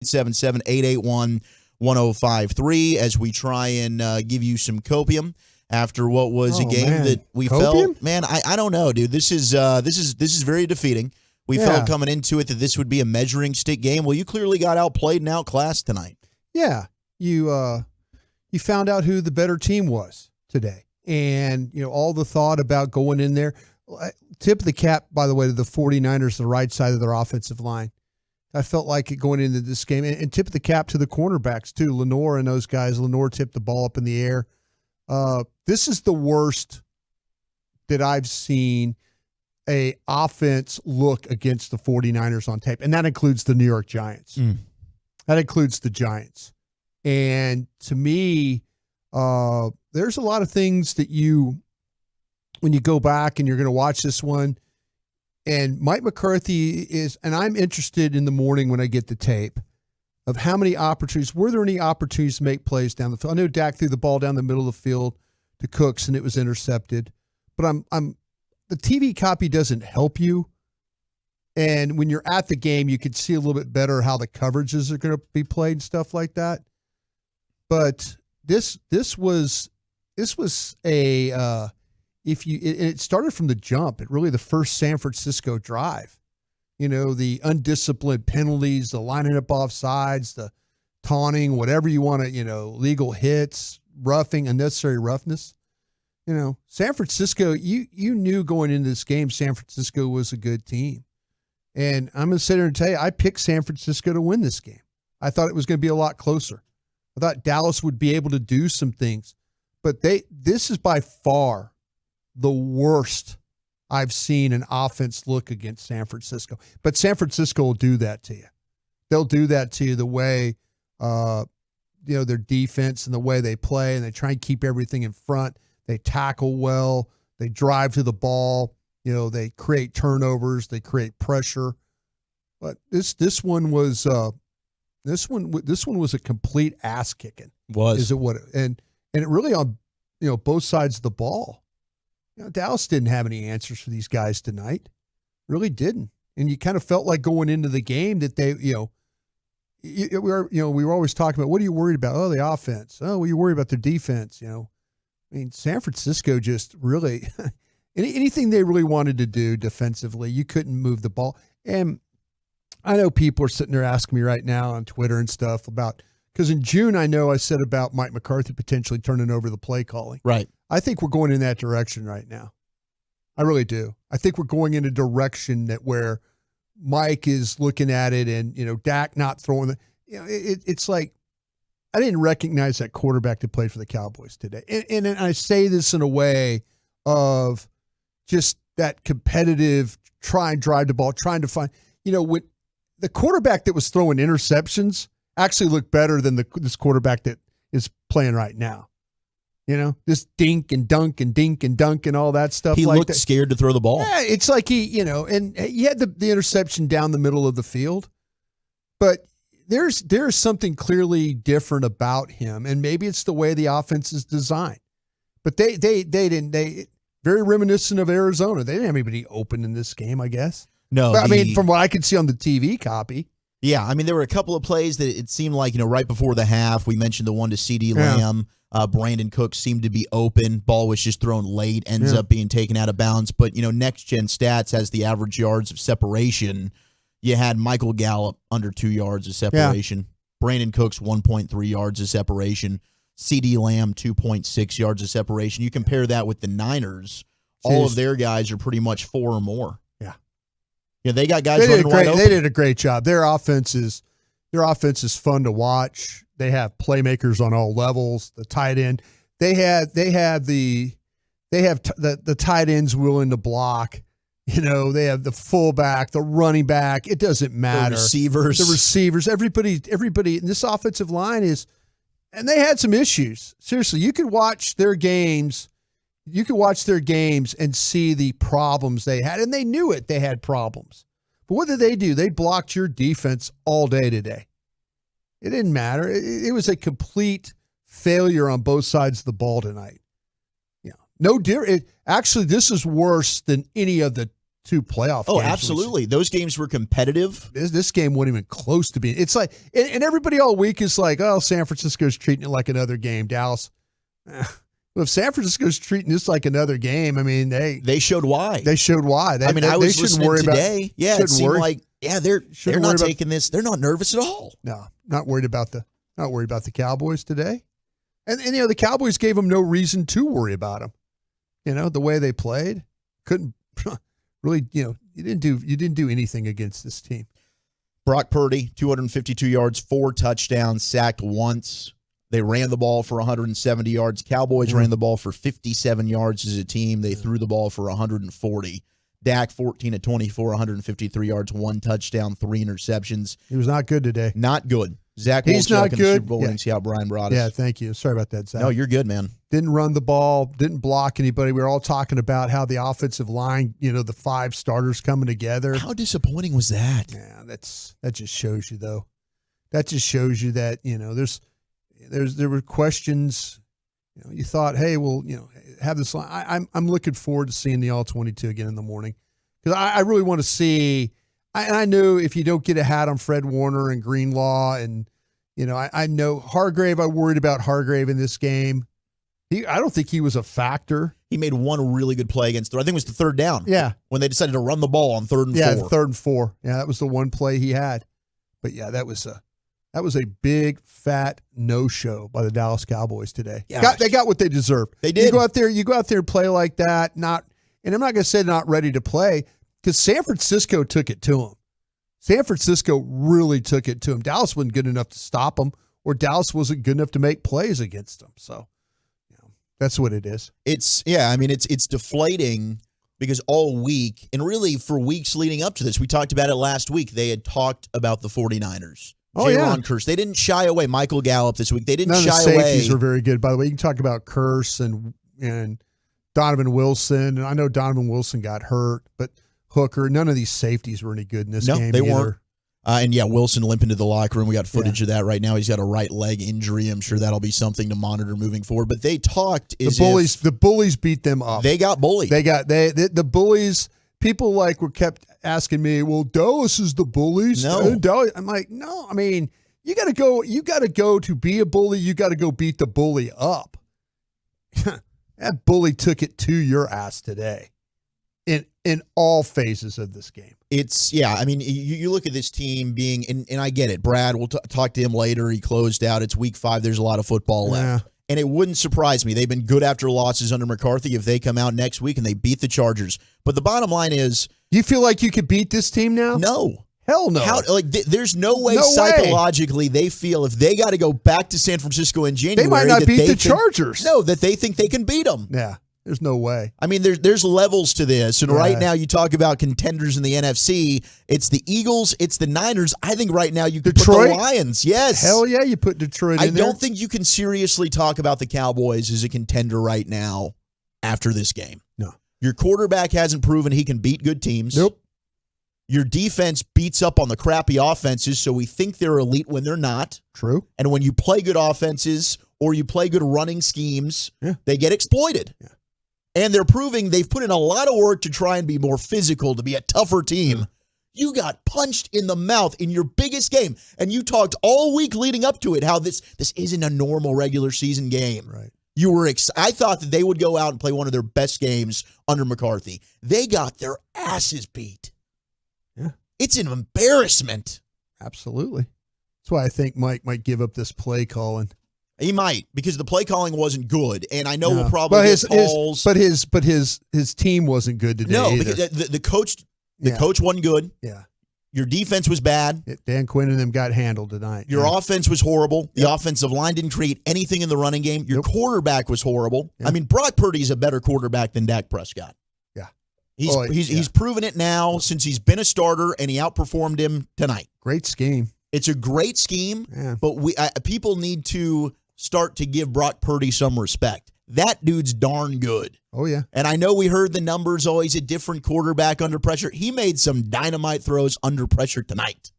877-881-1053 as we try and give you some copium after what was a game that we felt. Man, I don't know, dude. This is very defeating. We felt coming into it that this would be a measuring stick game. Well, you clearly got outplayed and outclassed tonight. Yeah, you found out who the better team was today, and all the thought about going in there. Tip of the cap, by the way, to the 49ers, the right side of their offensive line. I felt like it going into this game, and tip of the cap to the cornerbacks too. Lenore and those guys. Lenore tipped the ball up in the air. This is the worst that I've seen a offense look against the 49ers on tape, and that includes the New York Giants. That includes the Giants. And to me, there's a lot of things that when you go back and you're going to watch this one, and Mike McCarthy is, and I'm interested in the morning when I get the tape of how many opportunities, were there any opportunities to make plays down the field? I know Dak threw the ball down the middle of the field to Cooks and it was intercepted, but the TV copy doesn't help you. And when you're at the game, you can see a little bit better how the coverages are going to be played and stuff like that. But this was a it started from the jump. It really the first San Francisco drive. The undisciplined penalties, the lining up off sides, the taunting, whatever you want to, legal hits, roughing, unnecessary roughness. San Francisco, you knew going into this game, San Francisco was a good team. And I'm going to sit here and tell you, I picked San Francisco to win this game. I thought it was going to be a lot closer. I thought Dallas would be able to do some things. But this is by far the worst I've seen an offense look against San Francisco. But San Francisco will do that to you. They'll do that to you the way, their defense and the way they play, and they try and keep everything in front. They tackle well. They drive to the ball. They create turnovers. They create pressure. But this one was a complete ass kicking. And it really on both sides of the ball. Dallas didn't have any answers for these guys tonight. Really didn't. And you kind of felt like going into the game that they, we were always talking about, what are you worried about? Oh, the offense. Oh, well, you're worried about their defense. San Francisco just really, anything they really wanted to do defensively, you couldn't move the ball. And I know people are sitting there asking me right now on Twitter and stuff about, because in June, I know I said about Mike McCarthy potentially turning over the play calling. Right. I think we're going in that direction right now. I really do. I think we're going in a direction that where Mike is looking at it and, Dak not throwing the, it's like, I didn't recognize that quarterback that played for the Cowboys today. And I say this in a way of just that competitive, try and drive the ball, trying to find, when the quarterback that was throwing interceptions actually looked better than this quarterback that is playing right now. This dink and dunk and dink and dunk and all that stuff. He looked scared to throw the ball. Yeah, it's like and he had the interception down the middle of the field, but there's something clearly different about him, and maybe it's the way the offense is designed. But they very reminiscent of Arizona. They didn't have anybody open in this game, I guess. No, but, from what I could see on the TV copy. Yeah, there were a couple of plays that it seemed like, right before the half, we mentioned the one to CD Lamb. Brandon Cooks seemed to be open. Ball was just thrown late, ends up being taken out of bounds. But, Next Gen Stats has the average yards of separation. You had Michael Gallup under 2 yards of separation. Yeah. Brandon Cooks 1.3 yards of separation. CD Lamb 2.6 yards of separation. You compare that with the Niners, all of their guys are pretty much 4 or more. Yeah, they got guys running wide open. They did a great job. Their offense is fun to watch. They have playmakers on all levels. The tight end, they have the tight ends willing to block. They have the fullback, the running back. It doesn't matter. The receivers. Everybody in this offensive line is, and they had some issues. Seriously, you could watch their games. You could watch their games and see the problems they had, and they knew it. They had problems. But what did they do? They blocked your defense all day today. It didn't matter. It was a complete failure on both sides of the ball tonight. No dear. Actually, this is worse than any of the two playoff games. Oh, absolutely. Those games were competitive. This game wasn't even close to being. It's like, and everybody all week is like, oh, San Francisco's treating it like another game. Dallas. Well, if San Francisco's treating this like another game, I mean, they showed why. They showed why. I was listening today. It seemed like they're not taking this. They're not nervous at all. No, not worried about the Cowboys today. And the Cowboys gave them no reason to worry about them. The way they played, couldn't really, you didn't do anything against this team. Brock Purdy, 252 yards, 4 touchdowns, sacked once. They ran the ball for 170 yards. Cowboys ran the ball for 57 yards as a team. They threw the ball for 140. Dak, 14 of 24, 153 yards, 1 touchdown, 3 interceptions. He was not good today. Not good. Zach He's not in good. the Super Bowl winning Wolchuk and Bryan Broaddus. Yeah, thank you. Sorry about that, Zach. No, you're good, man. Didn't run the ball, didn't block anybody. We were all talking about how the offensive line, the 5 starters coming together. How disappointing was that? Yeah, that just shows you, though. That just shows you that, there were questions. You thought, hey, well, have this line. I'm looking forward to seeing the All-22 again in the morning because I really want to see. I know if you don't get a hat on Fred Warner and Greenlaw, and I know Hargrave. I worried about Hargrave in this game. I don't think he was a factor. He made one really good play against. I think it was the 3rd down. Yeah, when they decided to run the ball on 3rd and 4. Yeah, 3rd and 4. Yeah, that was the one play he had. But yeah, that was a big fat no-show by the Dallas Cowboys today. Yeah, they got what they deserved. They did. You go out there and play like that. And I'm not going to say not ready to play because San Francisco took it to them. San Francisco really took it to them. Dallas wasn't good enough to stop them, or Dallas wasn't good enough to make plays against them. So, that's what it is. It's deflating because all week, and really for weeks leading up to this, we talked about it last week. They had talked about the 49ers. Oh, yeah. Kearse. They didn't shy away. Michael Gallup this week. They didn't shy away. None of the safeties were very good, by the way. You can talk about Kearse and Donovan Wilson. And I know Donovan Wilson got hurt, but Hooker, none of these safeties were any good in this game. No, they weren't. Wilson limped into the locker room. We got footage of that right now. He's got a right leg injury. I'm sure that'll be something to monitor moving forward. But they talked the bullies beat them up. They got bullied. The bullies. People were kept asking me, well, Dallas is the bullies. No. I'm like, no, I mean, you got to go to be a bully. You got to go beat the bully up. That bully took it to your ass today in all phases of this game. You look at this team being, and I get it. Brad, we'll talk to him later. He closed out. It's week 5. There's a lot of football left. Yeah. And it wouldn't surprise me. They've been good after losses under McCarthy if they come out next week and they beat the Chargers. But the bottom line is, you feel like you could beat this team now? No. Hell no. There's no way psychologically they feel if they got to go back to San Francisco in January. They might not beat the Chargers. No, that they think they can beat them. Yeah. There's no way. I mean, there's levels to this. And right now you talk about contenders in the NFC. It's the Eagles. It's the Niners. I think right now you could put the Lions. Yes. Hell yeah, you put Detroit in there. I don't think you can seriously talk about the Cowboys as a contender right now after this game. No. Your quarterback hasn't proven he can beat good teams. Nope. Your defense beats up on the crappy offenses, so we think they're elite when they're not. True. And when you play good offenses or you play good running schemes, they get exploited. Yeah. And they're proving they've put in a lot of work to try and be more physical, to be a tougher team. You got punched in the mouth in your biggest game, and you talked all week leading up to it how this isn't a normal regular season game. Right. You were I thought that they would go out and play one of their best games under McCarthy. They got their asses beat. Yeah. It's an embarrassment. Absolutely. That's why I think Mike might give up this play calling. He might, because the play calling wasn't good, and I know we'll probably get calls. But his team wasn't good today. No, either. because the coach wasn't good. Yeah, your defense was bad. Dan Quinn and them got handled tonight. Your offense was horrible. The offensive line didn't create anything in the running game. Your quarterback was horrible. I mean, Brock Purdy is a better quarterback than Dak Prescott. Yeah, he's proven it now since he's been a starter, and he outperformed him tonight. Great scheme. It's a great scheme, but people need to start to give Brock Purdy some respect. That dude's darn good. Oh, yeah. And I know we heard the numbers, always a different quarterback under pressure. He made some dynamite throws under pressure tonight.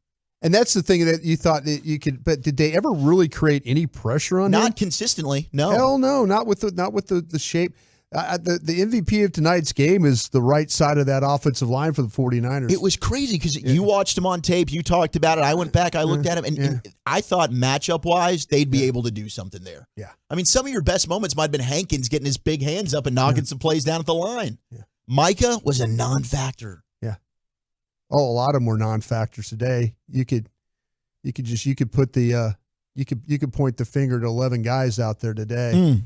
And that's the thing that you thought that you could, but did they ever really create any pressure on him? Not consistently, no. Hell no, not with the shape. The MVP of tonight's game is the right side of that offensive line for the 49ers. It was crazy because you watched him on tape. You talked about it. I went back. I looked at him, and I thought matchup-wise, they'd be able to do something there. Yeah. I mean, some of your best moments might have been Hankins getting his big hands up and knocking some plays down at the line. Yeah. Micah was a non-factor. Yeah. Oh, a lot of them were non-factors today. You could put the you could point the finger to 11 guys out there today.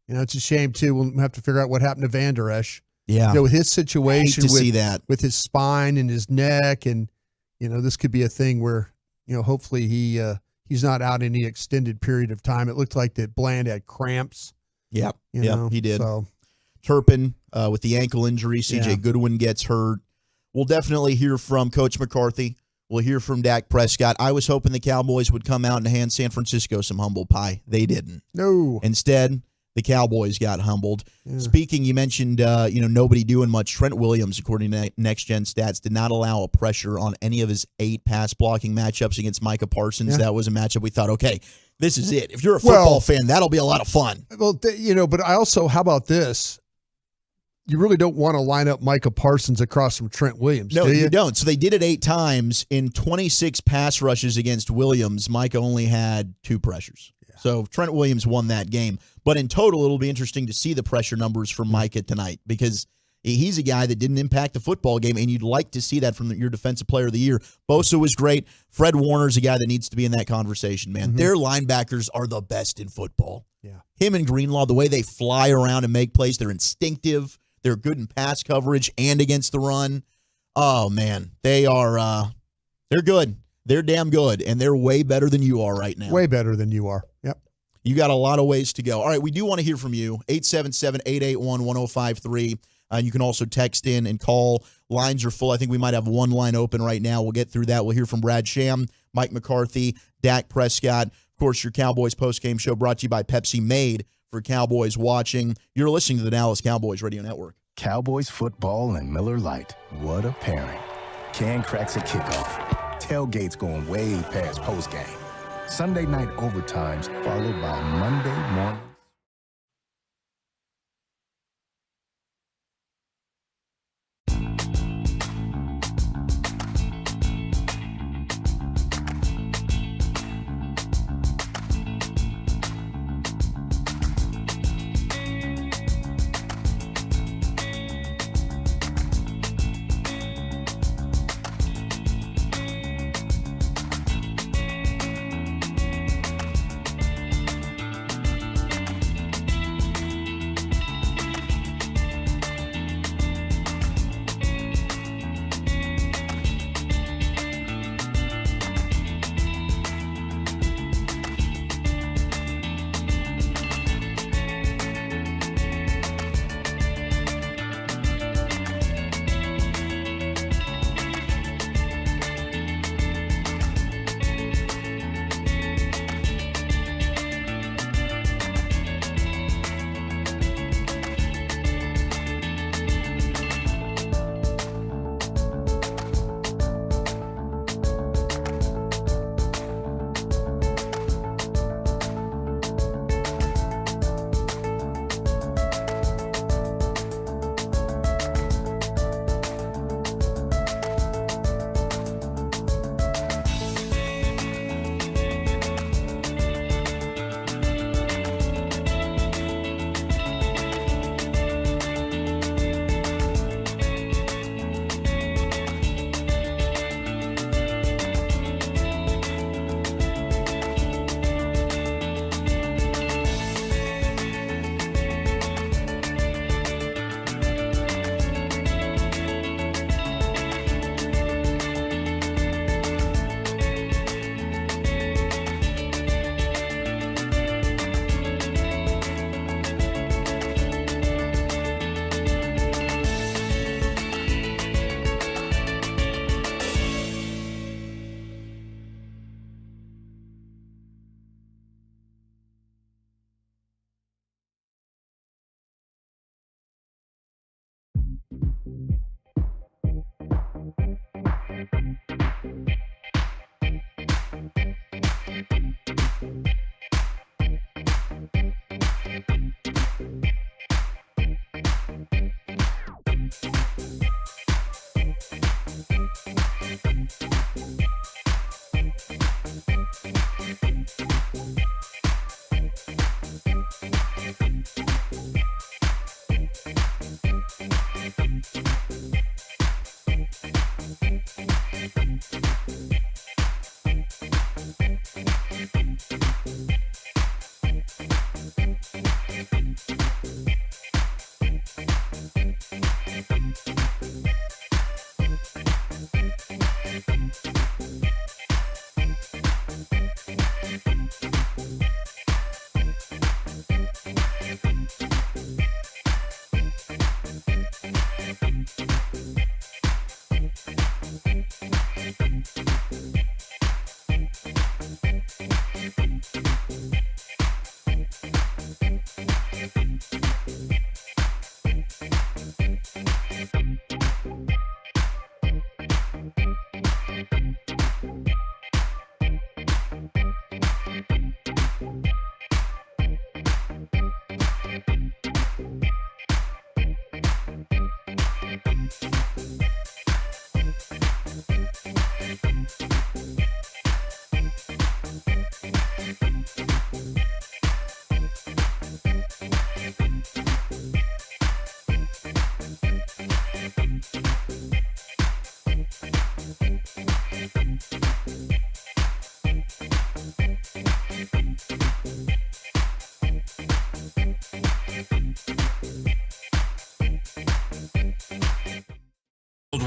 You know, it's a shame too. We'll have to figure out what happened to Van Der Esch. Yeah. You know, with his situation, see that with his spine and his neck, and you know, this could be a thing where, you know, hopefully he's not out any extended period of time. It looked like that Bland had cramps. Yep. You know, he did. So Turpin with the ankle injury. CJ Goodwin gets hurt. We'll definitely hear from Coach McCarthy. We'll hear from Dak Prescott. I was hoping the Cowboys would come out and hand San Francisco some humble pie. They didn't. No. Instead, the Cowboys got humbled. Yeah. Speaking, you mentioned nobody doing much. Trent Williams, according to Next Gen Stats, did not allow a pressure on any of his 8 pass blocking matchups against Micah Parsons. Yeah. That was a matchup we thought, okay, this is it. If you're a football fan, that'll be a lot of fun. Well, but I also, how about this? You really don't want to line up Micah Parsons across from Trent Williams. No, do you? You don't. So they did it 8 times. In 26 pass rushes against Williams, Micah only had 2 pressures. Yeah. So Trent Williams won that game. But in total, it'll be interesting to see the pressure numbers from Micah tonight, because he's a guy that didn't impact the football game, and you'd like to see that from your Defensive Player of the Year. Bosa was great. Fred Warner's a guy that needs to be in that conversation, man. Mm-hmm. Their linebackers are the best in football. Yeah. Him and Greenlaw, the way they fly around and make plays, they're instinctive. They're good in pass coverage and against the run. Oh, man. They're good. They're damn good, and they're way better than you are right now. Way better than you are. Yep. You got a lot of ways to go. All right, we do want to hear from you. 877-881-1053. You can also text in and call. Lines are full. I think we might have one line open right now. We'll get through that. We'll hear from Brad Sham, Mike McCarthy, Dak Prescott. Of course, your Cowboys postgame show brought to you by Pepsi, made for Cowboys watching. You're listening to the Dallas Cowboys Radio Network. Cowboys football and Miller Lite. What a pairing. Can cracks at kickoff. Tailgates going way past postgame. Sunday night overtimes followed by Monday morning.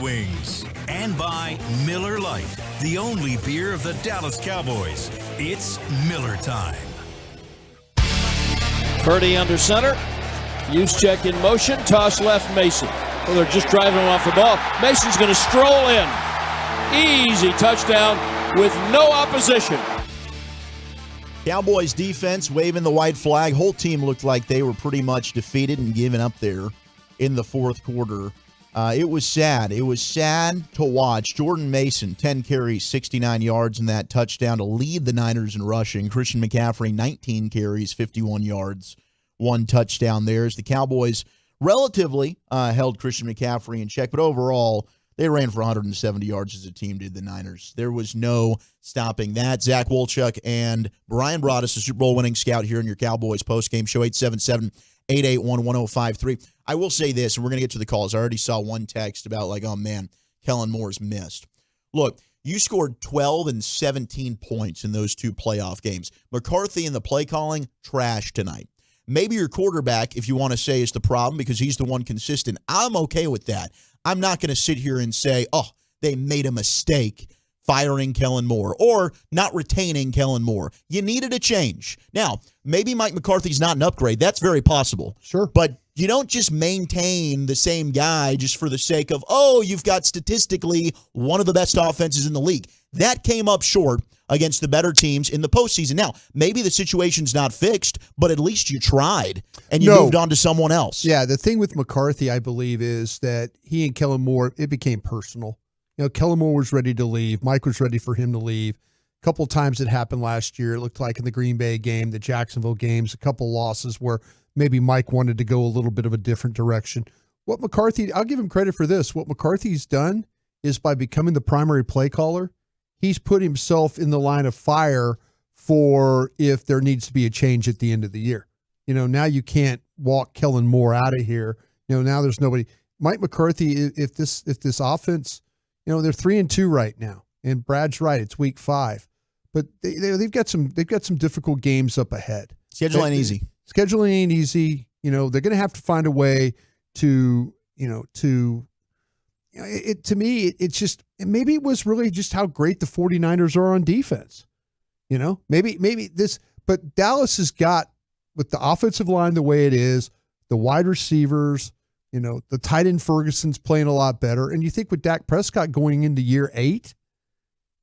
Wings. And by Miller Lite, the only beer of the Dallas Cowboys. It's Miller time. Purdy under center. Wolchuk in motion. Toss left, Mason. Well, they're just driving him off the ball. Mason's going to stroll in. Easy touchdown with no opposition. Cowboys defense waving the white flag. Whole team looked like they were pretty much defeated and giving up there in the fourth quarter. It was sad. It was sad to watch. Jordan Mason, 10 carries, 69 yards in that touchdown to lead the Niners in rushing. Christian McCaffrey, 19 carries, 51 yards, 1 touchdown there. As the Cowboys relatively held Christian McCaffrey in check, but overall, they ran for 170 yards as a team, did the Niners. There was no stopping that. Zach Wolchuk and Bryan Broaddus, the Super Bowl winning scout here in your Cowboys postgame show, 877-881-1053. I will say this, and we're going to get to the calls. I already saw one text about like, oh, man, Kellen Moore's missed. Look, you scored 12 and 17 points in those 2 playoff games. McCarthy and the play calling, trash tonight. Maybe your quarterback, if you want to say, is the problem because he's the one consistent. I'm okay with that. I'm not going to sit here and say, oh, they made a mistake firing Kellen Moore or not retaining Kellen Moore. You needed a change. Now, maybe Mike McCarthy's not an upgrade. That's very possible. Sure. But you don't just maintain the same guy just for the sake of, oh, you've got statistically one of the best offenses in the league. That came up short against the better teams in the postseason. Now, maybe the situation's not fixed, but at least you tried and you moved on to someone else. Yeah, the thing with McCarthy, I believe, is that he and Kellen Moore, it became personal. You know, Kellen Moore was ready to leave. Mike was ready for him to leave. A couple of times it happened last year. It looked like in the Green Bay game, the Jacksonville games, a couple losses where maybe Mike wanted to go a little bit of a different direction. What McCarthy, I'll give him credit for this. What McCarthy's done is by becoming the primary play caller, he's put himself in the line of fire for if there needs to be a change at the end of the year. You know, now you can't walk Kellen Moore out of here. You know, now there's nobody. Mike McCarthy, if this offense, you know, they're 3-2 right now, and Brad's right, it's week 5, but they've got some difficult games up ahead. Scheduling ain't easy. Scheduling ain't easy. You know, they're going to have to find a way to it's just, maybe it was really just how great the 49ers are on defense. You know, maybe this, but Dallas has got, with the offensive line the way it is, the wide receivers, you know, the tight end Ferguson's playing a lot better. And you think with Dak Prescott going into year 8,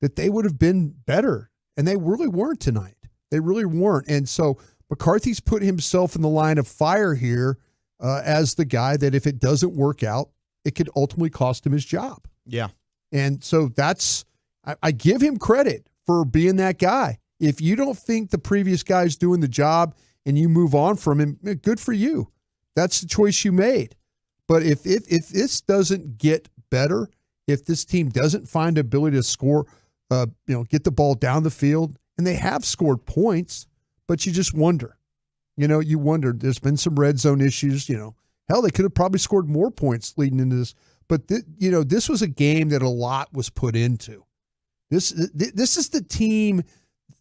that they would have been better. And they really weren't tonight. They really weren't. And so McCarthy's put himself in the line of fire here as the guy that if it doesn't work out, it could ultimately cost him his job. Yeah. And so that's, I give him credit for being that guy. If you don't think the previous guy's doing the job and you move on from him, good for you. That's the choice you made. But if this doesn't get better, if this team doesn't find the ability to score, get the ball down the field, and they have scored points, but you just wonder. You know, you wonder. There's been some red zone issues. You know, hell, they could have probably scored more points leading into this. But this was a game that a lot was put into. This is the team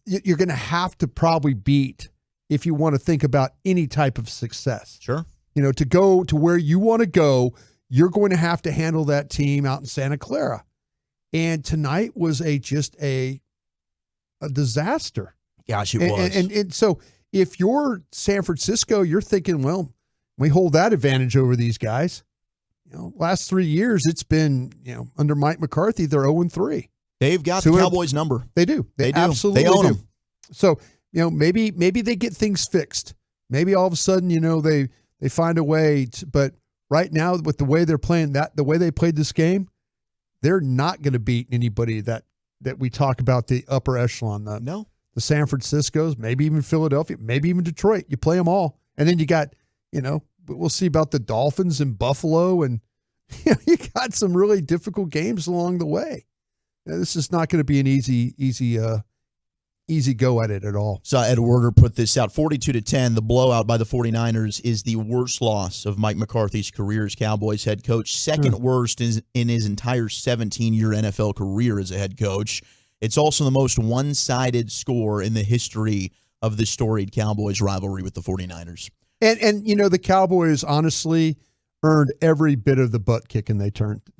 you're going to have to probably beat if you want to think about any type of success. Sure. You know, to go to where you want to go, you're going to have to handle that team out in Santa Clara. And tonight was just a disaster. Gosh, it was. And so if you're San Francisco, you're thinking, well, we hold that advantage over these guys. You know, last 3 years, it's been, under Mike McCarthy, they're 0-3. They've got the Cowboys number. They do. They do. Absolutely they own them. So, maybe they get things fixed. Maybe all of a sudden, they find a way to, but right now with the way they're playing the way they played this game, they're not going to beat anybody that we talk about the upper echelon. The San Franciscos, maybe even Philadelphia, maybe even Detroit. You play them all. And then you got, we'll see about the Dolphins and Buffalo, and you got some really difficult games along the way. This is not going to be an easy go at it at all. So Ed Werder put this out, 42-10. The blowout by the 49ers is the worst loss of Mike McCarthy's career as Cowboys head coach, second worst in his entire 17-year NFL career as a head coach. It's also the most one-sided score in the history of the storied Cowboys rivalry with the 49ers. And the Cowboys, honestly, earned every bit of the butt kicking they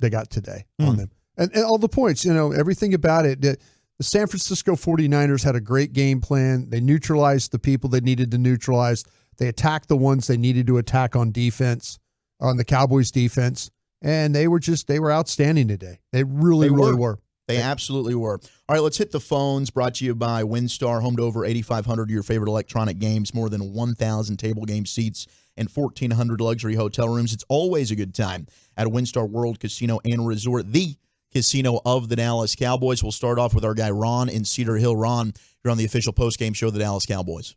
got today on them. And all the points, everything about it. The San Francisco 49ers had a great game plan. They neutralized the people they needed to neutralize. They attacked the ones they needed to attack on defense, on the Cowboys defense. And they were outstanding today. They really were. They absolutely were. All right, let's hit the phones. Brought to you by WinStar, home to over 8,500 of your favorite electronic games, more than 1,000 table game seats, and 1,400 luxury hotel rooms. It's always a good time at WinStar World Casino and Resort, the casino of the Dallas Cowboys. We'll start off with our guy Ron in Cedar Hill. Ron, you're on the official postgame show of the Dallas Cowboys.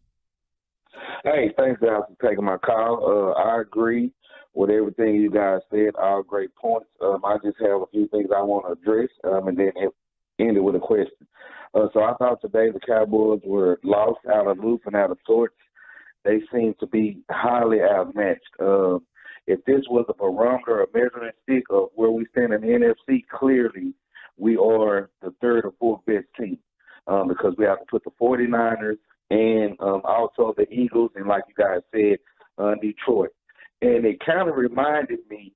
Hey, thanks, guys, for taking my call. I agree with everything you guys said, all great points. I just have a few things I want to address and then end it with a question. So I thought today the Cowboys were lost, out of loop, and out of sorts. They seem to be highly outmatched. If this was a barometer, a measuring stick of where we stand in the NFC, clearly we are the third or fourth best team because we have to put the 49ers and also the Eagles and, like you guys said, Detroit. And it kind of reminded me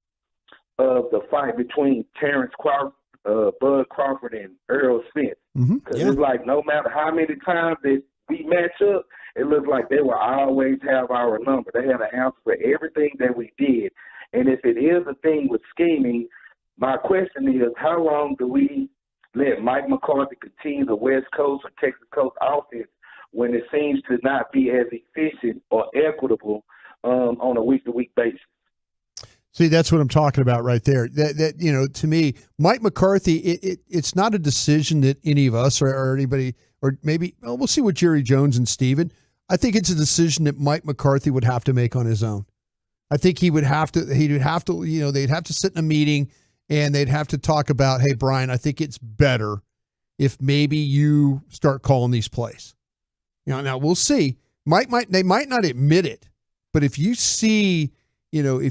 of the fight between Terrence Crawford, Bud Crawford, and Earl Smith. Because it's like no matter how many times that we match up, it looks like they will always have our number. They had an answer for everything that we did. And if it is a thing with scheming, my question is, how long do we let Mike McCarthy continue the West Coast or Texas Coast offense when it seems to not be as efficient or equitable on a week-to-week basis? See, that's what I'm talking about right there. That to me, Mike McCarthy, it's not a decision that any of us or anybody, or maybe we'll see what Jerry Jones and Steven. I think it's a decision that Mike McCarthy would have to make on his own. I think he'd have to, they'd have to sit in a meeting and they'd have to talk about, hey, Brian, I think it's better if maybe you start calling these plays. Now we'll see. They might not admit it. But if you see, and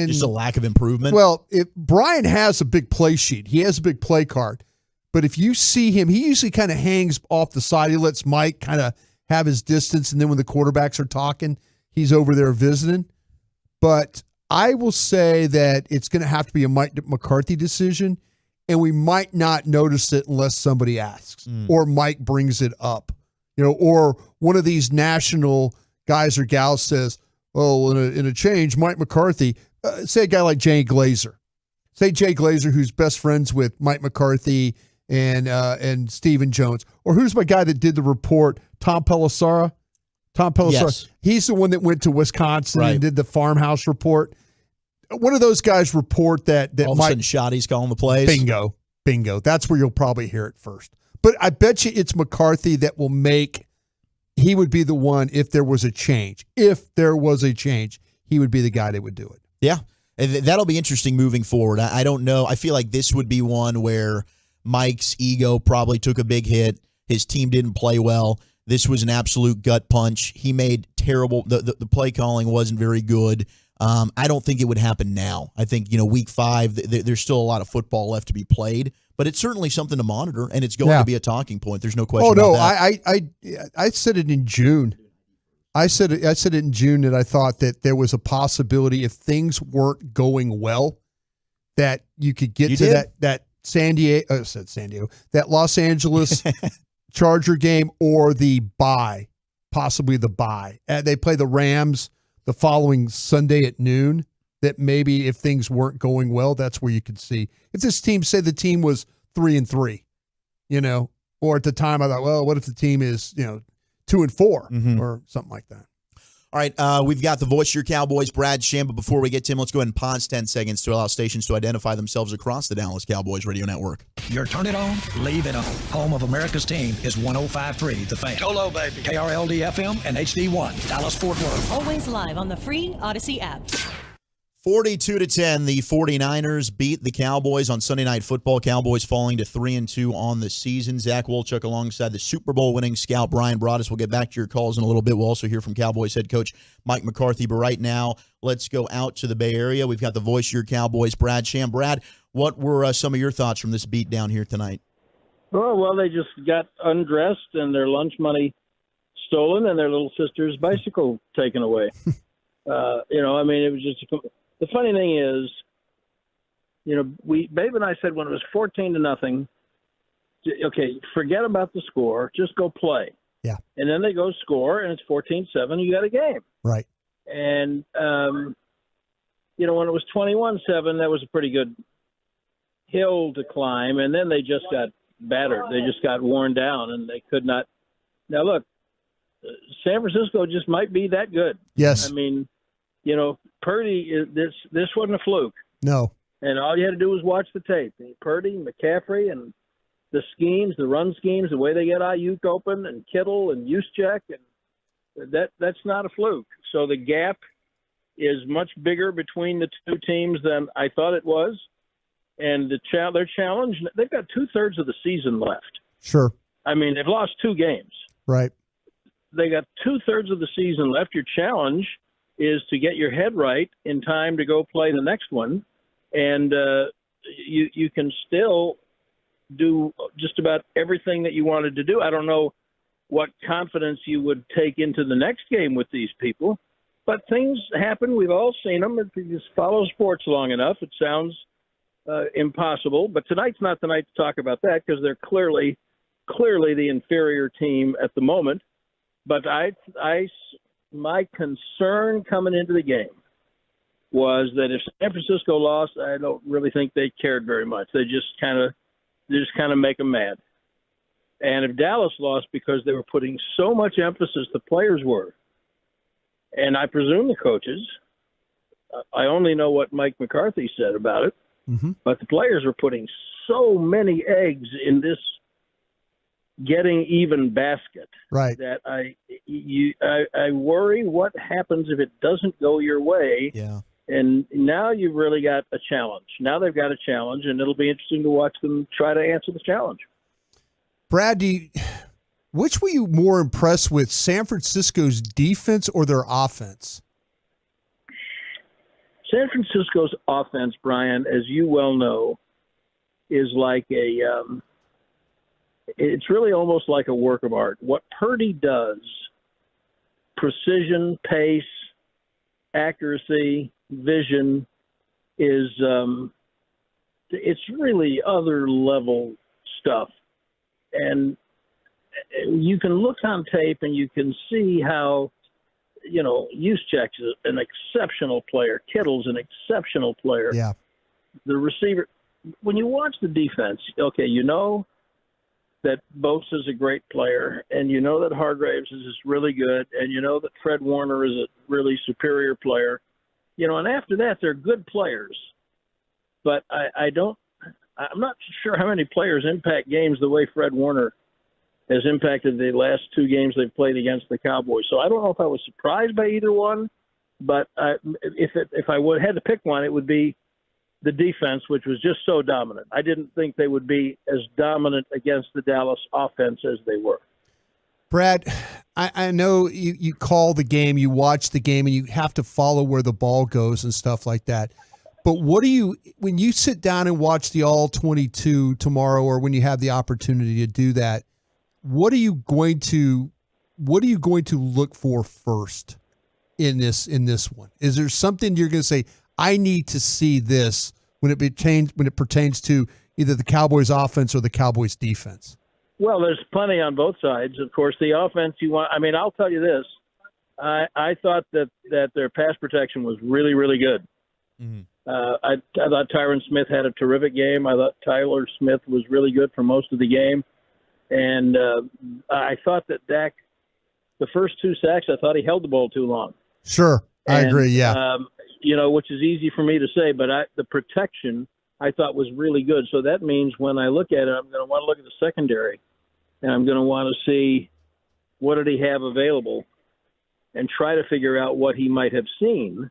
just a lack of improvement. Well, if Brian has a big play sheet, he has a big play card. But if you see him, he usually kind of hangs off the side. He lets Mike kind of have his distance, and then when the quarterbacks are talking, he's over there visiting. But I will say that it's going to have to be a Mike McCarthy decision, and we might not notice it unless somebody asks or Mike brings it up. Or one of these national guys or gals says, oh, in a change, Mike McCarthy, say a guy like Jay Glazer. Say Jay Glazer, who's best friends with Mike McCarthy and Stephen Jones. Or who's my guy that did the report, Tom Pelissero? Yes. He's the one that went to Wisconsin and did the farmhouse report. One of those guys report that all of a sudden Shoddy's calling the plays. Bingo. That's where you'll probably hear it first. But I bet you it's McCarthy that will he would be the one if there was a change. If there was a change, he would be the guy that would do it. Yeah, that'll be interesting moving forward. I don't know. I feel like this would be one where Mike's ego probably took a big hit. His team didn't play well. This was an absolute gut punch. He made terrible. The play calling wasn't very good. I don't think it would happen now. I think, week 5, there's still a lot of football left to be played, but it's certainly something to monitor, and it's going to be a talking point. There's no question about that. I said it in June. I said it in June that I thought that there was a possibility if things weren't going well that you could get that San Diego, that Los Angeles Charger game or possibly the bye. They play the Rams the following Sunday at noon, that maybe if things weren't going well, that's where you could see. If this team, say the team was 3-3, or at the time I thought, well, what if the team is, 2-4 or something like that. All right, we've got the voice of your Cowboys, Brad Sham, but before we get to him, let's go ahead and pause 10 seconds to allow stations to identify themselves across the Dallas Cowboys radio network. You're turn it on, leave it on. Home of America's team is 105.3 The Fan. Hello, baby. KRLD FM and HD1, Dallas Fort Worth. Always live on the free Odyssey app. 42-10, the 49ers beat the Cowboys on Sunday Night Football. Cowboys falling to 3-2 on the season. Zach Wolchuk alongside the Super Bowl winning scout Bryan Broaddus. We'll get back to your calls in a little bit. We'll also hear from Cowboys head coach Mike McCarthy. But right now, let's go out to the Bay Area. We've got the voice of your Cowboys, Brad Sham. Brad, what were some of your thoughts from this beat down here tonight? Oh, well, they just got undressed and their lunch money stolen and their little sister's bicycle taken away. I mean, it was just the funny thing is, Babe and I said when it was 14-0, okay, forget about the score, just go play. Yeah. And then they go score, and it's 14-7. You got a game. Right. And when it was 21-7, that was a pretty good hill to climb, and then they just got battered. They just got worn down, and they could not. Now look, San Francisco just might be that good. Yes. I mean, Purdy, this wasn't a fluke. No. And all you had to do was watch the tape. Purdy, McCaffrey, and the schemes, the run schemes, the way they get Ayuk open, and Kittle and Juszczyk, and that's not a fluke. So the gap is much bigger between the two teams than I thought it was. And their challenge, they've got 2/3 of the season left. Sure. I mean, they've lost 2 games. Right. They got 2/3 of the season left. Your challenge is to get your head right in time to go play the next one. And you can still do just about everything that you wanted to do. I don't know what confidence you would take into the next game with these people, but things happen. We've all seen them. If you just follow sports long enough, it sounds impossible. But tonight's not the night to talk about that because they're clearly the inferior team at the moment. But my concern coming into the game was that if San Francisco lost, I don't really think they cared very much. They just kind of make them mad. And if Dallas lost because they were putting so much emphasis, the players were, and I presume the coaches, I only know what Mike McCarthy said about it, but the players were putting so many eggs in this getting even basket, right? That I worry what happens if it doesn't go your way. Yeah. And now you've really got a challenge. Now they've got a challenge, and it'll be interesting to watch them try to answer the challenge. Brad, which were you more impressed with, San Francisco's defense or their offense? San Francisco's offense, Brian, as you well know, is like it's really almost like a work of art. What Purdy does, precision, pace, accuracy, vision, is it's really other level stuff. And you can look on tape and you can see how, Juszczyk's an exceptional player. Kittle's an exceptional player. Yeah. The receiver, when you watch the defense, okay, that Bosa's a great player, and that Hargraves is really good, and that Fred Warner is a really superior player. And after that, they're good players. But I'm not sure how many players impact games the way Fred Warner has impacted the last 2 games they've played against the Cowboys. So I don't know if I was surprised by either one, but if I had to pick one, it would be the defense, which was just so dominant. I didn't think they would be as dominant against the Dallas offense as they were. Brad, I know you call the game, you watch the game, and you have to follow where the ball goes and stuff like that. But when you sit down and watch the All-22 tomorrow, or when you have the opportunity to do that, what are you going to look for first in this one? Is there something you're going to say, I need to see this when it pertains to either the Cowboys offense or the Cowboys defense? Well, there's plenty on both sides. Of course, the offense I'll tell you this. I thought that their pass protection was really, really good. Mm-hmm. I thought Tyron Smith had a terrific game. I thought Tyler Smith was really good for most of the game. And I thought that Dak, the first 2 sacks, I thought he held the ball too long. Sure. I agree. Yeah. Which is easy for me to say, but the protection I thought was really good. So that means when I look at it, I'm going to want to look at the secondary, and I'm going to want to see what did he have available and try to figure out what he might have seen,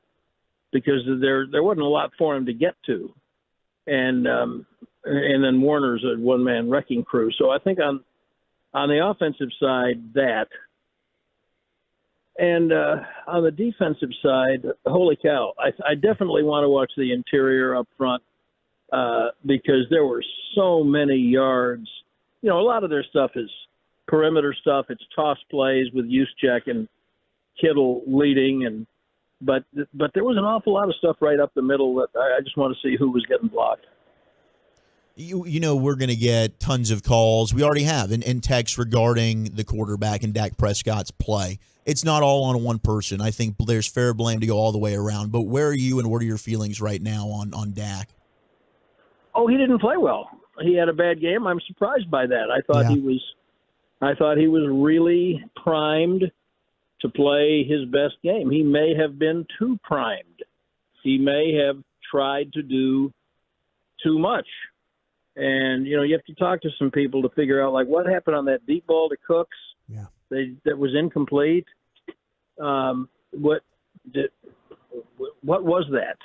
because there wasn't a lot for him to get to. And then Warner's a one-man wrecking crew. So I think on the offensive side, that. And on the defensive side, holy cow, I definitely want to watch the interior up front because there were so many yards. A lot of their stuff is perimeter stuff. It's toss plays with Juszczyk and Kittle leading, But there was an awful lot of stuff right up the middle that I just want to see who was getting blocked. You know, we're going to get tons of calls. We already have in texts regarding the quarterback and Dak Prescott's play. It's not all on one person. I think there's fair blame to go all the way around. But where are you and what are your feelings right now on Dak? Oh, he didn't play well. He had a bad game. I'm surprised by that. I thought he was really primed to play his best game. He may have been too primed. He may have tried to do too much. And, you know, you have to talk to some people to figure out, like, what happened on that deep ball to Cooks that was incomplete. What was that?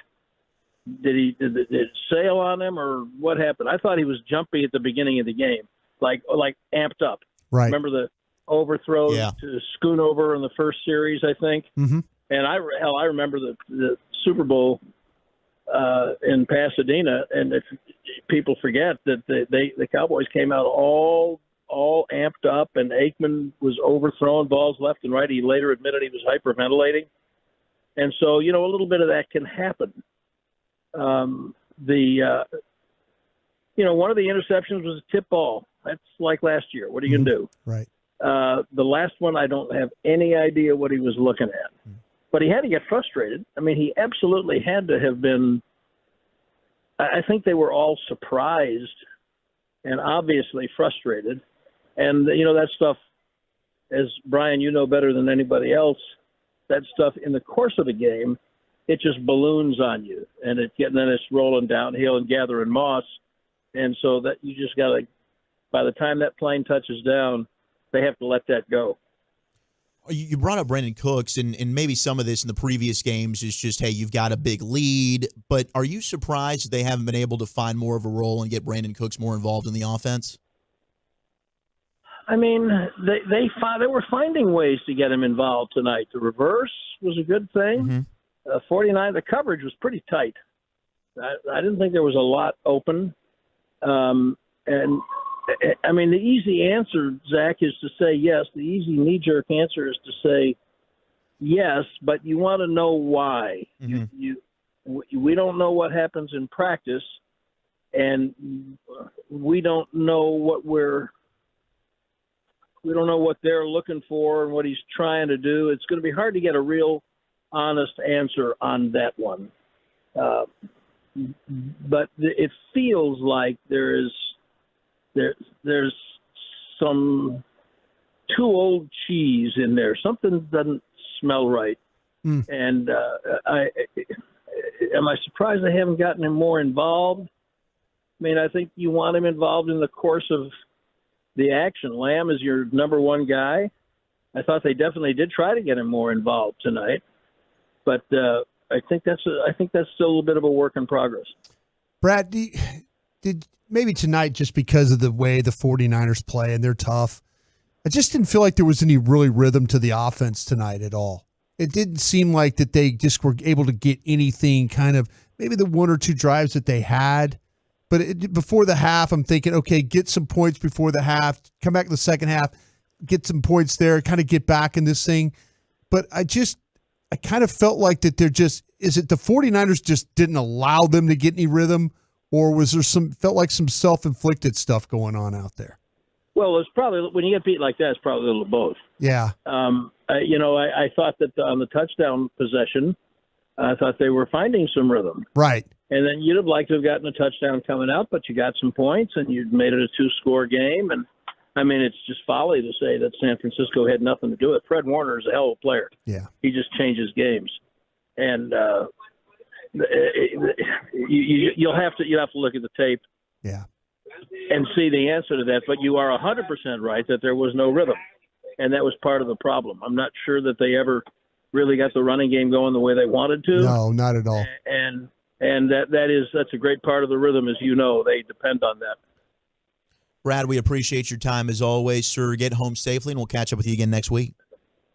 Did it sail on him, or what happened? I thought he was jumpy at the beginning of the game, like amped up. Right. Remember the overthrow to Schoonover in the first series, I think? Mm-hmm. And I remember the Super Bowl in Pasadena, and if people forget that the Cowboys came out all amped up, and Aikman was overthrowing balls left and right. He later admitted he was hyperventilating, and so you know a little bit of that can happen. One of the interceptions was a tip ball. That's like last year. What are you gonna do? Right. The last one, I don't have any idea what he was looking at. But he had to get frustrated. I mean, he absolutely had to have been. I think they were all surprised and obviously frustrated. And, you know, that stuff, as Brian, you know better than anybody else, that stuff in the course of a game, it just balloons on you. And then it's rolling downhill and gathering moss. And so that you just got to, by the time that plane touches down, they have to let that go. You brought up Brandon Cooks, and maybe some of this in the previous games is just, hey, you've got a big lead. But are you surprised that they haven't been able to find more of a role and get Brandon Cooks more involved in the offense? I mean, they were finding ways to get him involved tonight. The reverse was a good thing. 49, the coverage was pretty tight. I didn't think there was a lot open. And I mean, the easy answer, Zach, is to say yes. The easy knee-jerk answer is to say yes, but you want to know why. We don't know what happens in practice, and we don't know what they're looking for and what he's trying to do. It's going to be hard to get a real honest answer on that one. But it feels like there's some too old cheese in there. Something doesn't smell right. And am I surprised they haven't gotten him more involved? I mean, I think you want him involved in the course of the action. Lamb is your number one guy. I thought they definitely did try to get him more involved tonight, but I think that's still a little bit of a work in progress. Brad, did maybe tonight, just because of the way the 49ers play and they're tough, I just didn't feel like there was any really rhythm to the offense tonight at all. It didn't seem like that they just were able to get anything, kind of maybe the one or two drives that they had. But before the half, I'm thinking, okay, get some points before the half, come back in the second half, get some points there, kind of get back in this thing. But I kind of felt like that is it the 49ers just didn't allow them to get any rhythm, or was there felt like some self-inflicted stuff going on out there? Well, it's probably, when you get beat like that, it's probably a little of both. Yeah. I thought that on the touchdown possession, I thought they were finding some rhythm. Right. And then you'd have liked to have gotten a touchdown coming out, but you got some points and you made it a 2-score game. And I mean, it's just folly to say that San Francisco had nothing to do with it. Fred Warner is a hell of a player. Yeah. He just changes games. And you'll have to look at the tape. Yeah. And see the answer to that. But you are 100% right that there was no rhythm. And that was part of the problem. I'm not sure that they ever really got the running game going the way they wanted to. No, not at all. And that's a great part of the rhythm, as you know. They depend on that. Brad, we appreciate your time as always, sir. Get home safely, and we'll catch up with you again next week.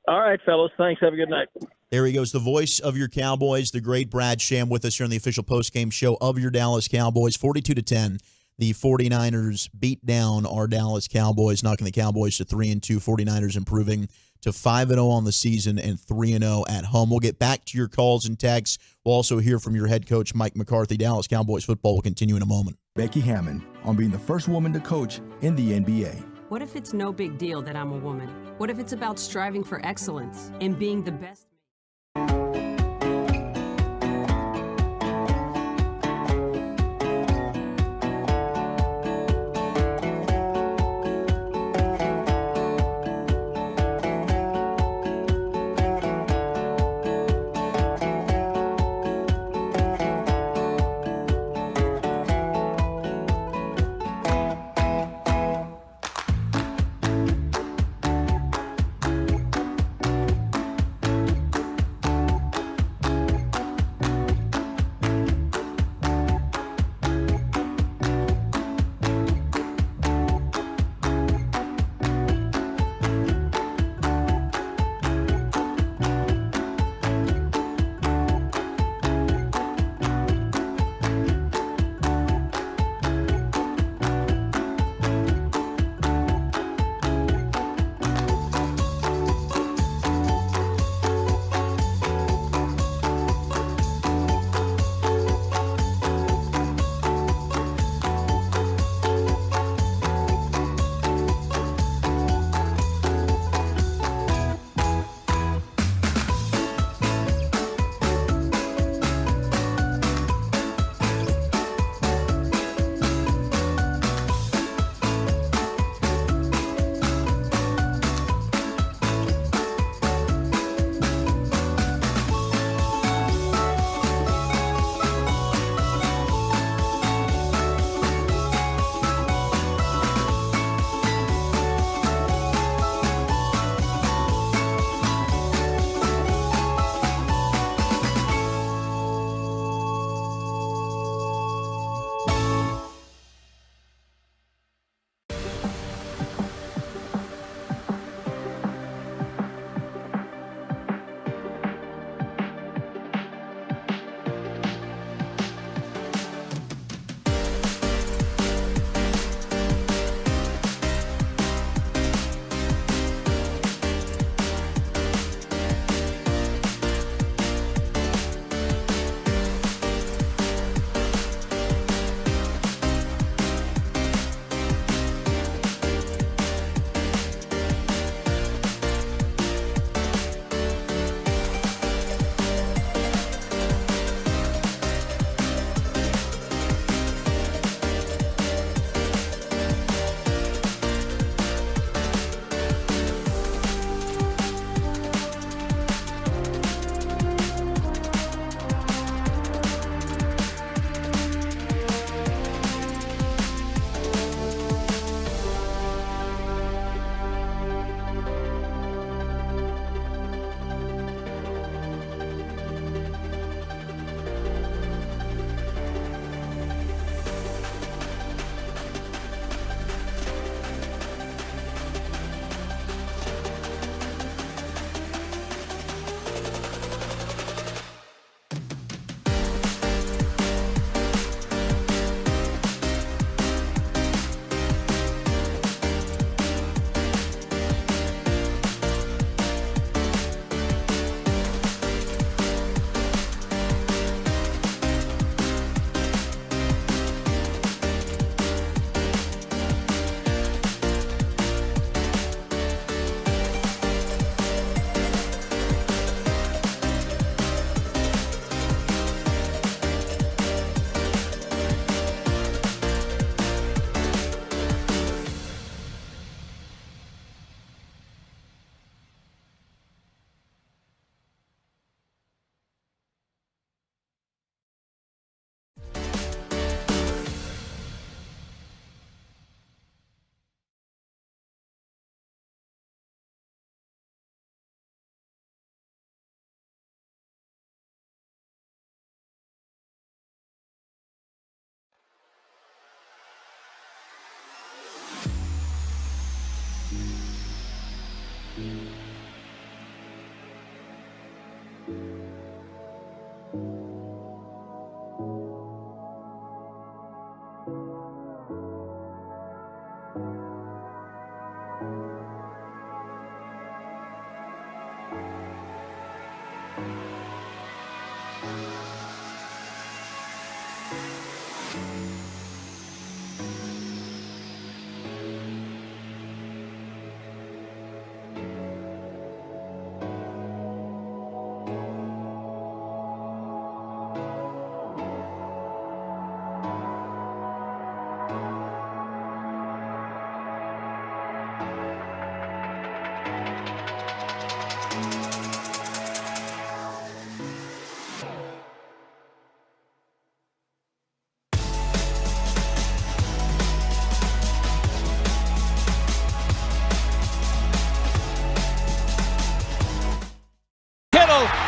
All right, fellas. Thanks. Have a good night. There he goes, the voice of your Cowboys, the great Brad Sham, with us here on the official postgame show of your Dallas Cowboys. 42-10, the 49ers beat down our Dallas Cowboys, knocking the Cowboys to 3-2. 49ers improving to 5-0 on the season and 3-0 at home. We'll get back to your calls and texts. We'll also hear from your head coach, Mike McCarthy. Dallas Cowboys football will continue in a moment. Becky Hammond on being the first woman to coach in the NBA. What if it's no big deal that I'm a woman? What if it's about striving for excellence and being the best?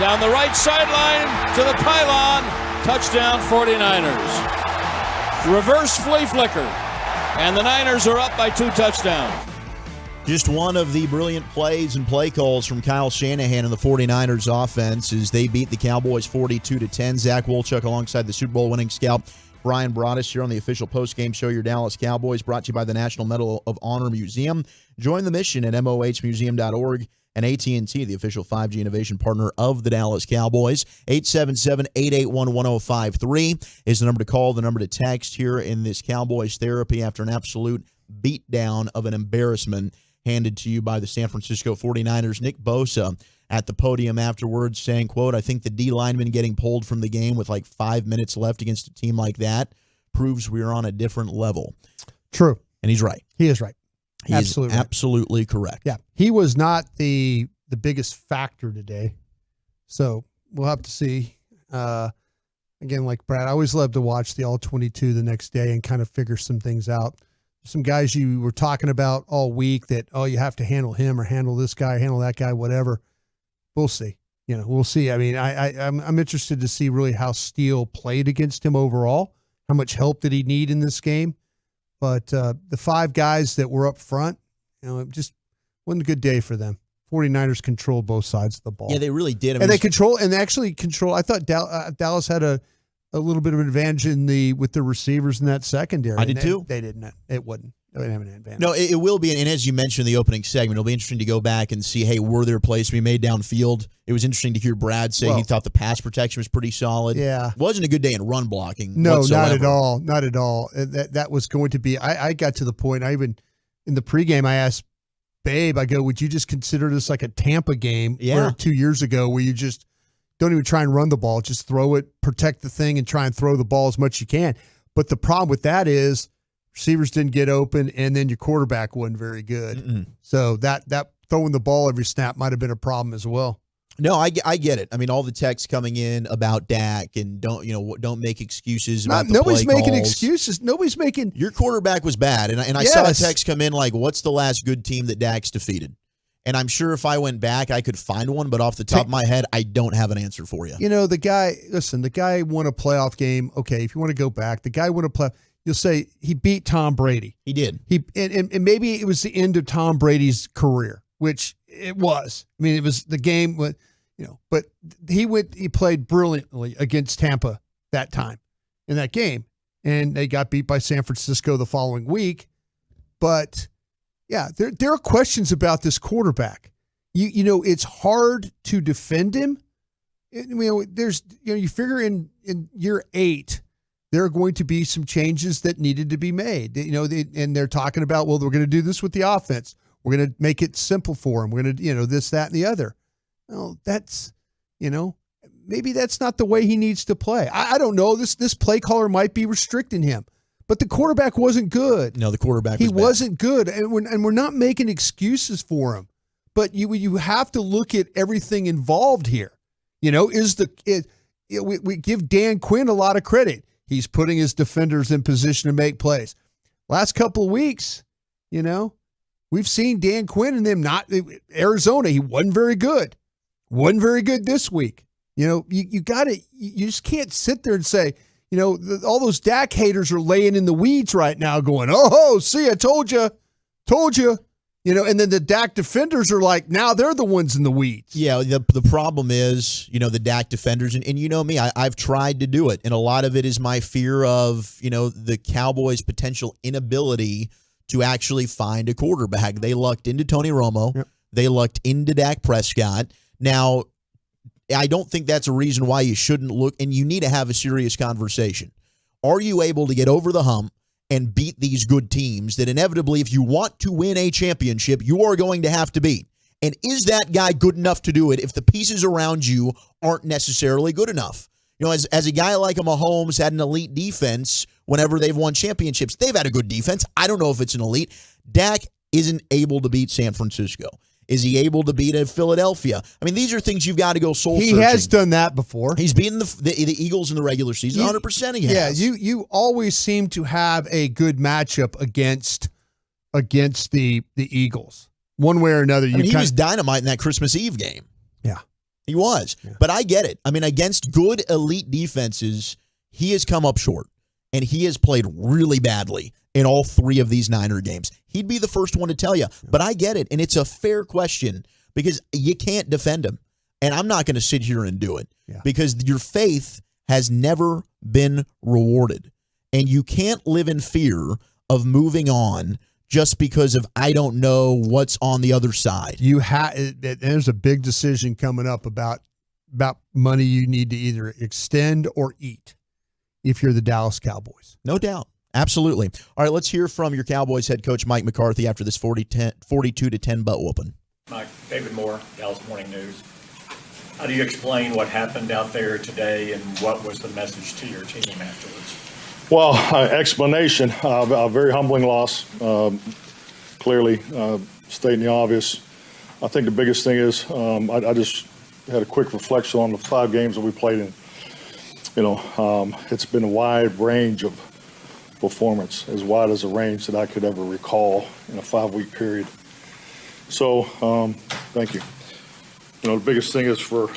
Down the right sideline to the pylon. Touchdown 49ers. Reverse flea flicker. And the Niners are up by 2 touchdowns. Just one of the brilliant plays and play calls from Kyle Shanahan and the 49ers offense as they beat the Cowboys 42-10. Zach Wolchuk alongside the Super Bowl winning scout Bryan Broaddus here on the official postgame show, your Dallas Cowboys, brought to you by the National Medal of Honor Museum. Join the mission at mohmuseum.org and AT&T, the official 5G innovation partner of the Dallas Cowboys. 877-881-1053 is the number to call, the number to text here in this Cowboys therapy after an absolute beatdown of an embarrassment handed to you by the San Francisco 49ers. Nick Bosa at the podium afterwards saying, quote, I think the D lineman getting pulled from the game with like 5 minutes left against a team like that proves we're on a different level. True. And he's right. He is right. He absolutely is absolutely correct. Yeah. He was not the biggest factor today. So we'll have to see. Again, like Brad, I always love to watch the All-22 the next day and kind of figure some things out. Some guys you were talking about all week that, oh, you have to handle him or handle this guy, handle that guy, whatever. We'll see. We'll see. I mean, I'm interested to see really how Steele played against him overall. How much help did he need in this game? But the 5 guys that were up front, it just wasn't a good day for them. 49ers controlled both sides of the ball. Yeah, they really did. They actually control. I thought Dallas had a little bit of an advantage with the receivers in that secondary. I did too. They didn't. It wouldn't. They didn't have an advantage. No, it will be. And as you mentioned in the opening segment, it'll be interesting to go back and see, hey, were there plays to be made downfield? It was interesting to hear Brad say he thought the pass protection was pretty solid. Yeah. It wasn't a good day in run blocking whatsoever. Not at all. Not at all. That was going to be – I got to the point, in the pregame, I asked Babe, I go, would you just consider this like a Tampa game 2 years ago where you just don't even try and run the ball, just throw it, protect the thing, and try and throw the ball as much as you can. But the problem with that is receivers didn't get open, and then your quarterback wasn't very good. Mm-mm. So that throwing the ball every snap might have been a problem as well. No, I get it. I mean, all the texts coming in about Dak and don't make excuses about the nobody's play making calls. excuses. Nobody's making. Your quarterback was bad, and I saw a text come in like, "What's the last good team that Dak's defeated?" And I'm sure if I went back, I could find one, but off the top of my head, I don't have an answer for you. The guy won a playoff game. Okay, if you want to go back, the guy won a playoff. You'll say he beat Tom Brady. He did. And maybe it was the end of Tom Brady's career, which it was. I mean, it was the game, but he played brilliantly against Tampa that time in that game, and they got beat by San Francisco the following week. But yeah, there are questions about this quarterback. It's hard to defend him. You figure in year 8. There are going to be some changes that needed to be made. And they're talking about, well, we're going to do this with the offense. We're going to make it simple for him. We're going to, this, that, and the other. Well, that's, maybe that's not the way he needs to play. I don't know. This play caller might be restricting him, but the quarterback wasn't good. No, the quarterback wasn't good, and we're not making excuses for him. But you have to look at everything involved here. We give Dan Quinn a lot of credit. He's putting his defenders in position to make plays. Last couple of weeks, we've seen Dan Quinn and them Arizona. He wasn't very good. Wasn't very good this week. You just can't sit there and say, all those Dak haters are laying in the weeds right now going, oh, see, I told you. And then the Dak defenders are like, now they're the ones in the weeds. Yeah, the problem is, the Dak defenders, and you know me, I've tried to do it, and a lot of it is my fear of, the Cowboys' potential inability to actually find a quarterback. They lucked into Tony Romo. Yep. They lucked into Dak Prescott. Now, I don't think that's a reason why you shouldn't look, and you need to have a serious conversation. Are you able to get over the hump and beat these good teams that inevitably, if you want to win a championship, you are going to have to beat? And is that guy good enough to do it if the pieces around you aren't necessarily good enough? As a guy like a Mahomes had an elite defense whenever they've won championships. They've had a good defense. I don't know if it's an elite. Dak isn't able to beat San Francisco. Is he able to beat Philadelphia? I mean, these are things you've got to go soul-searching. He has done that before. He's beaten the Eagles in the regular season 100% he has. Yeah, you always seem to have a good matchup against the Eagles. One way or another. He was dynamite in that Christmas Eve game. Yeah. He was. Yeah. But I get it. I mean, against good elite defenses, he has come up short, and he has played really badly in all 3 of these Niner games. He'd be the first one to tell you. Yeah. But I get it, and it's a fair question because you can't defend him. And I'm not going to sit here and do it because your faith has never been rewarded. And you can't live in fear of moving on just because of I don't know what's on the other side. There's a big decision coming up about money you need to either extend or eat if you're the Dallas Cowboys. No doubt. Absolutely. All right, let's hear from your Cowboys head coach, Mike McCarthy, after this 42-10 butt whooping. Mike, David Moore, Dallas Morning News. How do you explain what happened out there today, and what was the message to your team afterwards? Well, explanation, a very humbling loss, clearly stating the obvious. I think the biggest thing is I just had a quick reflection on the 5 games that we played in. It's been a wide range of performance, as wide as a range that I could ever recall in a 5-week period. So, thank you. The biggest thing is for,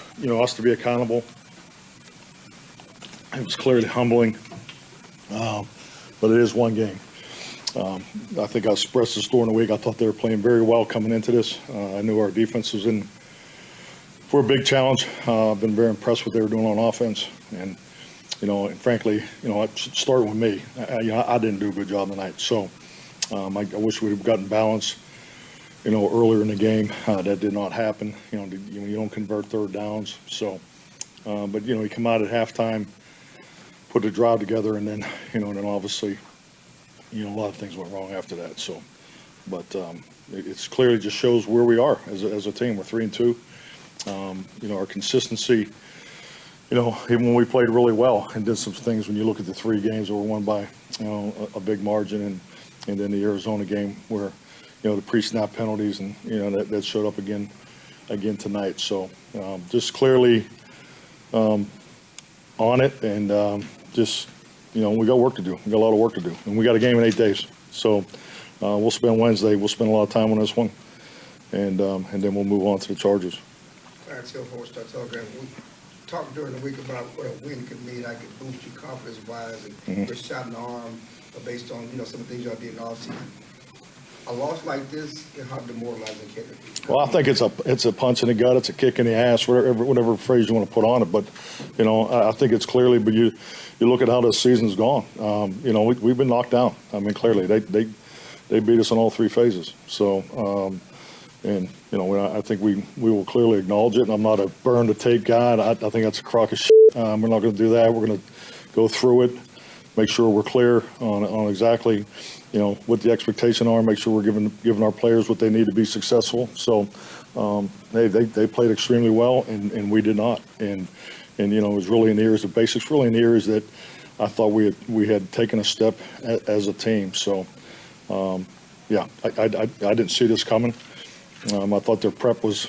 us to be accountable. It was clearly humbling, but it is one game. I think I expressed this during the week. I thought they were playing very well coming into this. I knew our defense was in for a big challenge. I've been very impressed with what they were doing on offense. And, and frankly, it should start with me. I didn't do a good job tonight. So I wish we would have gotten balance, earlier in the game. That did not happen. You don't convert third downs. So, but, you come out at halftime, put the drive together, and then, and then obviously, a lot of things went wrong after that. So, but it's clearly just shows where we are as a team. We're 3-2. Our consistency, even when we played really well and did some things, when you look at the 3 games that were won by, a big margin, and then the Arizona game where, the pre-snap penalties, and, that showed up again tonight. So just clearly on it, and just, we got work to do. We got a lot of work to do, and we got a game in 8 days. So we'll spend Wednesday. We'll spend a lot of time on this one, and then we'll move on to the Chargers. Till for Star Telegram. We talked during the week about what a win could mean. I could boost you confidence-wise, and your shot in the arm based on some of the things y'all did in the offseason. A loss like this, how demoralizing can it be? Well, I think it's a punch in the gut, it's a kick in the ass, whatever phrase you want to put on it. But I think it's clearly. But you look at how this season's gone. We've been knocked down. I mean, clearly they beat us in all 3 phases. So. And, I think we will clearly acknowledge it. And I'm not a burn the tape guy. I think that's a crock of shit. We're not going to do that. We're going to go through it, make sure we're clear on exactly, what the expectation are, make sure we're giving our players what they need to be successful. So they played extremely well, and we did not. And it was really in the areas of basics, really in the areas that I thought we had taken a step as a team. So, I didn't see this coming. I thought their prep was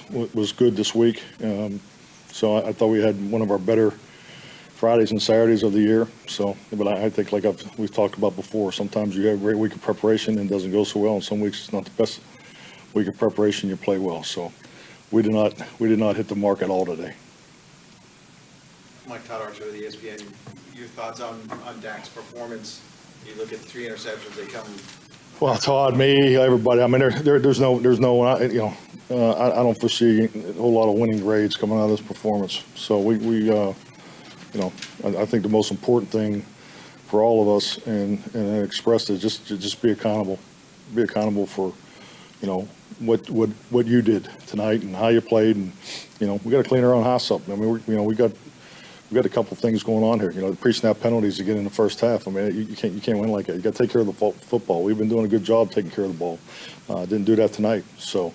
good this week. So I thought we had one of our better Fridays and Saturdays of the year. So, but I think we've talked about before, sometimes you have a great week of preparation and it doesn't go so well. And some weeks it's not the best week of preparation, you play well. So we did not hit the mark at all today. Mike Todd Archer with ESPN. Your thoughts on Dak's performance? You look at the 3 interceptions, they come. Well, Todd, me, everybody. I mean, there's no. I don't foresee a whole lot of winning grades coming out of this performance. So I think the most important thing for all of us and expressed is just be accountable. Be accountable for, what you did tonight and how you played, and we got to clean our own house up. I mean, we got a couple things going on here. The pre-snap penalties again in the first half. I mean, you can't win like that. You got to take care of the football. We've been doing a good job taking care of the ball. Didn't do that tonight. So,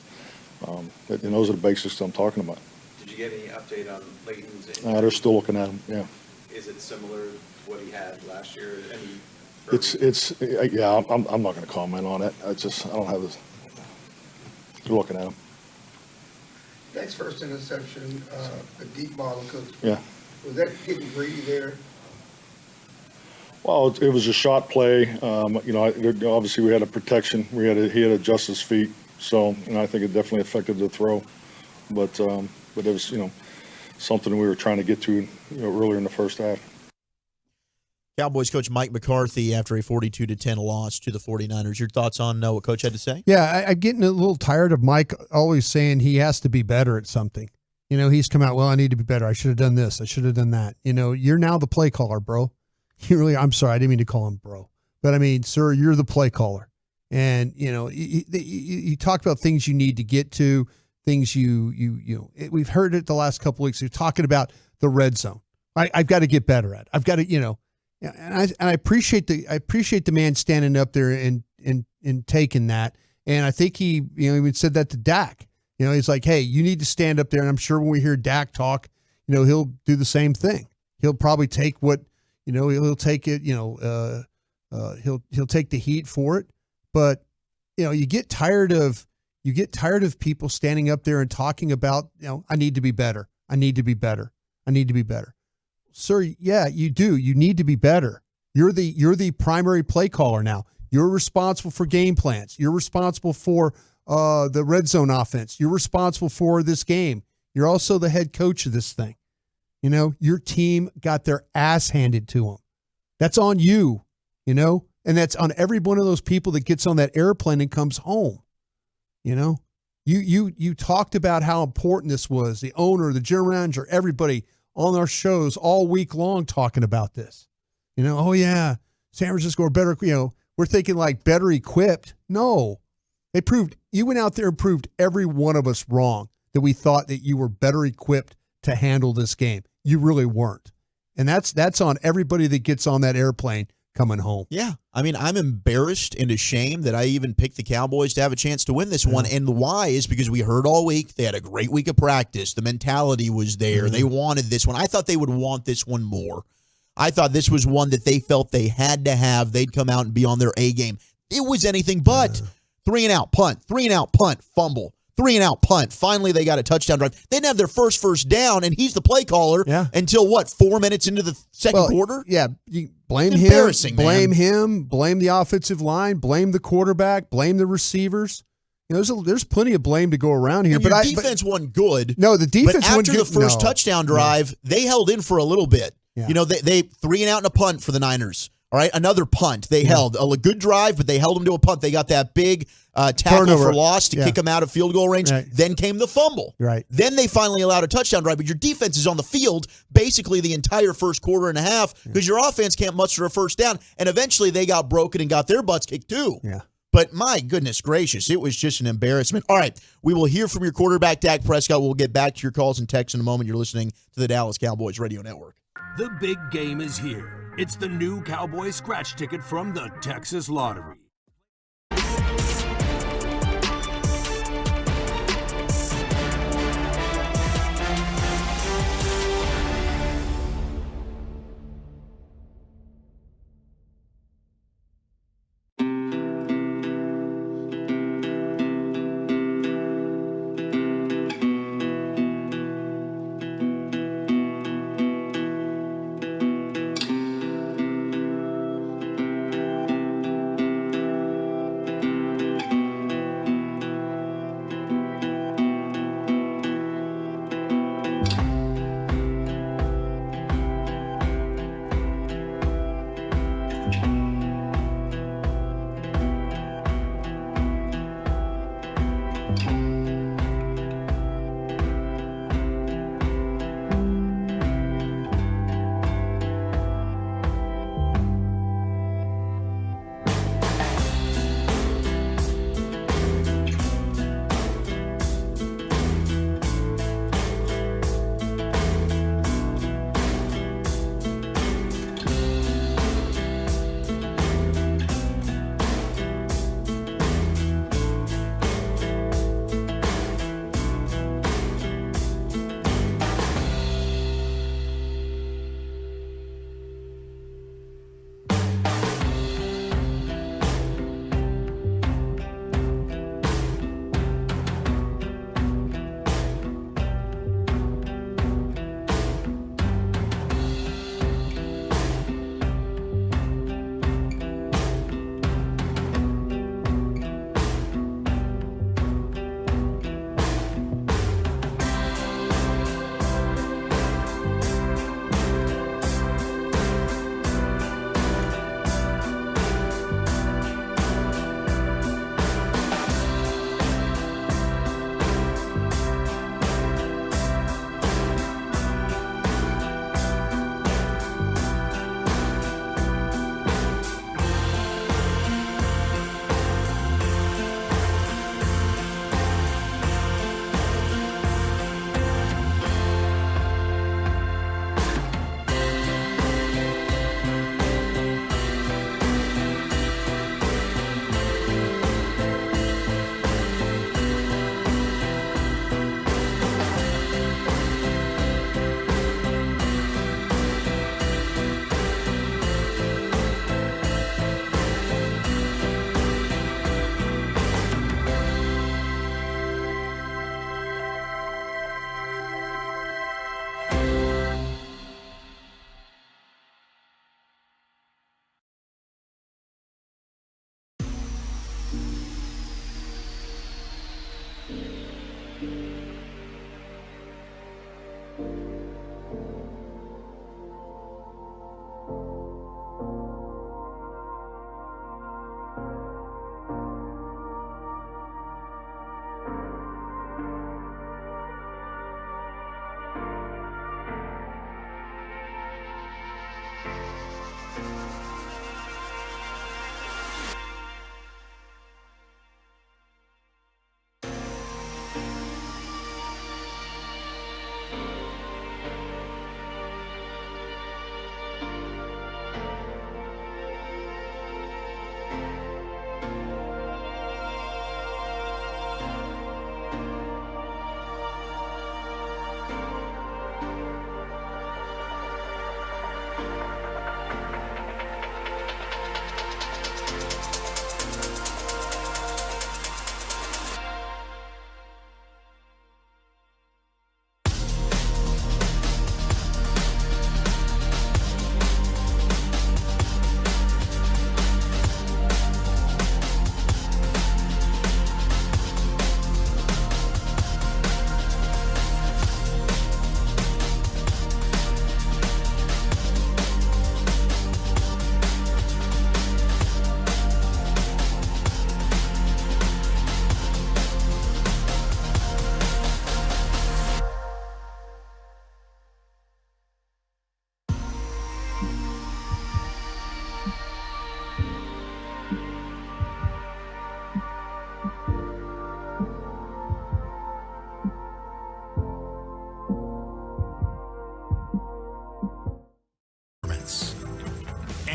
and those are the basics I'm talking about. Did you get any update on Leighton's injury? They're still looking at him. Yeah. Is it similar to what he had last year? I'm not going to comment on it. I don't have this. They're looking at him. Next first interception, the deep ball of Cooks. Yeah. Was that getting greedy there? Well, it was a shot play. Obviously we had a protection. He had to adjust his feet. So, I think it definitely affected the throw. But it was, something we were trying to get to, earlier in the first half. Cowboys coach Mike McCarthy after a 42-10 loss to the 49ers. Your thoughts on what Coach had to say? Yeah, I'm getting a little tired of Mike always saying he has to be better at something. He's come out, well, I need to be better. I should have done this. I should have done that. You're now the play caller, bro. I'm sorry, I didn't mean to call him bro. But, sir, you're the play caller. And, you talk about things you need to get to, things we've heard it the last couple of weeks. You're talking about the red zone. I've got to get better at it. I've got to, and I appreciate the man standing up there and taking that. And I think he, even said that to Dak. He's like, hey, you need to stand up there. And I'm sure when we hear Dak talk, he'll do the same thing. He'll probably take what, he'll take it, he'll take the heat for it. But, you get tired of people standing up there and talking about, I need to be better. I need to be better. I need to be better. Sir, yeah, you do. You need to be better. You're the primary play caller now. You're responsible for game plans. You're responsible for the red zone offense. You're responsible for this game. You're also the head coach of this thing. Your team got their ass handed to them. That's on you, and that's on every one of those people that gets on that airplane and comes home. You talked about how important this was. The owner, the general manager, everybody on our shows all week long talking about this. Oh yeah, San Francisco are better. We're thinking like better equipped. No, you went out there and proved every one of us wrong that we thought that you were better equipped to handle this game. You really weren't. And that's on everybody that gets on that airplane coming home. Yeah. I'm embarrassed and ashamed that I even picked the Cowboys to have a chance to win this one. And the why is because we heard all week they had a great week of practice. The mentality was there. Mm-hmm. They wanted this one. I thought they would want this one more. I thought this was one that they felt they had to have. They'd come out and be on their A game. It was anything but 3-and-out punt, 3-and-out punt, fumble. 3-and-out punt. Finally, they got a touchdown drive. They didn't have their first down, and he's the play caller until, 4 minutes into the second quarter? Yeah, you blame him. Blame him. Blame the offensive line. Blame the quarterback. Blame the receivers. There's plenty of blame to go around here. And but defense wasn't good. No, the defense wasn't good. After the first touchdown drive, they held in for a little bit. Yeah. They 3-and-out and a punt for the Niners. All right, another punt. They held a good drive, but they held them to a punt. They got that big tackle for loss to kick them out of field goal range. Right. Then came the fumble. Right. Then they finally allowed a touchdown drive, but your defense is on the field basically the entire first quarter and a half because your offense can't muster a first down. And eventually they got broken and got their butts kicked too. Yeah. But my goodness gracious, it was just an embarrassment. All right, we will hear from your quarterback, Dak Prescott. We'll get back to your calls and texts in a moment. You're listening to the Dallas Cowboys Radio Network. The big game is here. It's the new Cowboy scratch ticket from the Texas Lottery.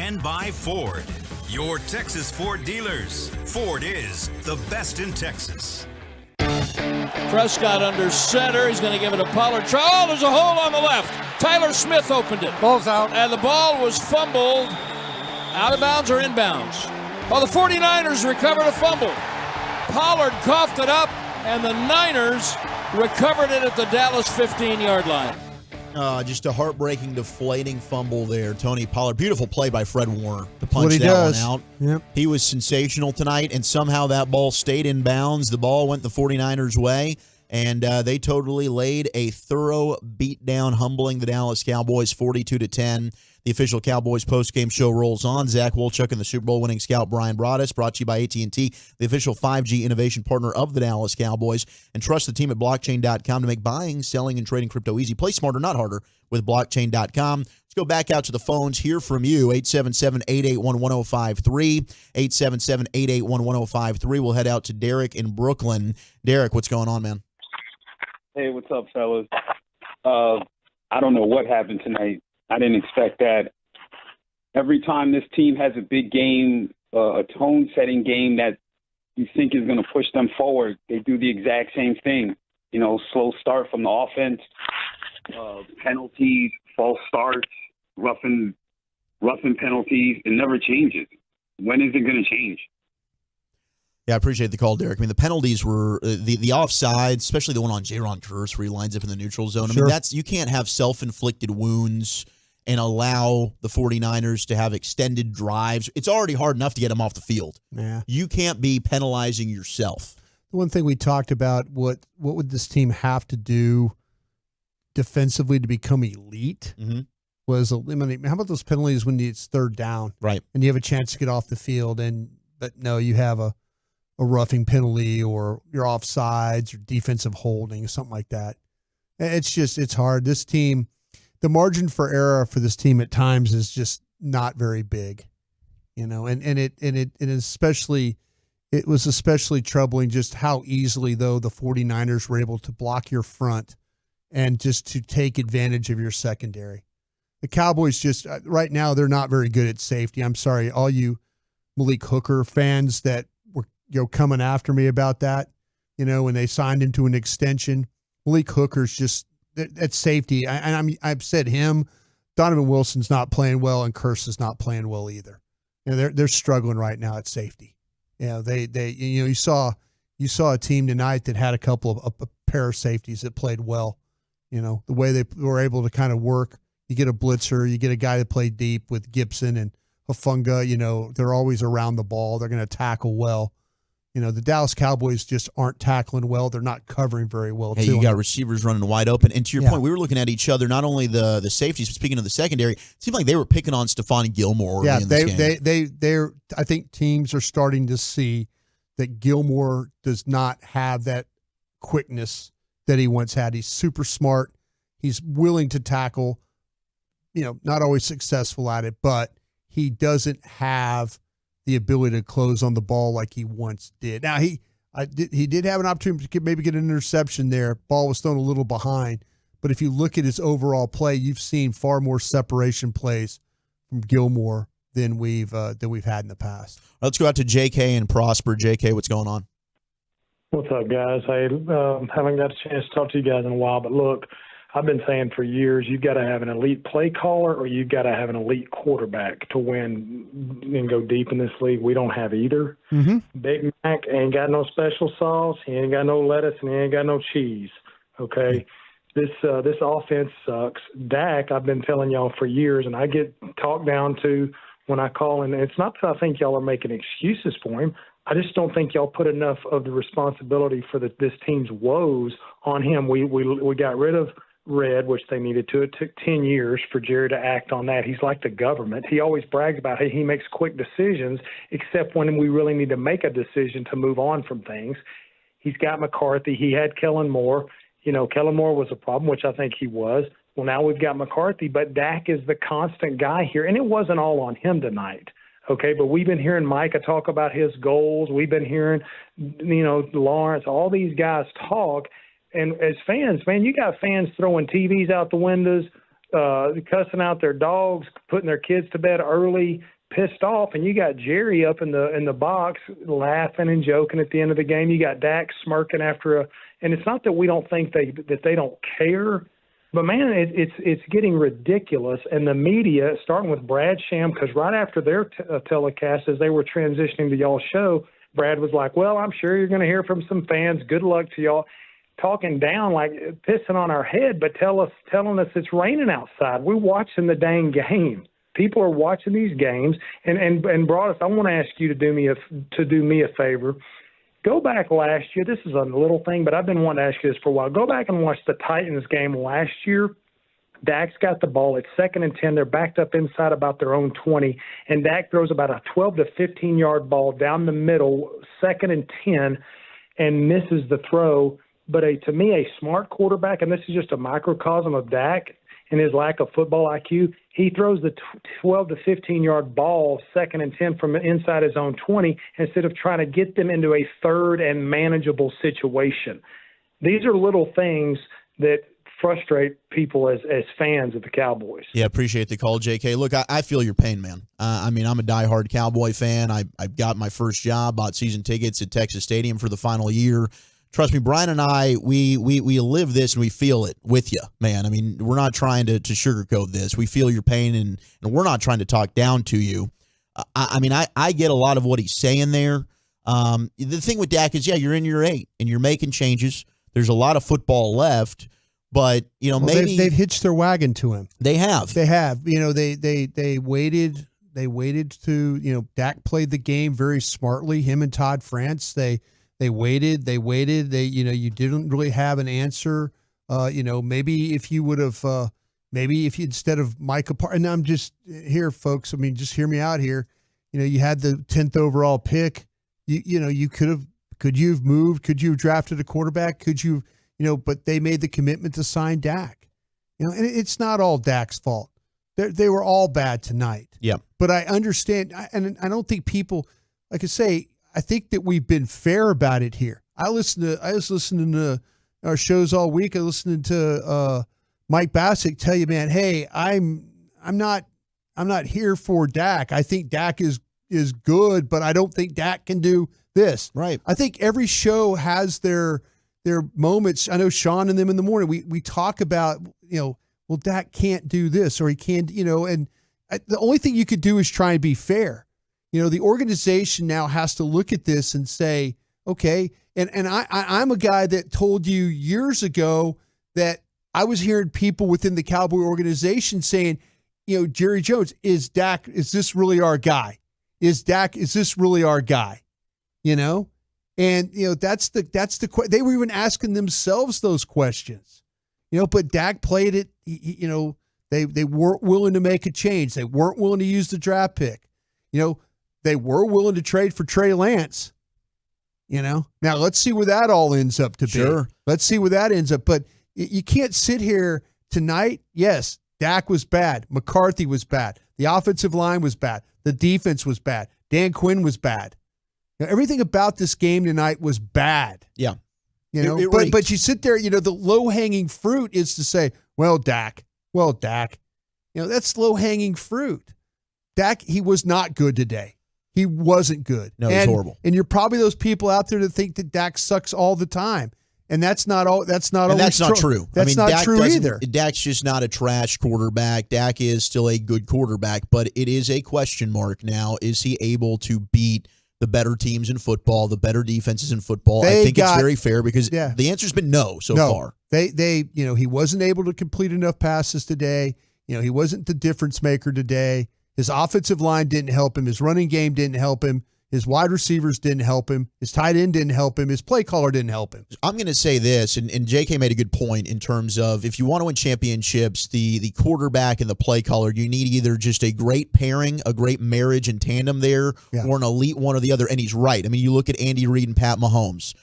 and by Ford. Your Texas Ford dealers. Ford is the best in Texas. Prescott under center. He's going to give it to Pollard. Oh, there's a hole on the left. Tyler Smith opened it. Ball's out. And the ball was fumbled. Out of bounds or inbounds? Well, the 49ers recovered a fumble. Pollard coughed it up, and the Niners recovered it at the Dallas 15-yard line. Just a heartbreaking, deflating fumble there. Tony Pollard. Beautiful play by Fred Warner to punch what he that does. one out. Yep. He was sensational tonight, and somehow that ball stayed in bounds. The ball went the 49ers' way, and they totally laid a thorough beatdown, humbling the Dallas Cowboys 42-10. The official Cowboys postgame show rolls on. Zach Wolchuk and the Super Bowl winning scout Bryan Broaddus, brought to you by AT&T, the official 5G innovation partner of the Dallas Cowboys. And trust the team at blockchain.com to make buying, selling, and trading crypto easy. Play smarter, not harder, with blockchain.com. Let's go back out to the phones. Hear from you. 877-881-1053. 877-881-1053. We'll head out to Derek in Brooklyn. Derek, what's going on, man? Hey, what's up, fellas? I don't know what happened tonight. I didn't expect that. Every time this team has a big game, a tone-setting game that you think is going to push them forward, they do the exact same thing. You know, slow start from the offense, penalties, false starts, roughing penalties. It never changes. When is it going to change? Yeah, I appreciate the call, Derek. I mean, the penalties were the offside, especially the one on Jaron Kearse where he lines up in the neutral zone. I mean, you can't have self-inflicted wounds and allow the 49ers to have extended drives. It's already hard enough to get them off the field. Yeah. You can't be penalizing yourself. The one thing we talked about, what would this team have to do defensively to become elite, was eliminate. How about those penalties when it's third down? Right. And you have a chance to get off the field, but no, you have a roughing penalty or you're offsides or defensive holding or something like that. It's hard. This team, the margin for error for this team at times is just not very big, you know, and it was especially troubling just how easily, though, the 49ers were able to block your front and just to take advantage of your secondary. The Cowboys just right now, they're not very good at safety. I'm sorry, all you Malik Hooker fans that were coming after me about that, when they signed him to an extension. Malik Hooker's just at safety. I've said him. Donovan Wilson's not playing well, and Kearse is not playing well either. They're struggling right now at safety. You saw a team tonight that had a couple of a pair of safeties that played well. The way they were able to kind of work. You get a blitzer, you get a guy that played deep with Gibson and Hufanga. They're always around the ball. They're going to tackle well. The Dallas Cowboys just aren't tackling well. They're not covering very well. Hey, you got receivers running wide open. And to your point, we were looking at each other, not only the safeties, but speaking of the secondary, it seemed like they were picking on Stephon Gilmore early in this game. I think teams are starting to see that Gilmore does not have that quickness that he once had. He's super smart. He's willing to tackle, not always successful at it, but he doesn't have the ability to close on the ball like he once did. Now, he did have an opportunity to maybe get an interception there. Ball was thrown a little behind. But if you look at his overall play, you've seen far more separation plays from Gilmore than we've had in the past. Let's go out to JK and Prosper. JK, what's going on? What's up, guys? Hey, haven't got a chance to talk to you guys in a while, but look, I've been saying for years, you've got to have an elite play caller or you've got to have an elite quarterback to win and go deep in this league. We don't have either. Big Mac ain't got no special sauce. He ain't got no lettuce and he ain't got no cheese. Okay. This offense sucks. Dak, I've been telling y'all for years, and I get talked down to when I call, and it's not that I think y'all are making excuses for him. I just don't think y'all put enough of the responsibility for this team's woes on him. We got rid of Red, which they needed to. It took 10 years for Jerry to act on that. He's like the government. He always brags about how he makes quick decisions, except when we really need to make a decision to move on from things. He's got McCarthy. He had Kellen Moore. Kellen Moore was a problem, which I think he was. Well, now we've got McCarthy, but Dak is the constant guy here, and it wasn't all on him tonight. Okay, but we've been hearing Micah talk about his goals. We've been hearing, Lawrence, all these guys talk. And as fans, man, you got fans throwing TVs out the windows, cussing out their dogs, putting their kids to bed early, pissed off, and you got Jerry up in the box laughing and joking at the end of the game. You got Dak smirking after and it's not that we don't think that they don't care, but man, it's getting ridiculous. And the media, starting with Brad Sham, because right after their telecast, as they were transitioning to y'all's show, Brad was like, "Well, I'm sure you're going to hear from some fans. Good luck to y'all." Talking down, like pissing on our head, but telling us it's raining outside. We're watching the dang game. People are watching these games, and Broaddus, I want to ask you to do me a favor. Go back last year. This is a little thing, but I've been wanting to ask you this for a while. Go back and watch the Titans game last year. Dak's got the ball. It's 2nd and 10. They're backed up inside about their own 20, and Dak throws about a 12 to 15-yard ball down the middle, 2nd and 10, and misses the throw. But to me, a smart quarterback, and this is just a microcosm of Dak and his lack of football IQ, he throws the 12 to 15-yard ball, 2nd and 10 from inside his own 20, instead of trying to get them into a 3rd and manageable situation. These are little things that frustrate people as fans of the Cowboys. Yeah, appreciate the call, JK. Look, I feel your pain, man. I'm a diehard Cowboy fan. I got my first job, bought season tickets at Texas Stadium for the final year. Trust me, Brian and I, we live this and we feel it with you, man. I mean, we're not trying to sugarcoat this. We feel your pain, and we're not trying to talk down to you. I get a lot of what he's saying there. The thing with Dak is, yeah, you're in year 8, and you're making changes. There's a lot of football left, but, maybe they've hitched their wagon to him. They have. They have. They waited. They waited to, Dak played the game very smartly, him and Todd France. They waited. You didn't really have an answer. Maybe if you would have, if you, instead of Micah Parsons, and I'm just here, folks. I mean, just hear me out here. You had the 10th overall pick. You could you have moved? Could you have drafted a quarterback? Could you, but they made the commitment to sign Dak. And it's not all Dak's fault. They were all bad tonight. Yeah. But I understand, and I don't think people, like I say, I think that we've been fair about it here. I was listening to our shows all week. I listened to Mike Bassick tell you, man, hey, I'm not here for Dak. I think Dak is good, but I don't think Dak can do this. Right. I think every show has their moments. I know Sean and them in the morning, we talk about, well, Dak can't do this, or he can't, and the only thing you could do is try and be fair. The organization now has to look at this and say, okay, and I'm a guy that told you years ago that I was hearing people within the Cowboy organization saying, Jerry Jones, is this really our guy? Is this really our guy? And that's the they were even asking themselves those questions. But Dak played it. They weren't willing to make a change. They weren't willing to use the draft pick. They were willing to trade for Trey Lance. Now let's see where that all ends up to be. Sure. Let's see where that ends up. But you can't sit here tonight. Yes, Dak was bad. McCarthy was bad. The offensive line was bad. The defense was bad. Dan Quinn was bad. Everything about this game tonight was bad. Yeah. But you sit there, the low-hanging fruit is to say, well, Dak. That's low-hanging fruit. Dak, he was not good today. He wasn't good. No, he's horrible. And you're probably those people out there that think that Dak sucks all the time. And that's not true. That's not true. That's not true either. Dak's just not a trash quarterback. Dak is still a good quarterback, but it is a question mark now. Is he able to beat the better teams in football, the better defenses in football? I think it's very fair because the answer's been no so far. He wasn't able to complete enough passes today. He wasn't the difference maker today. His offensive line didn't help him. His running game didn't help him. His wide receivers didn't help him. His tight end didn't help him. His play caller didn't help him. I'm going to say this, and JK made a good point in terms of if you want to win championships, the quarterback and the play caller, you need either just a great pairing, a great marriage and tandem there, or an elite one or the other. And he's right. I mean, you look at Andy Reid and Pat Mahomes,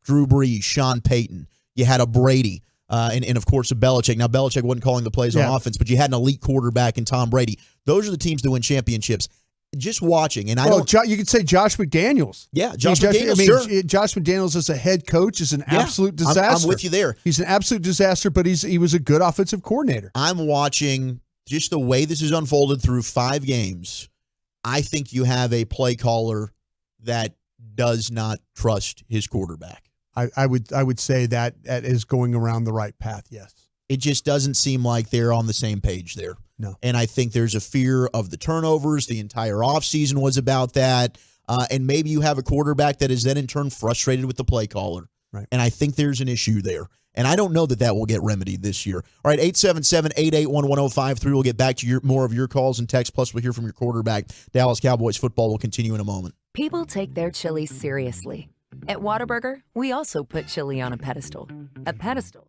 Drew Brees, Sean Payton. You had a Brady. And of course, a Belichick. Now, Belichick wasn't calling the plays on offense, but you had an elite quarterback in Tom Brady. Those are the teams that win championships. just watching, and you could say Josh McDaniels. Yeah, Josh McDaniels. Sure. Josh McDaniels as a head coach is an absolute disaster. I'm with you there. He's an absolute disaster, but he was a good offensive coordinator. I'm watching just the way this has unfolded through 5 games. I think you have a play caller that does not trust his quarterback. I would say that is going around the right path. Yes. It just doesn't seem like they're on the same page there. No. And I think there's a fear of the turnovers. The entire offseason was about that. And maybe you have a quarterback that is then in turn frustrated with the play caller. Right. And I think there's an issue there. And I don't know that will get remedied this year. All right, 877-881-1053. We'll get back to more of your calls and texts. Plus, we'll hear from your quarterback. Dallas Cowboys football will continue in a moment. People take their chili seriously. At Whataburger, we also put chili on a pedestal. A pedestal.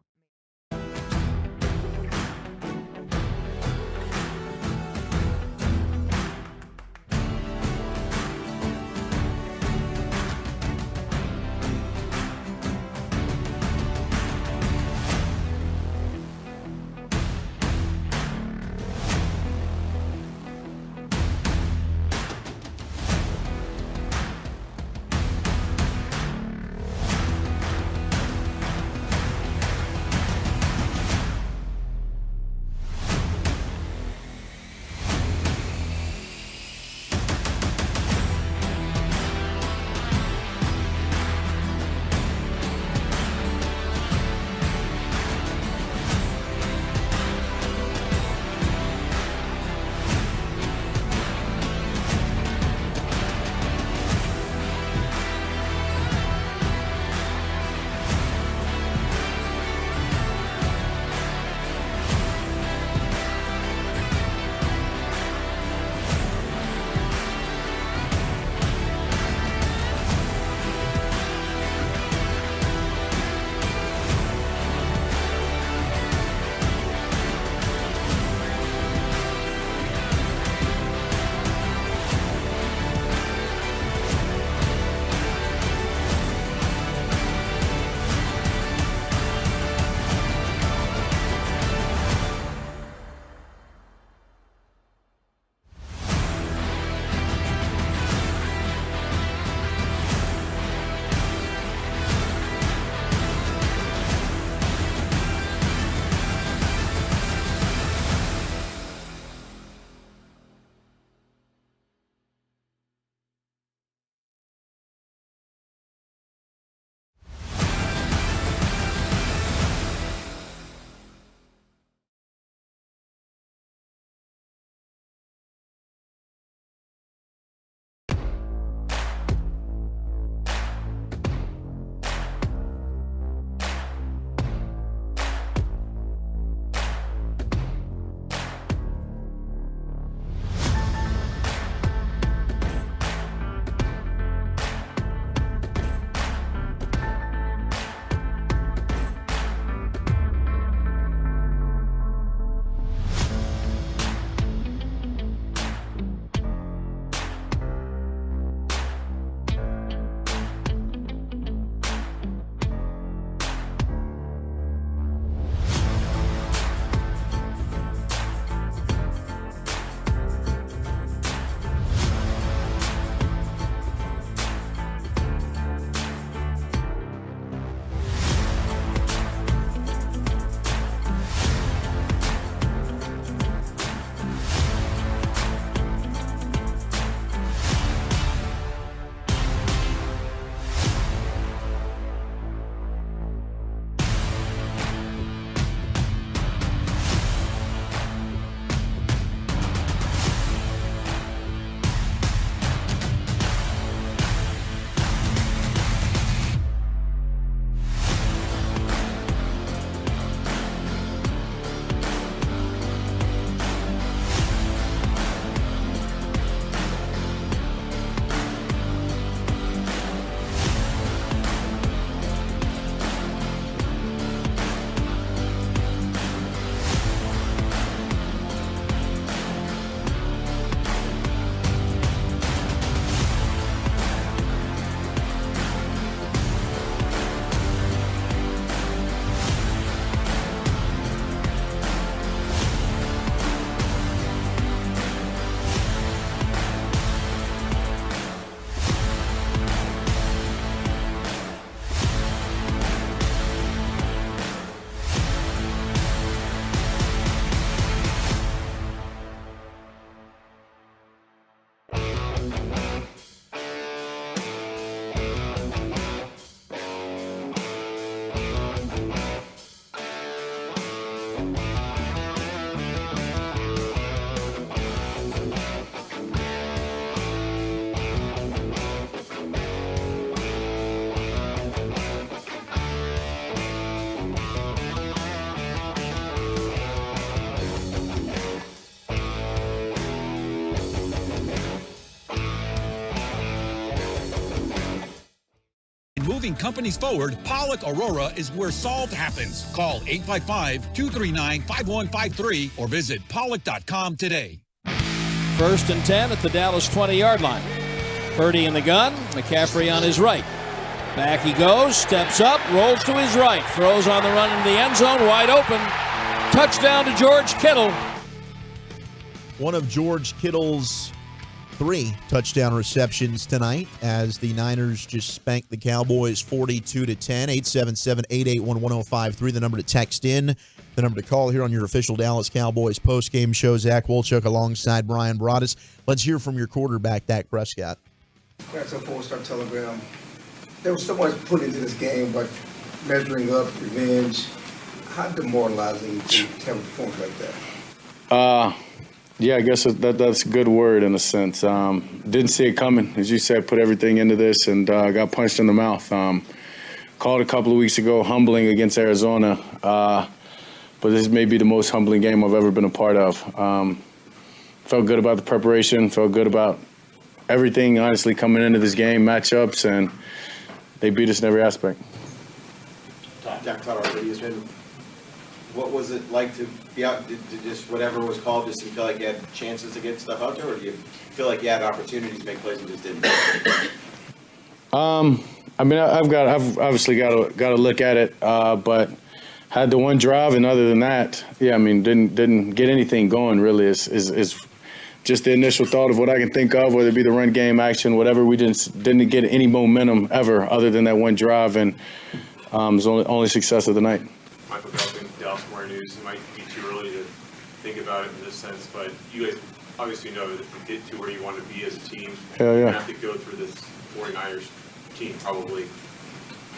moving companies forward, Pollock Aurora is where solve happens. Call 855-239-5153 or visit pollock.com today. 1st and 10 at the Dallas 20-yard line. Purdy in the gun, McCaffrey on his right. Back he goes, steps up, rolls to his right, throws on the run into the end zone, wide open. Touchdown to George Kittle. One of George Kittle's 3 touchdown receptions tonight as the Niners just spanked the Cowboys 42-10. 877-881-1053, the number to text in. The number to call here on your official Dallas Cowboys postgame show. Zach Wolchuk alongside Bryan Broaddus. Let's hear from your quarterback, Dak Prescott. That's a 4-star telegram. There was so much put into this game, but measuring up, revenge. How demoralizing to have a performance like that? Yeah, I guess that's a good word in a sense. Didn't see it coming. As you said, put everything into this and got punched in the mouth. Called a couple of weeks ago, humbling against Arizona. But this may be the most humbling game I've ever been a part of. Felt good about the preparation, felt good about everything, honestly, coming into this game, matchups, and they beat us in every aspect. Dak what was it like to be out? Did just whatever was called, just you feel like you had chances to get stuff out there, or do you feel like you had opportunities to make plays and just didn't? I mean, I've obviously got to look at it, but had the one drive, and other than that, yeah, I mean, didn't get anything going really. Is just the initial thought of what I can think of, whether it be the run game, action, whatever. We didn't get any momentum ever, other than that one drive, and it was only success of the night. Michael Galpin, Dallas Morning News. It might be too early to think about it in this sense, but you guys obviously know that if you get to where you want to be as a team, Hell yeah. you have to go through this 49ers team probably.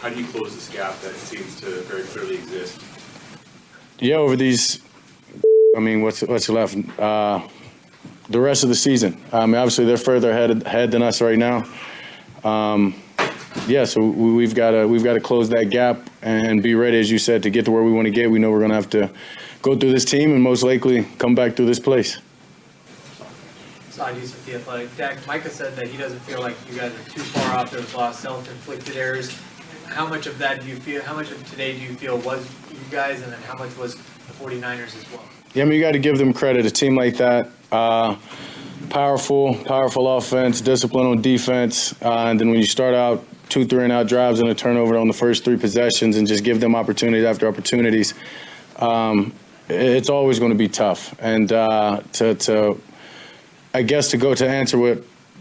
How do you close this gap that seems to very clearly exist? Yeah, over these, I mean, what's left? The rest of the season. I mean, obviously they're further ahead than us right now. Yeah, so we've got to close that gap and be ready, as you said, to get to where we want to get. We know we're going to have to go through this team and most likely come back through this place. Side Yusuf, The Athletic. Dak, Micah said that he doesn't feel like you guys are too far off. There was a lot of self-inflicted errors. How much of that do you feel? How much of today do you feel was you guys, and then how much was the 49ers as well? Yeah, I mean, you got to give them credit. A team like that, powerful offense, discipline on defense, and then when you start out 2 3-and-out drives and a turnover on the first 3 possessions and just give them opportunity after opportunities, it's always going to be tough. And I guess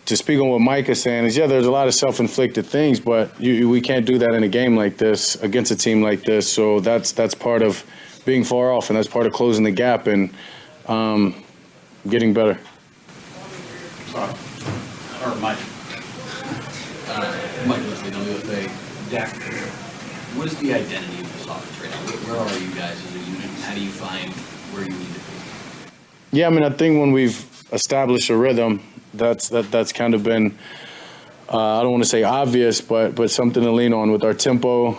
to speak on what Mike is saying is, yeah, there's a lot of self-inflicted things, but we can't do that in a game like this against a team like this. So that's part of being far off, and that's part of closing the gap and getting better. Sorry. Or Mike. Mike Leslie, WFA. Dak, what is the identity of this offense right now? Where are you guys as a unit? How do you find where you need to be? Yeah, I mean, I think when we've established a rhythm, that's kind of been, I don't want to say obvious, but something to lean on with our tempo,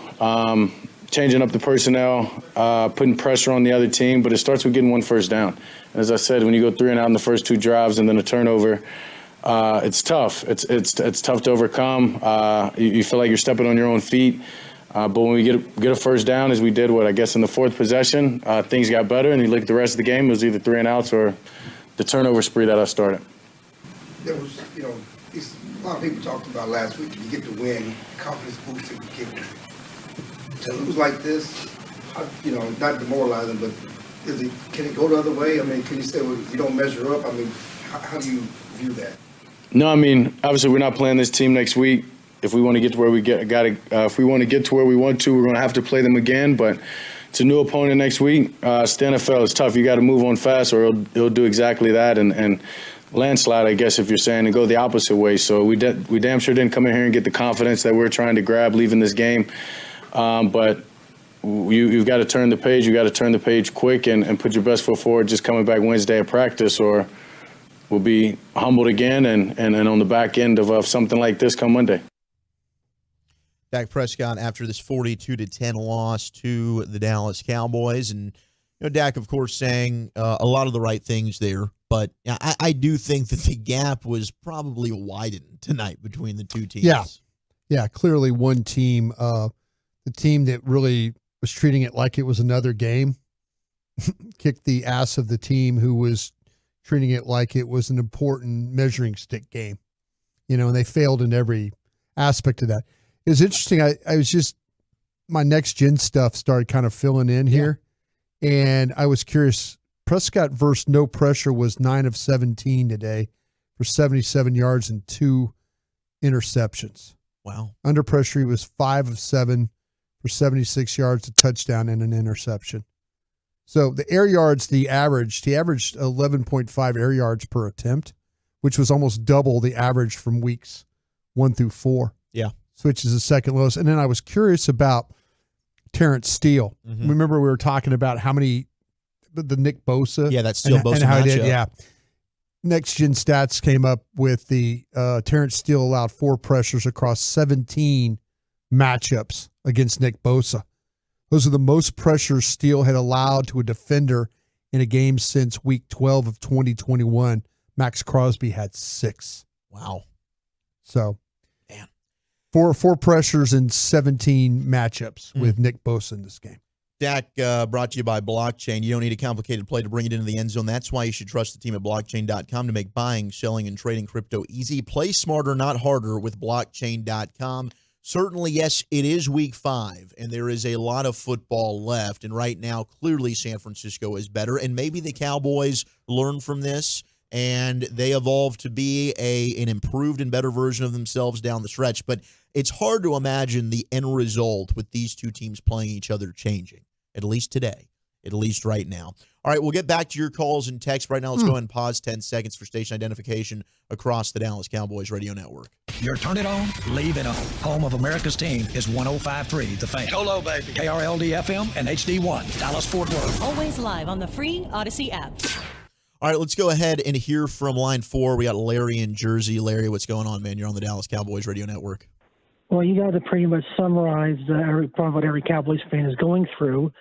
changing up the personnel, putting pressure on the other team, but it starts with getting one first down. As I said, when you go 3-and-out in the first 2 drives and then a turnover, it's tough. It's tough to overcome. You feel like you're stepping on your own feet. But when we get a first down, as we did, I guess in the 4th possession, things got better, and you look at the rest of the game, it was either 3-and-outs or the turnover spree that I started. There was, a lot of people talked about last week, you get the win, confidence boosting, to lose like this, not demoralizing, but can it go the other way? I mean, can you say, well, you don't measure up? I mean, how do you view that? No, I mean, obviously we're not playing this team next week. If we want to get to where if we want to get to where we want to, we're going to have to play them again. But it's a new opponent next week. It's the NFL. It's tough. You got to move on fast, or it'll do exactly that and landslide, I guess, if you're saying, and go the opposite way. So we damn sure didn't come in here and get the confidence that we're trying to grab leaving this game. But you've got to turn the page. You got to turn the page quick and put your best foot forward. Just coming back Wednesday at practice, or we'll be humbled again and on the back end of something like this come Monday. Dak Prescott after this 42-10 loss to the Dallas Cowboys. And Dak, of course, saying a lot of the right things there. But I do think that the gap was probably widened tonight between the two teams. Yeah, clearly one team, the team that really was treating it like it was another game, kicked the ass of the team who was treating it like it was an important measuring stick game. And they failed in every aspect of that. It was interesting. I was just, my next gen stuff started kind of filling in here. And I was curious, Prescott versus no pressure was 9 of 17 today for 77 yards and 2 interceptions. Wow. Under pressure, he was 5 of 7 for 76 yards, a touchdown, and an interception. So the air yards, he averaged 11.5 air yards per attempt, which was almost double the average from weeks 1 through 4. Yeah. Which is the second lowest. And then I was curious about Terrence Steele. Mm-hmm. Remember we were talking about how many, the Nick Bosa. Yeah, that's Steele Bosa and how he matchup. did. Yeah. Next Gen Stats came up with the Terrence Steele allowed 4 pressures across 17 matchups against Nick Bosa. Those are the most pressures Steele had allowed to a defender in a game since week 12 of 2021. Max Crosby had 6. Wow. So, man, four pressures in 17 matchups with Nick Bosa in this game. Dak, brought to you by Blockchain. You don't need a complicated play to bring it into the end zone. That's why you should trust the team at Blockchain.com to make buying, selling, and trading crypto easy. Play smarter, not harder with Blockchain.com. Certainly, yes, it is week 5, and there is a lot of football left. And right now, clearly San Francisco is better. And maybe the Cowboys learn from this, and they evolve to be an improved and better version of themselves down the stretch. But it's hard to imagine the end result with these two teams playing each other changing, at least today, at least right now. All right, we'll get back to your calls and texts. Right now, let's go ahead and pause 10 seconds for station identification across the Dallas Cowboys radio network. You're turn it on, leave it on. Home of America's team is 105.3 The Fan. Hello, baby. KRLD FM and HD1, Dallas Fort Worth. Always live on the free Odyssey app. All right, let's go ahead and hear from line 4. We got Larry in Jersey. Larry, what's going on, man? You're on the Dallas Cowboys radio network. Well, you guys have pretty much summarized probably what every Cowboys fan is going through.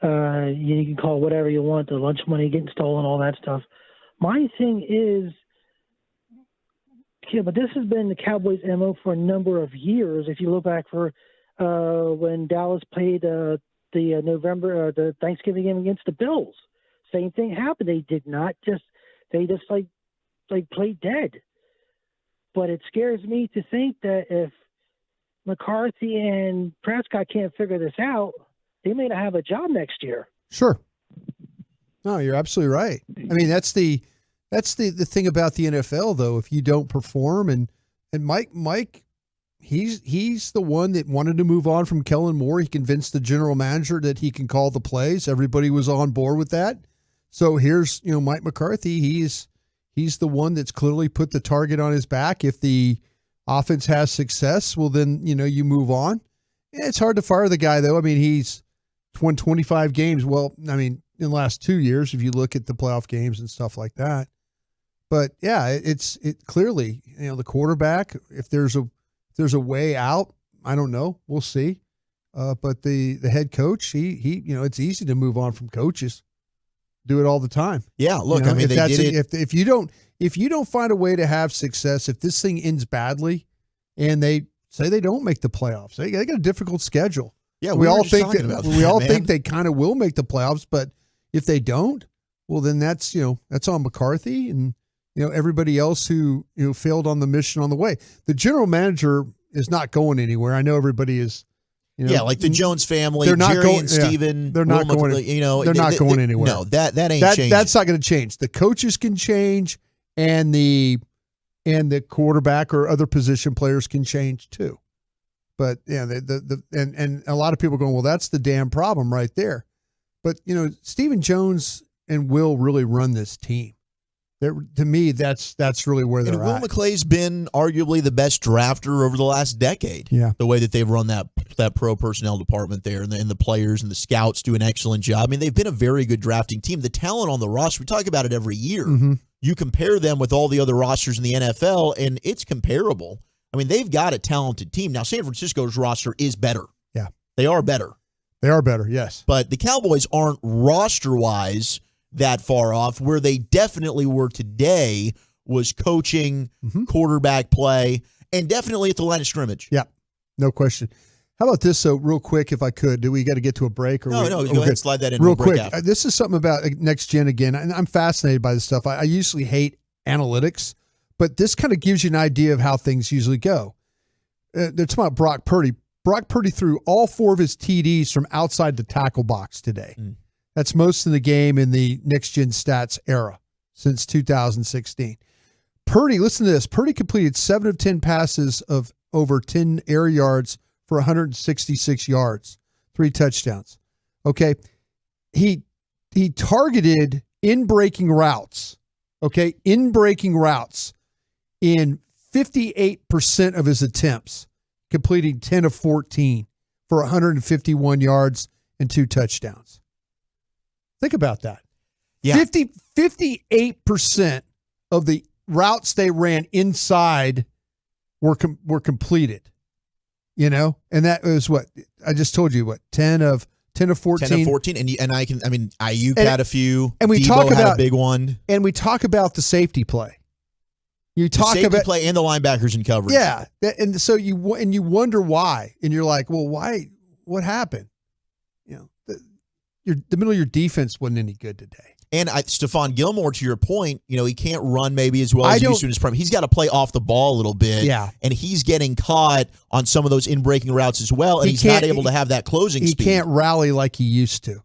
You can call it whatever you want, the lunch money getting stolen, all that stuff. My thing is, but this has been the Cowboys' MO for a number of years. If you look back for when Dallas played the Thanksgiving game against the Bills, same thing happened. They did not just played dead. But it scares me to think that if McCarthy and Prescott can't figure this out, they may not have a job next year. Sure. No, you're absolutely right. I mean, that's the thing about the NFL, though. If you don't perform, and Mike, he's the one that wanted to move on from Kellen Moore. He convinced the general manager that he can call the plays. Everybody was on board with that. So here's Mike McCarthy. He's the one that's clearly put the target on his back. If the offense has success, well, then you move on. It's hard to fire the guy, though. I mean, he's won 25 games. Well, I mean, in the last 2 years, if you look at the playoff games and stuff like that. But yeah, it clearly, the quarterback, if there's a way out, I don't know. We'll see. But the head coach, he it's easy to move on from coaches. Do it all the time. Yeah, look, I mean, they did it. If you don't find a way to have success, if this thing ends badly, and they say they don't make the playoffs, they got a difficult schedule. Yeah, we all think think they kind of will make the playoffs, but if they don't, well, then that's on McCarthy and everybody else who failed on the mission on the way. The general manager is not going anywhere. I know everybody is. Like the Jones family, they're not Jerry going, and Steven. They're not going. They're not going anywhere. No, that ain't changing. That's not going to change. The coaches can change, and the quarterback or other position players can change too. But yeah, and a lot of people are going, well, that's the damn problem right there. But Stephen Jones and Will really run this team. To me, that's really where they're Will at. McClay's been arguably the best drafter over the last decade. Yeah, the way that they've run that pro personnel department there, and the players and the scouts do an excellent job. I mean, they've been a very good drafting team. The talent on the roster, we talk about it every year. Mm-hmm. You compare them with all the other rosters in the NFL, and it's comparable. I mean, they've got a talented team. Now, San Francisco's roster is better. Yeah, they are better. They are better. Yes, but the Cowboys aren't roster-wise that far off. Where they definitely were today was coaching, quarterback play, and definitely at the line of scrimmage. Yeah. No question. How about this, though, real quick, if I could? Do we got to get to a break? Or No, go ahead and slide that in real quick. After. This is something about next gen again. And I'm fascinated by this stuff. I usually hate analytics, but this kind of gives you an idea of how things usually go. They're talking about Brock Purdy. Brock Purdy threw all 4 of his TDs from outside the tackle box today. That's most in the game in the next gen stats era since 2016. Purdy, listen to this. Purdy completed 7 of 10 passes of over 10 air yards for 166 yards, 3 touchdowns. Okay. He targeted in-breaking routes, okay, in 58% of his attempts, completing 10 of 14 for 151 yards and 2 touchdowns. Think about that. Yeah. 58% of the routes they ran inside were completed. You know, and that was what I just told you. What 10 of 14. 10 of 14, and Ayuk had a few. And we Debo talk had about a big one. And we talk about the safety play. You talk the safety about play and the linebackers in coverage. Yeah, and so you wonder why, and you're like, well, why? What happened? You know, the middle of your defense wasn't any good today. And Stephon Gilmore, to your point, he can't run maybe as well as he used to in his prime. He's got to play off the ball a little bit. Yeah. And he's getting caught on some of those in-breaking routes as well, and he's not able to have that closing speed. He can't rally like he used to.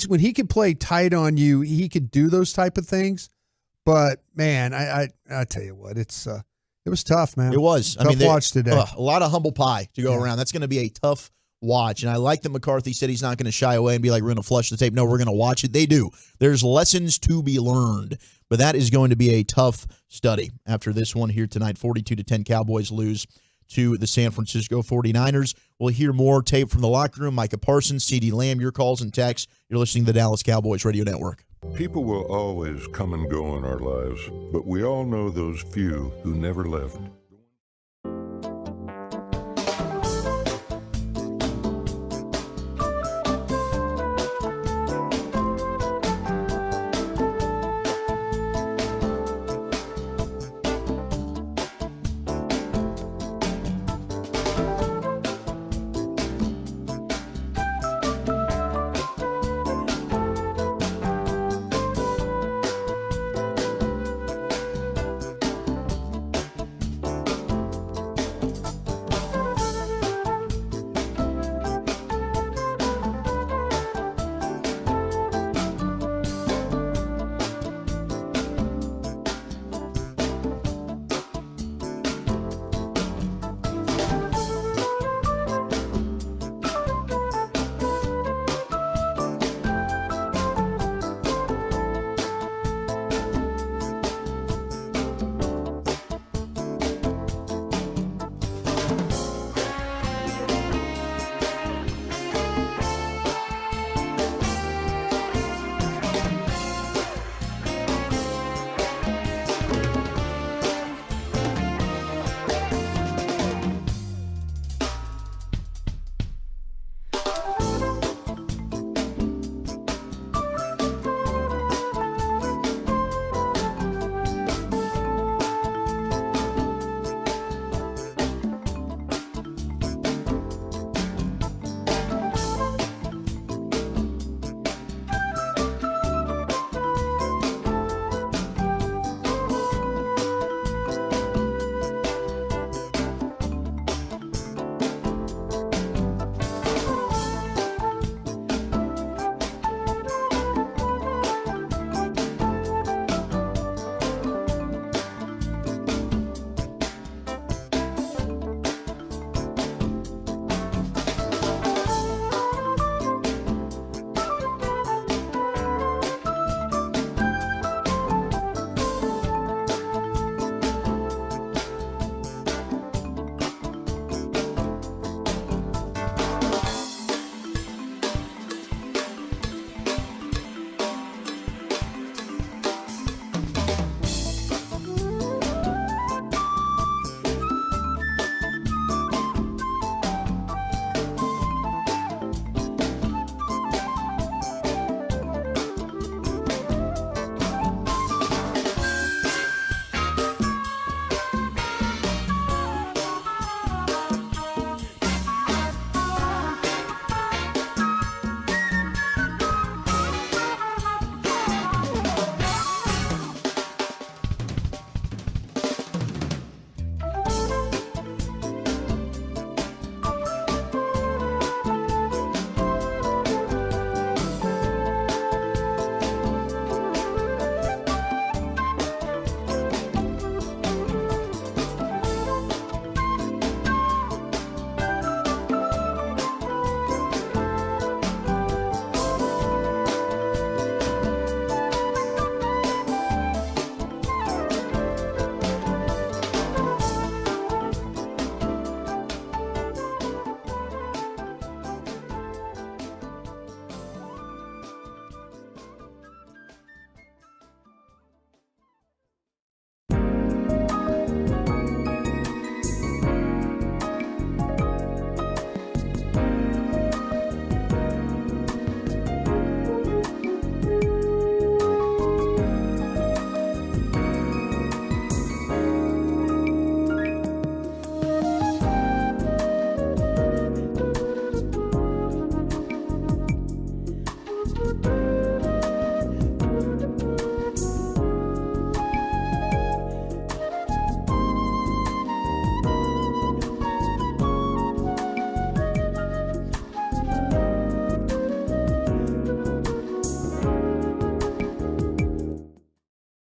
When he could play tight on you, he could do those type of things. But, man, I tell you what, it was tough, man. It was. Tough watch today. A lot of humble pie to go around. That's going to be a tough watch. And I like that McCarthy said he's not going to shy away and be like, we're going to flush the tape. No, we're going to watch it. They do. There's lessons to be learned. But that is going to be a tough study after this one here tonight. 42-10 Cowboys lose to the San Francisco 49ers. We'll hear more tape from the locker room. Micah Parsons, CeeDee Lamb, your calls and texts. You're listening to the Dallas Cowboys Radio Network. People will always come and go in our lives, but we all know those few who never left.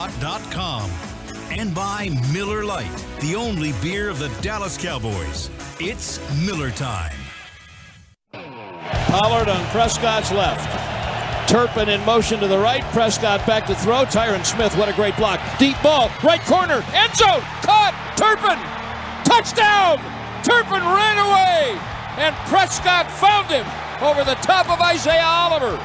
.com. And by Miller Lite, the only beer of the Dallas Cowboys. It's Miller time. Pollard on Prescott's left. Turpin in motion to the right. Prescott back to throw. Tyron Smith, what a great block. Deep ball, right corner, end zone, caught. Turpin, touchdown. Turpin ran away, and Prescott found him over the top of Isaiah Oliver.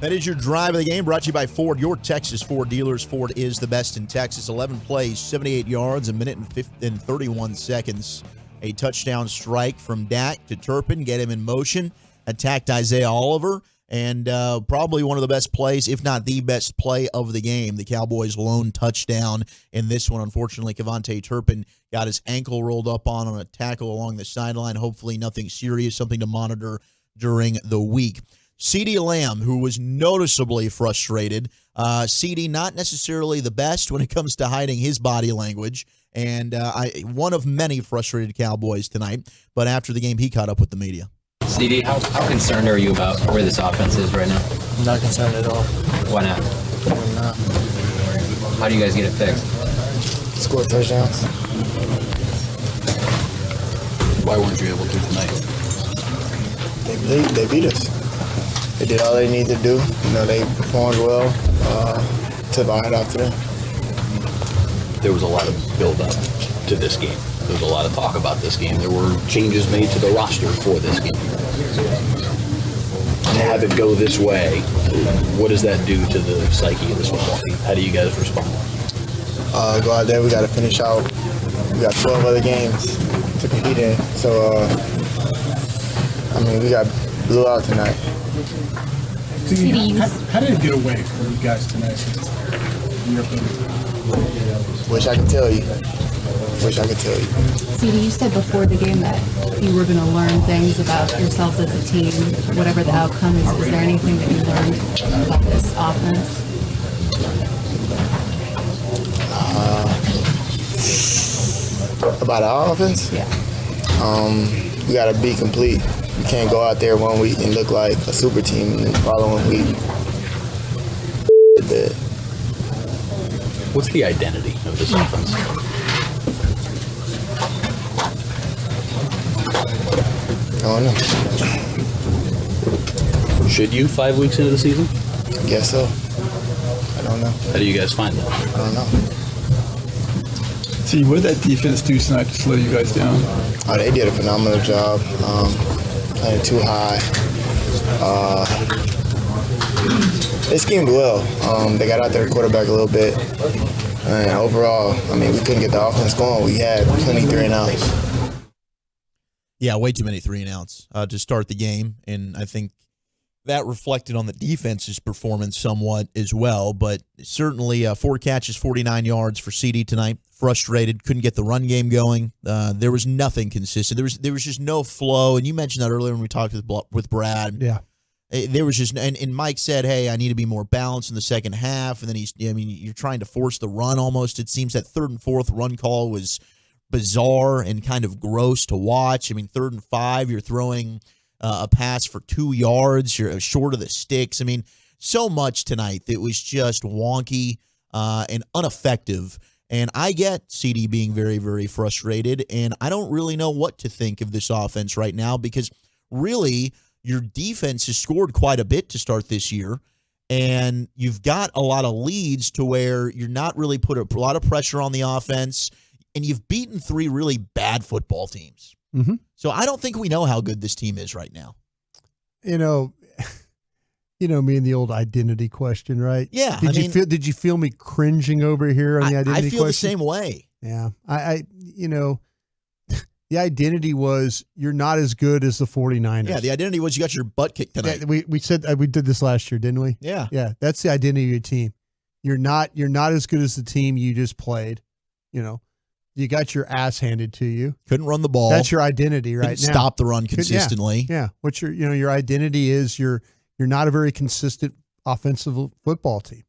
That is your drive of the game, brought to you by Ford, your Texas Ford dealers. Ford is the best in Texas. 11 plays, 78 yards, a minute and 31 seconds. A touchdown strike from Dak to Turpin, get him in motion, attacked Isaiah Oliver, and probably one of the best plays, if not the best play of the game. The Cowboys' lone touchdown in this one. Unfortunately, Kevontae Turpin got his ankle rolled up on a tackle along the sideline. Hopefully nothing serious, something to monitor during the week. CeeDee Lamb, who was noticeably frustrated. CeeDee not necessarily the best when it comes to hiding his body language, and one of many frustrated Cowboys tonight. But after the game, he caught up with the media. CeeDee, how concerned are you about where this offense is right now? I'm not concerned at all. Why not? I'm not. How do you guys get it fixed? Score touchdowns. Why weren't you able to tonight? They beat us. They did all they needed to do. You know, they performed well. Took our head off to them. There was a lot of build-up to this game. There was a lot of talk about this game. There were changes made to the roster for this game. To have it go this way, what does that do to the psyche of this football team? How do you guys respond? Go out there. We got to finish out. We got 12 other games to compete in. So, we got blew out tonight. How did it get away from you guys tonight? Wish I could tell you. CeeDee, you said before the game that you were going to learn things about yourselves as a team, whatever the outcome is. Is there anything that you learned about this offense? About our offense? Yeah. We got to be complete. We can't go out there one week and look like a super team, and then the following week, bad. What's the identity of this offense? I don't know. Should you 5 weeks into the season? I guess so. I don't know. How do you guys find that? I don't know. See, what did that defense do tonight to slow you guys down? Oh, they did a phenomenal job. Playing too high. They schemed well. They got out there, quarterback a little bit. And overall, we couldn't get the offense going. We had plenty 3-and-outs. Yeah, way too many 3-and-outs to start the game, and I think that reflected on the defense's performance somewhat as well. But certainly 4 catches, 49 yards for CeeDee tonight. Frustrated, couldn't get the run game going. There was nothing consistent. There was just no flow. And you mentioned that earlier when we talked with Brad. Yeah. There was just, and Mike said, "Hey, I need to be more balanced in the second half." And then you're trying to force the run almost. It seems that 3rd and 4th run call was bizarre and kind of gross to watch. 3rd and 5, you're throwing a pass for 2 yards. You're short of the sticks. So much tonight that was just wonky and ineffective. And I get CeeDee being very, very frustrated, and I don't really know what to think of this offense right now because really your defense has scored quite a bit to start this year, and you've got a lot of leads to where you're not really put a lot of pressure on the offense, and you've beaten 3 really bad football teams. Mm-hmm. So I don't think we know how good this team is right now. Me and the old identity question, right? Yeah. Did you feel me cringing over here on the identity question? I feel the same way. Yeah. The identity was you're not as good as the 49ers. Yeah, the identity was you got your butt kicked tonight. Yeah, we said we did this last year, didn't we? Yeah. Yeah, that's the identity of your team. You're not as good as the team you just played. You got your ass handed to you. Couldn't run the ball. That's your identity right now. Stop the run consistently. Yeah. What's your identity is you're not a very consistent offensive football team.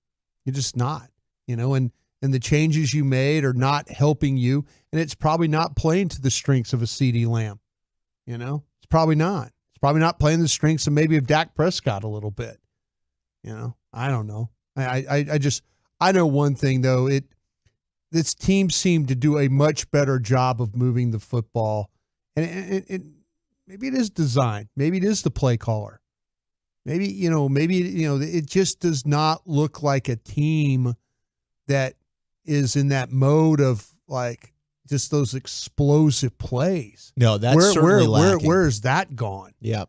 You're just not, and the changes you made are not helping you, and it's probably not playing to the strengths of a CeeDee Lamb. It's probably not. It's probably not playing the strengths of maybe of Dak Prescott a little bit. I don't know. I know one thing though. This team seemed to do a much better job of moving the football, and maybe it is design. Maybe it is the play caller. Maybe it just does not look like a team that is in that mode of like just those explosive plays. No, that's certainly lacking. Where is that gone? Yeah.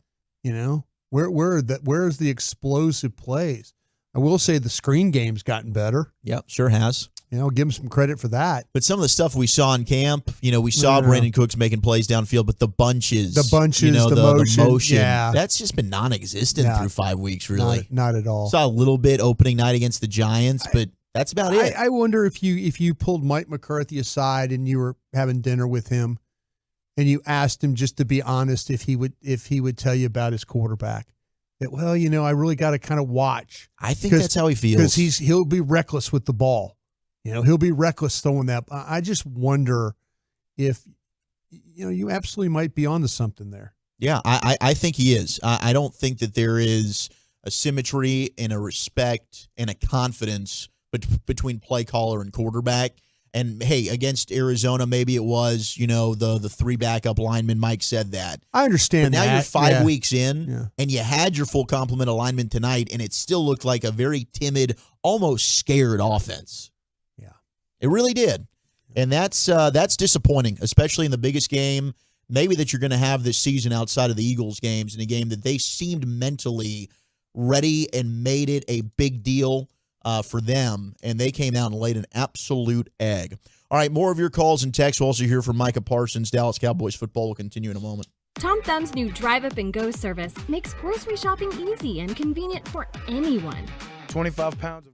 Where's the explosive plays? I will say the screen game's gotten better. Yep, sure has. Give him some credit for that. But some of the stuff we saw in camp, we saw Brandon Cooks making plays downfield, but the bunches, the motion, that's just been non-existent through 5 weeks, really. Not at all. Saw a little bit opening night against the Giants, but that's about it. I wonder if you pulled Mike McCarthy aside and you were having dinner with him and you asked him just to be honest if he would tell you about his quarterback. That, I really got to kind of watch. I think that's how he feels. Because he'll be reckless with the ball. He'll be reckless throwing that. I just wonder if, you absolutely might be onto something there. Yeah, I think he is. I don't think that there is a symmetry and a respect and a confidence between play caller and quarterback. And, hey, against Arizona, maybe it was, the three backup linemen. Mike said that. I understand but now that. you're 5 weeks in, and you had your full complement of linemen tonight, and it still looked like a very timid, almost scared offense. Yeah. It really did. And that's disappointing, especially in the biggest game maybe that you're going to have this season outside of the Eagles games, in a game that they seemed mentally ready and made it a big deal for them, and they came out and laid an absolute egg. All right, more of your calls and texts. We'll also hear from Micah Parsons. Dallas Cowboys football will continue in a moment. Tom Thumb's new Drive Up and Go service makes grocery shopping easy and convenient for anyone. 25 pounds of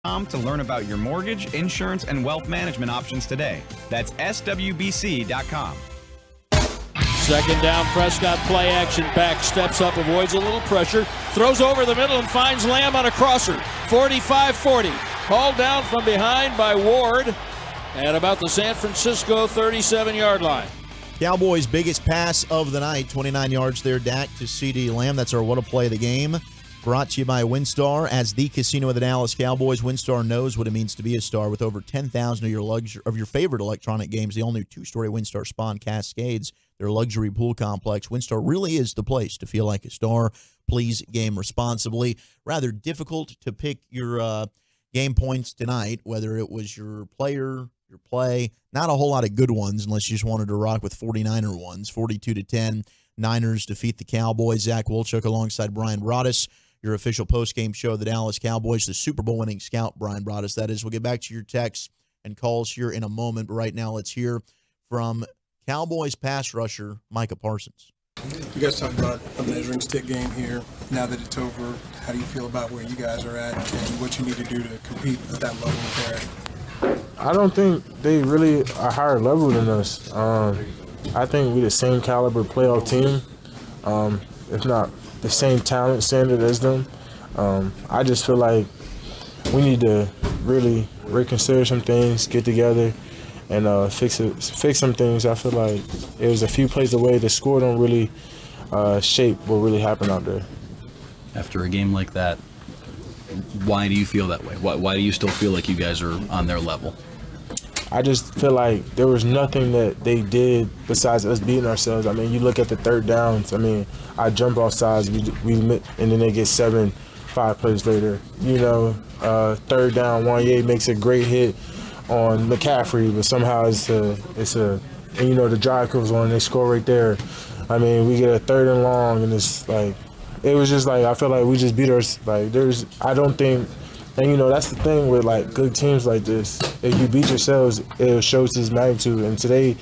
To learn about your mortgage, insurance, and wealth management options today. That's SWBC.com. Second down, Prescott, play action back, steps up, avoids a little pressure, throws over the middle and finds Lamb on a crosser. 45-40, hauled down from behind by Ward at about the San Francisco 37-yard line. Cowboys' biggest pass of the night, 29 yards there, Dak to CeeDee Lamb. That's our What a Play of the Game. Brought to you by WinStar. As the casino of the Dallas Cowboys, WinStar knows what it means to be a star. With over 10,000 of your favorite electronic games, the all-new two-story WinStar Spawn Cascades, their luxury pool complex. WinStar really is the place to feel like a star. Please game responsibly. Rather difficult to pick your game points tonight, whether it was your player, your play. Not a whole lot of good ones unless you just wanted to rock with 49er ones. 42-10, Niners defeat the Cowboys. Zach Wolchuk alongside Bryan Broaddus, your official postgame show of the Dallas Cowboys, the Super Bowl winning scout, Bryan Broaddus, that is. We'll get back to your texts and calls here in a moment, but right now let's hear from Cowboys pass rusher Micah Parsons. You guys talked about a measuring stick game here. Now that it's over, how do you feel about where you guys are at and what you need to do to compete at that level there? I don't think they really are higher level than us. I think we're the same caliber playoff team, if not the same talent standard as them. I just feel like we need to really reconsider some things, get together, and fix some things. I feel like it was a few plays away. The score don't really shape what really happened out there. After a game like that, why do you feel that way? Why do you still feel like you guys are on their level? I just feel like there was nothing that they did besides us beating ourselves. I mean, you look at the third downs. I mean, I jump off sides, and then they get 7, 5 plays later. You know, third down, Wanye makes a great hit on McCaffrey, but somehow it's a and you know the drive goes on, and they score right there. I mean, we get a 3rd and long, and it's like it was just like I feel like we just beat us. Like I don't think. And, you know, that's the thing with, like, good teams like this. If you beat yourselves, it shows its magnitude. And today,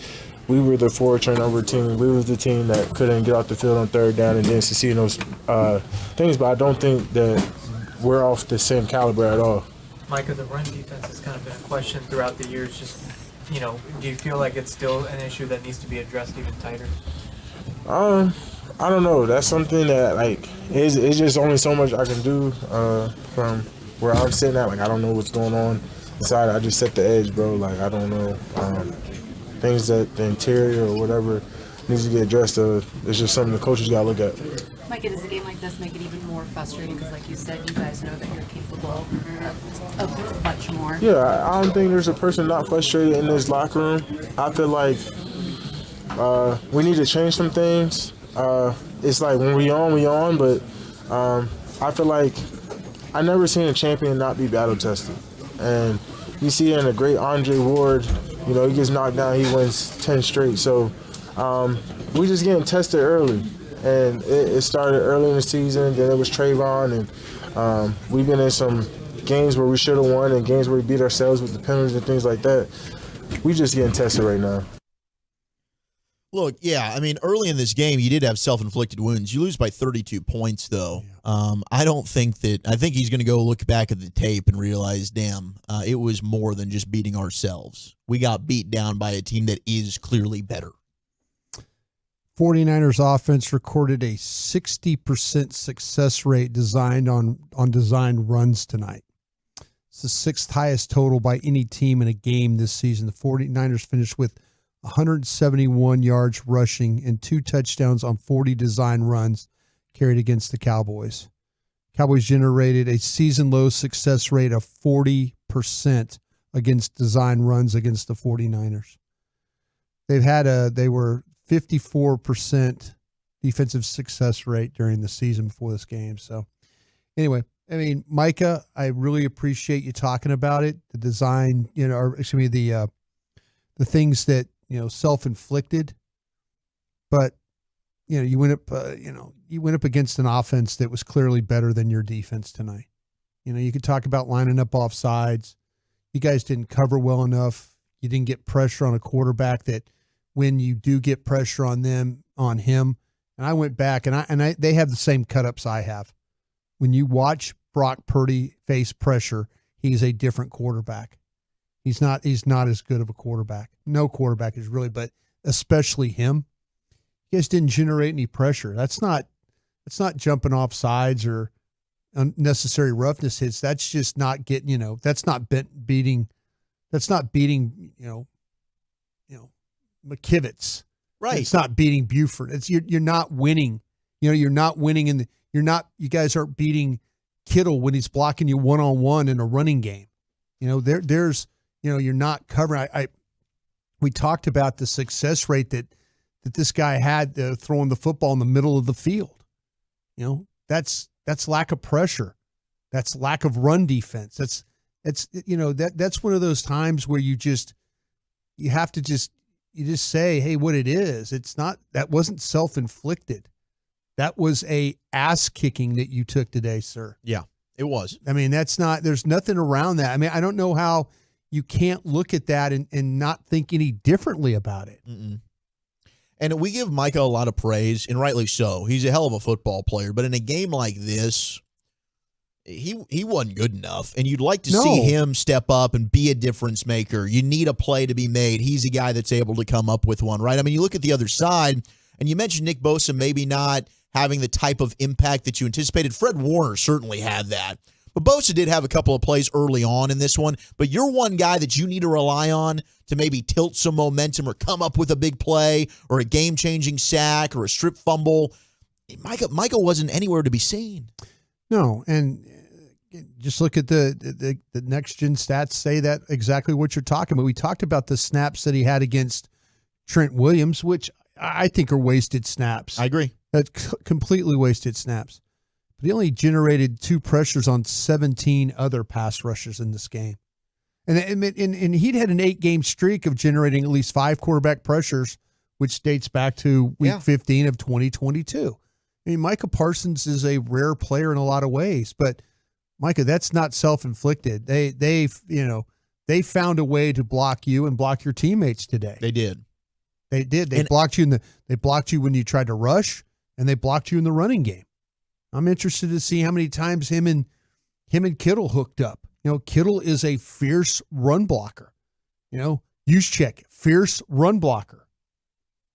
we were the 4 turnover team. We was the team that couldn't get off the field on 3rd down and didn't succeed in those things. But I don't think that we're off the same caliber at all. Micah, the run defense has kind of been a question throughout the years. Just, you know, do you feel like it's still an issue that needs to be addressed even tighter? I don't know. That's something that, like, it's just only so much I can do from – where I'm sitting at. Like, I don't know what's going on inside. I just set the edge, bro. Like, I don't know. Things that the interior or whatever needs to get addressed. It's just something the coaches got to look at. Micah, does a game like this make it even more frustrating? Because, like you said, you guys know that you're capable of much more. Yeah, I don't think there's a person not frustrated in this locker room. I feel like we need to change some things. It's like when we on, but I feel like I never seen a champion not be battle tested. And you see in a great Andre Ward, you know, he gets knocked down, he wins 10 straight. So we just getting tested early. And it started early in the season, then it was Trayvon, and we've been in some games where we should have won and games where we beat ourselves with the penalties and things like that. We just getting tested right now. Look, yeah, I mean, early in this game, you did have self-inflicted wounds. You lose by 32 points, though. I think he's going to go look back at the tape and realize, damn, it was more than just beating ourselves. We got beat down by a team that is clearly better. 49ers offense recorded a 60% success rate designed on designed runs tonight. It's the 6th highest total by any team in a game this season. The 49ers finished with 171 yards rushing and 2 touchdowns on 40 design runs carried against the Cowboys. Cowboys generated a season-low success rate of 40% against design runs against the 49ers. They were 54% defensive success rate during the season before this game. So anyway, I mean, Micah, I really appreciate you talking about it. The design, the things that, self-inflicted, but you went up against an offense that was clearly better than your defense tonight. You could talk about lining up off sides. You guys didn't cover well enough. You didn't get pressure on a quarterback that when you do get pressure on him, and I went back and they have the same cut-ups I have. When you watch Brock Purdy face pressure, he's a different quarterback. He's not as good of a quarterback. No quarterback is really, but especially him. You guys didn't generate any pressure. That's not jumping off sides or unnecessary roughness hits. That's just not getting, that's not beating McKivitz. Right. It's not beating Buford. It's you're not winning. You're not winning you guys aren't beating Kittle when he's blocking you one-on-one in a running game. There's you're not covering. We talked about the success rate that this guy had throwing the football in the middle of the field. That's lack of pressure. That's lack of run defense. That's one of those times where you just say, hey, what it is. That wasn't self-inflicted. That was a ass kicking that you took today, sir. Yeah, it was. I mean, there's nothing around that. I mean, I don't know how you can't look at that and not think any differently about it. Mm-mm. And we give Micah a lot of praise, and rightly so. He's a hell of a football player. But in a game like this, he wasn't good enough. And you'd like to see him step up and be a difference maker. You need a play to be made. He's a guy that's able to come up with one, right? I mean, you look at the other side, and you mentioned Nick Bosa maybe not having the type of impact that you anticipated. Fred Warner certainly had that. But Bosa did have a couple of plays early on in this one. But you're one guy that you need to rely on to maybe tilt some momentum or come up with a big play or a game-changing sack or a strip fumble. Micah wasn't anywhere to be seen. No, and just look at the next-gen stats say that exactly what you're talking about. We talked about the snaps that he had against Trent Williams, which I think are wasted snaps. I agree. That's completely wasted snaps. But he only generated 2 pressures on 17 other pass rushers in this game. And he'd had an 8-game streak of generating at least 5 quarterback pressures, which dates back to week 15 of 2022. I mean, Micah Parsons is a rare player in a lot of ways, but Micah, that's not self-inflicted. They found a way to block you and block your teammates today. They did. They did. They blocked you when you tried to rush, and they blocked you in the running game. I'm interested to see how many times him and Kittle hooked up. Kittle is a fierce run blocker. Juszczyk, fierce run blocker.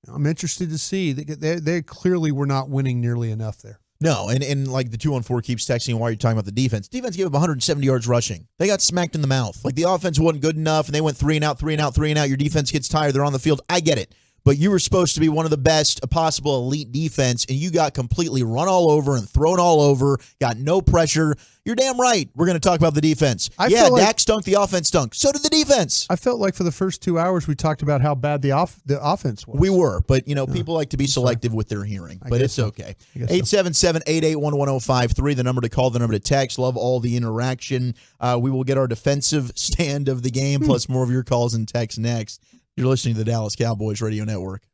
I'm interested to see. They clearly were not winning nearly enough there. No, and like the 214 keeps texting while you're talking about the defense. Defense gave up 170 yards rushing. They got smacked in the mouth. Like the offense wasn't good enough, and they went 3 and out, 3 and out, 3 and out. Your defense gets tired. They're on the field. I get it. But you were supposed to be one of the best possible elite defense, and you got completely run all over and thrown all over, got no pressure. You're damn right. We're going to talk about the defense. Dak stunk, the offense stunk. So did the defense. I felt like for the first 2 hours we talked about how bad the offense was. We were, but people like to be selective with their hearing, but it's okay. 877-881-1053, the number to call, the number to text. Love all the interaction. We will get our defensive stand of the game, plus more of your calls and texts next. You're listening to the Dallas Cowboys Radio Network.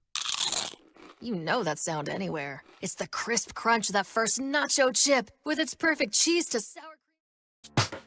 You know that sound anywhere. It's the crisp crunch of that first nacho chip with its perfect cheese to sour cream.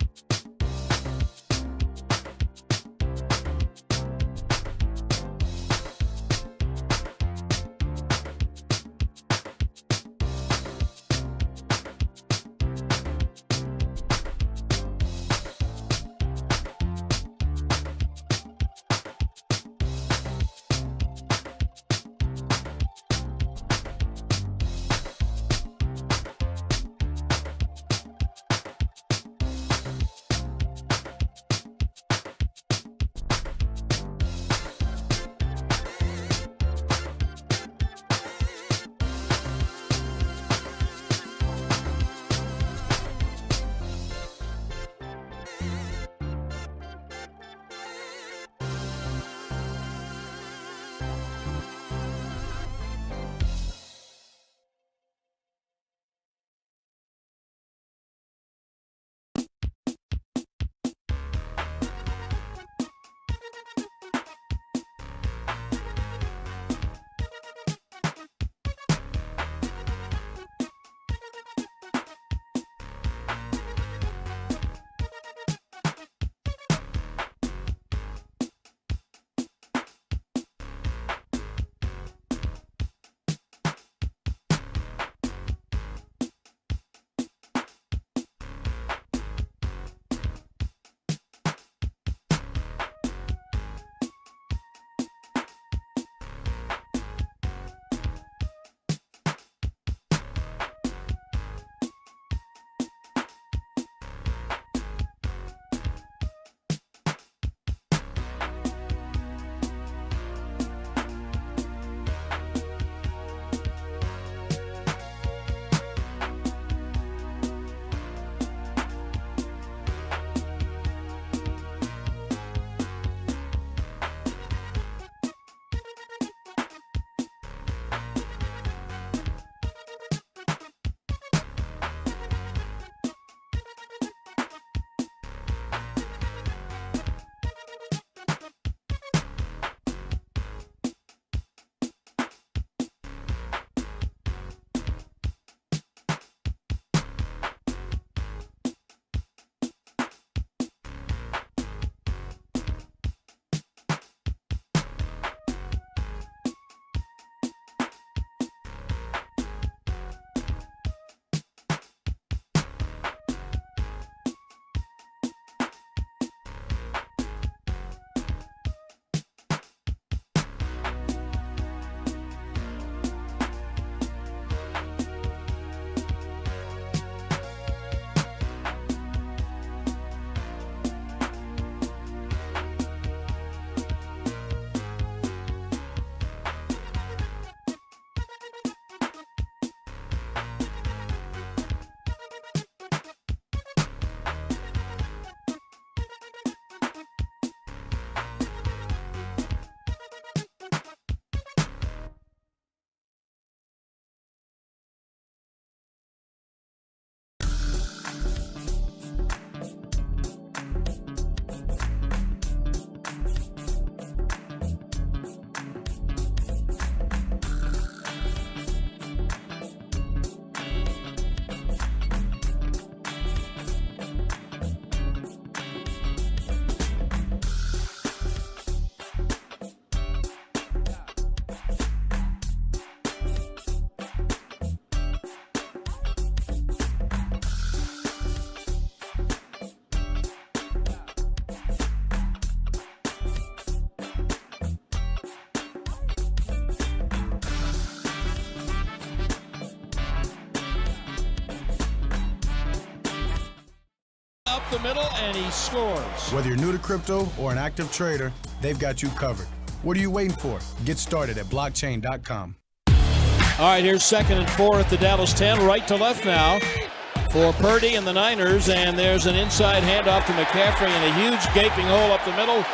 the middle, and he scores. Whether you're new to crypto or an active trader, they've got you covered. What are you waiting for? Get started at blockchain.com. All right, here's 2nd and 4 at the Dallas 10, right to left now for Purdy and the Niners, and there's an inside handoff to McCaffrey and a huge gaping hole up the middle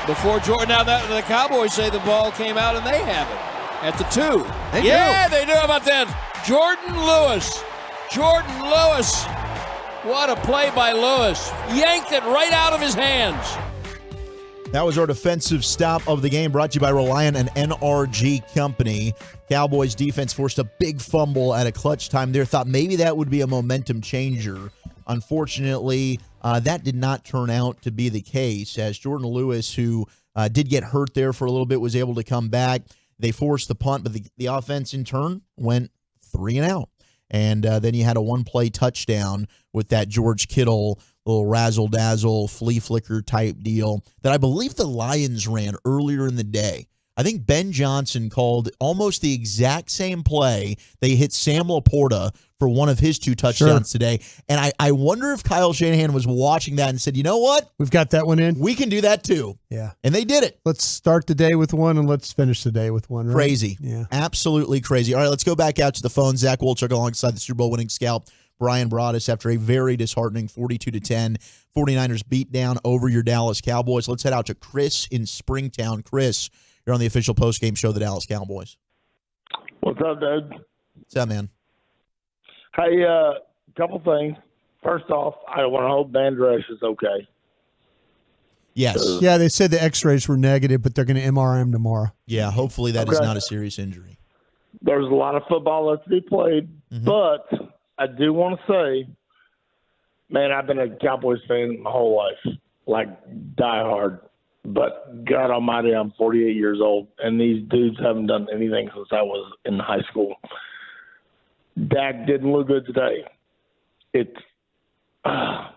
before Jordan. Now the Cowboys say the ball came out, and they have it at the 2. They do. How about that? Jordan Lewis. What a play by Lewis. Yanked it right out of his hands. That was our defensive stop of the game, brought to you by Reliant and NRG Company. Cowboys defense forced a big fumble at a clutch time there. Thought maybe that would be a momentum changer. Unfortunately, that did not turn out to be the case, as Jordan Lewis, who did get hurt there for a little bit, was able to come back. They forced the punt, but the offense in turn went 3 and out. And then you had a one-play touchdown with that George Kittle little razzle-dazzle, flea flicker type deal that I believe the Lions ran earlier in the day. I think Ben Johnson called almost the exact same play. They hit Sam Laporta for one of his 2 touchdowns today. And I wonder if Kyle Shanahan was watching that and said, you know what? We've got that one in. We can do that too. Yeah. And they did it. Let's start the day with one and let's finish the day with one. Right? Crazy. Yeah. Absolutely crazy. All right, let's go back out to the phone. Zach Wolchuk alongside the Super Bowl winning scout Bryan Broaddus after a very disheartening 42-10 49ers beat down over your Dallas Cowboys. Let's head out to Chris in Springtown. Chris, you're on the official postgame show of the Dallas Cowboys. What's up, dude? What's up, man? Hey, couple things. First off, I want to hope Van Der Esch is okay. Yes. Yeah, they said the x-rays were negative, but they're going to MRI him tomorrow. Yeah, hopefully that is not a serious injury. There's a lot of football left to be played, but I do want to say, man, I've been a Cowboys fan my whole life, like diehard. But God almighty, I'm 48 years old, and these dudes haven't done anything since I was in high school. Dak didn't look good today. I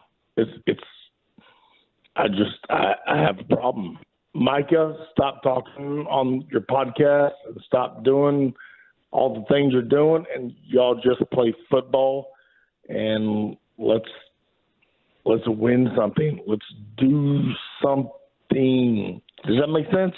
have a problem. Micah, stop talking on your podcast and stop doing all the things you're doing, and y'all just play football, and let's win something. Let's do something. Does that make sense?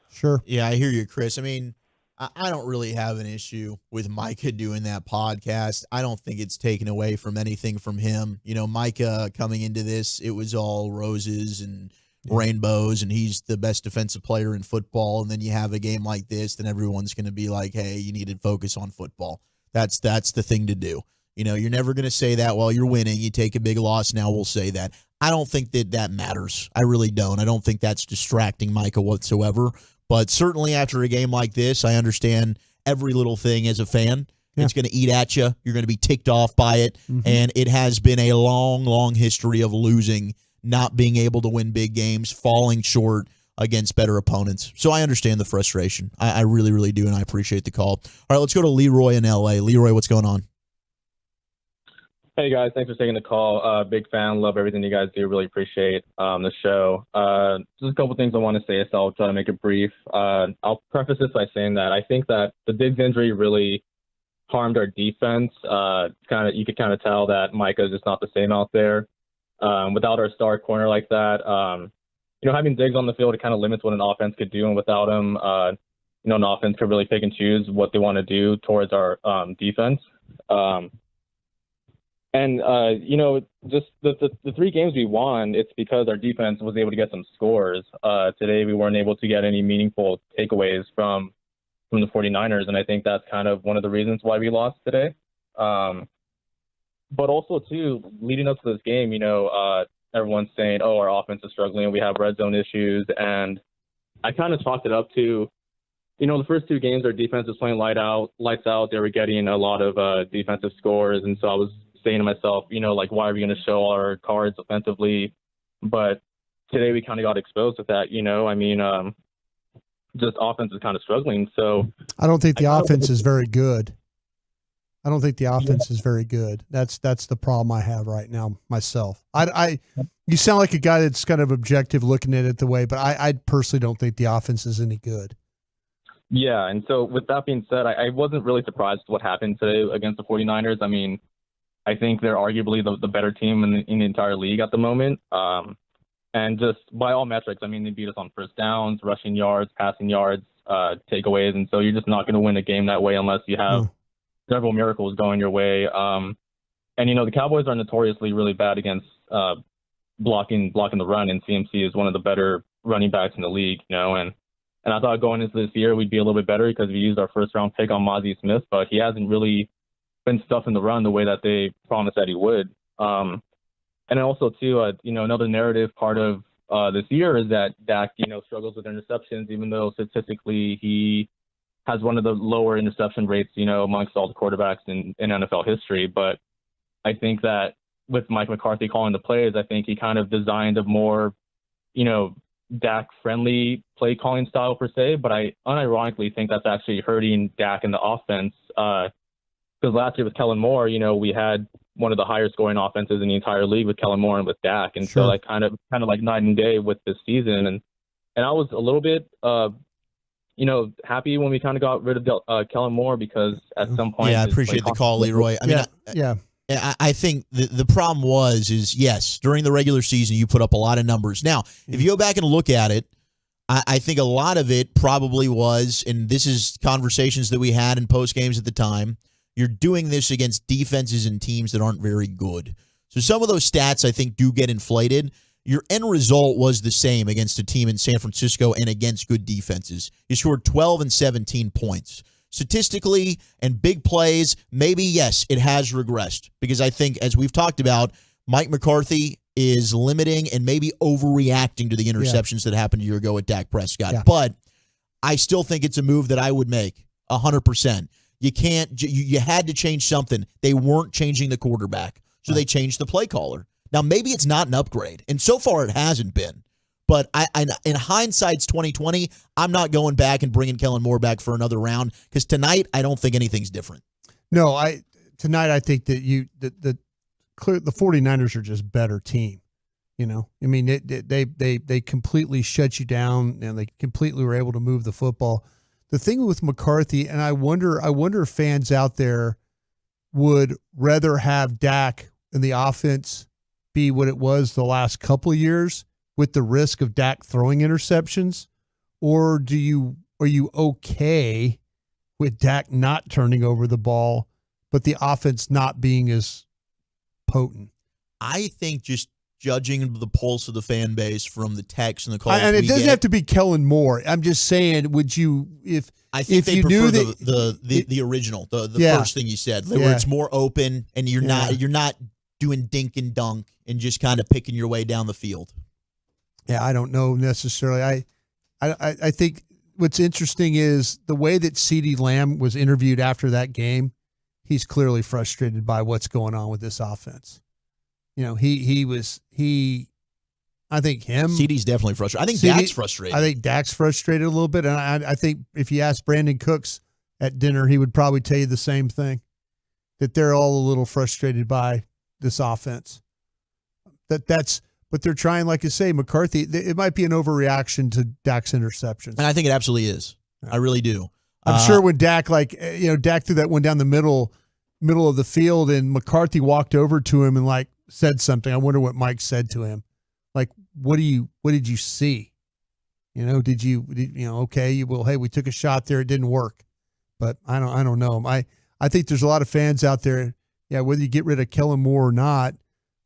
Sure. Yeah, I hear you, Chris. I mean, I don't really have an issue with Micah doing that podcast. I don't think it's taken away from anything from him. You know, Micah coming into this, it was all roses and rainbows, and he's the best defensive player in football. And then you have a game like this, then everyone's going to be like, hey, you need to focus on football. That's the thing to do. You know, you're never going to say that while you're winning. You take a big loss, now we'll say that. I don't think that matters. I really don't. I don't think that's distracting Micah whatsoever. But certainly after a game like this, I understand every little thing as a fan. Yeah. It's going to eat at you. You're going to be ticked off by it. And it has been a long, long history of losing, not being able to win big games, falling short against better opponents. So I understand the frustration. I really, really do, and I appreciate the call. All right, let's go to Leroy in L.A. Leroy, what's going on? Hey, guys. Thanks for taking the call. Big fan. Love everything you guys do. Really appreciate the show. Just a couple things I want to say, so I'll try to make it brief. I'll preface this by saying that I think that the Diggs injury really harmed our defense. You could kind of tell that Micah's just not the same out there. Without our star corner like that, having Diggs on the field, it kind of limits what an offense could do. And without him, an offense could really pick and choose what they want to do towards our defense. Just the 3 games we won, it's because our defense was able to get some scores. Today, we weren't able to get any meaningful takeaways from the 49ers, and I think that's kind of one of the reasons why we lost today. But also, too, leading up to this game, everyone's saying, oh, our offense is struggling, we have red zone issues, and I kind of chalked it up to, the first 2 games, our defense was playing lights out. They were getting a lot of defensive scores, and so I was saying to myself, why are we going to show our cards offensively? But today we kind of got exposed with that, just offense is kind of struggling. So I don't think the offense is very good. Is very good. That's the problem I have right now myself. You sound like a guy that's kind of objective looking at it the way, but I personally don't think the offense is any good. Yeah, and so with that being said, I wasn't really surprised with what happened today against the 49ers. I think they're arguably the better team in the entire league at the moment. And just by all metrics, I mean, they beat us on first downs, rushing yards, passing yards, takeaways. And so you're just not going to win a game that way unless you have several miracles going your way. And, the Cowboys are notoriously really bad against blocking the run, and CMC is one of the better running backs in the league, and I thought going into this year we'd be a little bit better because we used our first-round pick on Mozzie Smith, but he hasn't really been stuffing the run the way that they promised that he would. And also, too, another narrative part of this year is that Dak, struggles with interceptions, even though statistically he has one of the lower interception rates, amongst all the quarterbacks in NFL history. But I think that with Mike McCarthy calling the plays, I think he kind of designed a more, Dak-friendly play calling style per se. But I unironically think that's actually hurting Dak in the offense. Because last year with Kellen Moore, we had one of the higher scoring offenses in the entire league with Kellen Moore and with Dak. And so like kind of like night and day with this season. And I was a little bit, happy when we kind of got rid of Kellen Moore because at some point. Yeah, I appreciate the call, Leroy. I mean, I think the problem is yes, during the regular season, you put up a lot of numbers. Now, if you go back and look at it, I think a lot of it probably was, and this is conversations that we had in post games at the time, you're doing this against defenses and teams that aren't very good. So some of those stats, I think, do get inflated. Your end result was the same against a team in San Francisco and against good defenses. You scored 12 and 17 points. Statistically and big plays, maybe, yes, it has regressed because I think, as we've talked about, Mike McCarthy is limiting and maybe overreacting to the interceptions that happened a year ago at Dak Prescott. Yeah. But I still think it's a move that I would make 100%. You can't. You had to change something. They weren't changing the quarterback, so they changed the play caller. Now, maybe it's not an upgrade, and so far it hasn't been. But in hindsight's 2020, I'm not going back and bringing Kellen Moore back for another round because tonight I don't think anything's different. No, tonight I think that the 49ers are just better team. I mean they completely shut you down and they completely were able to move the football. The thing with McCarthy, and I wonder if fans out there would rather have Dak in the offense be what it was the last couple of years, with the risk of Dak throwing interceptions, or are you okay with Dak not turning over the ball, but the offense not being as potent? I think just judging the pulse of the fan base from the text and the calls, and it doesn't have to be Kellen Moore. I'm just saying, would you if they you prefer knew the original, the first thing you said, where it's more open and you're not doing dink and dunk and just kind of picking your way down the field. Yeah, I don't know necessarily. I think what's interesting is the way that CeeDee Lamb was interviewed after that game. He's clearly frustrated by what's going on with this offense. I think him. CeeDee's definitely frustrated. I think Dak's frustrated. I think Dak's frustrated a little bit. And I think if you ask Brandon Cooks at dinner, he would probably tell you the same thing, that they're all a little frustrated by this offense. But they're trying, like you say, McCarthy, it might be an overreaction to Dak's interceptions. And I think it absolutely is. I really do. I'm sure when Dak, Dak threw that one down the middle of the field and McCarthy walked over to him and said something. I wonder what Mike said to him. What did you see? Okay, hey, we took a shot there. It didn't work. But I don't know. I think there's a lot of fans out there. Yeah, whether you get rid of Kellen Moore or not,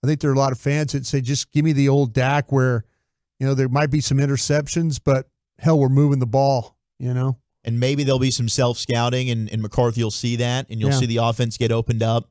I think there are a lot of fans that say, just give me the old Dak where, there might be some interceptions, but hell, we're moving the ball, And maybe there'll be some self-scouting, and McCarthy will see that, and you'll see the offense get opened up.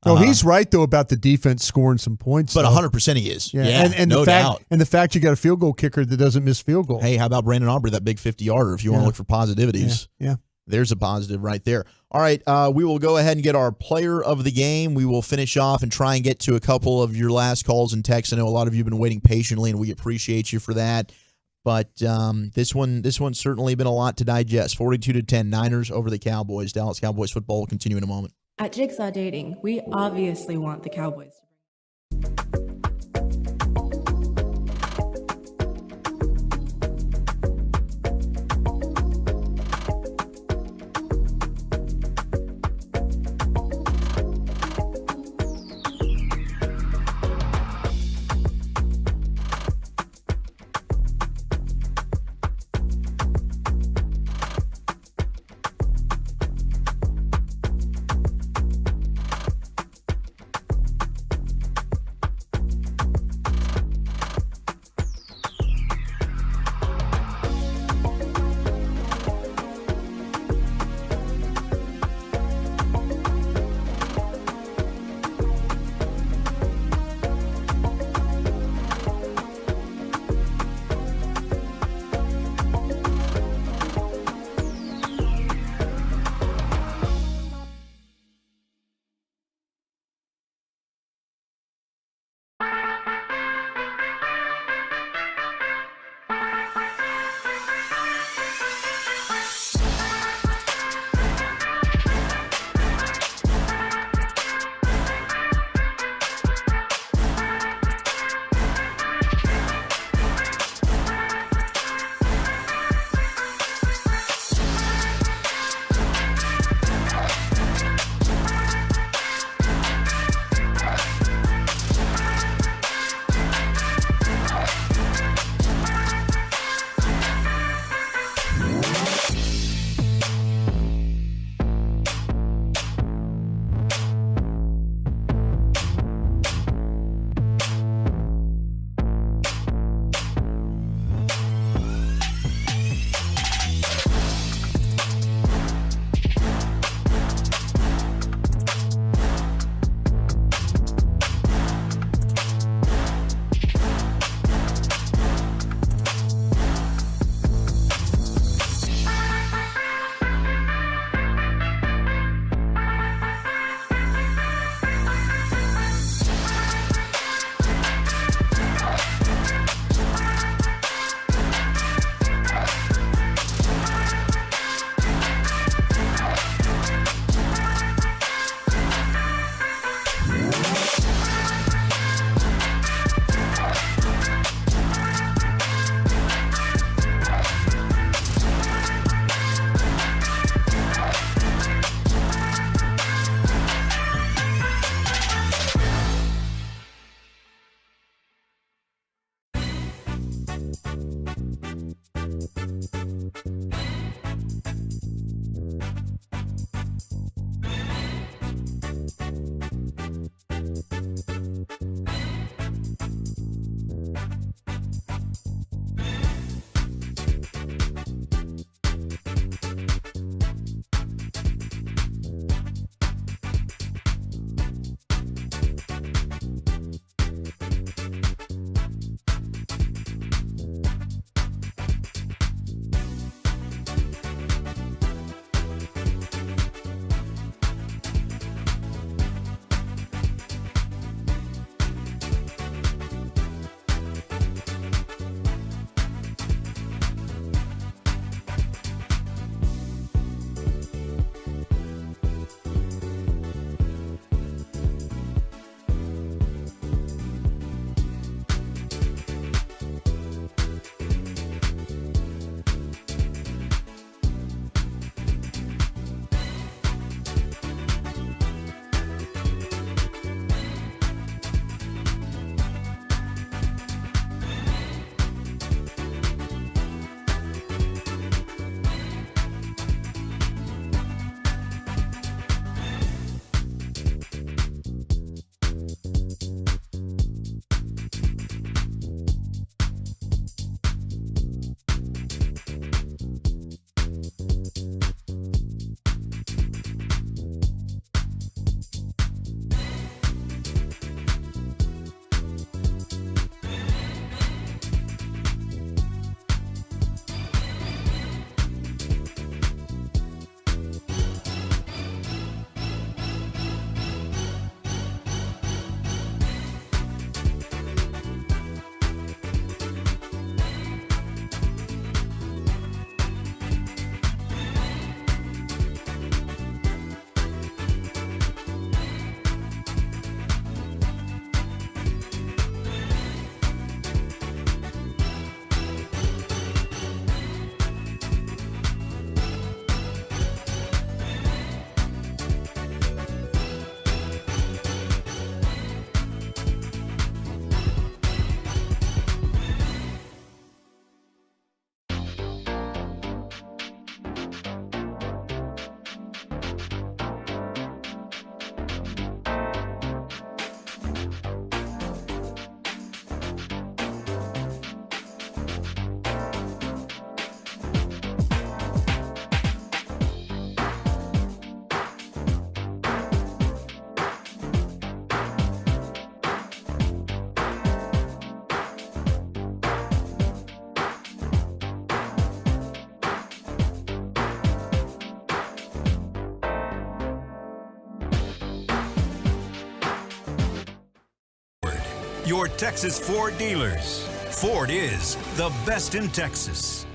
No, he's right, though, about the defense scoring some points. But 100% he is. Yeah, and no doubt. And the fact you got a field goal kicker that doesn't miss field goals. Hey, how about Brandon Aubrey, that big 50-yarder, if you want to look for positivities? Yeah. There's a positive right there. All right, we will go ahead and get our player of the game. We will finish off and try and get to a couple of your last calls and texts. I know a lot of you have been waiting patiently, and we appreciate you for that. But this one's certainly been a lot to digest. 42-10, Niners over the Cowboys. Dallas Cowboys football will continue in a moment. At Jigsaw Dating, we obviously want the Cowboys to your Texas Ford dealers. Ford is the best in Texas.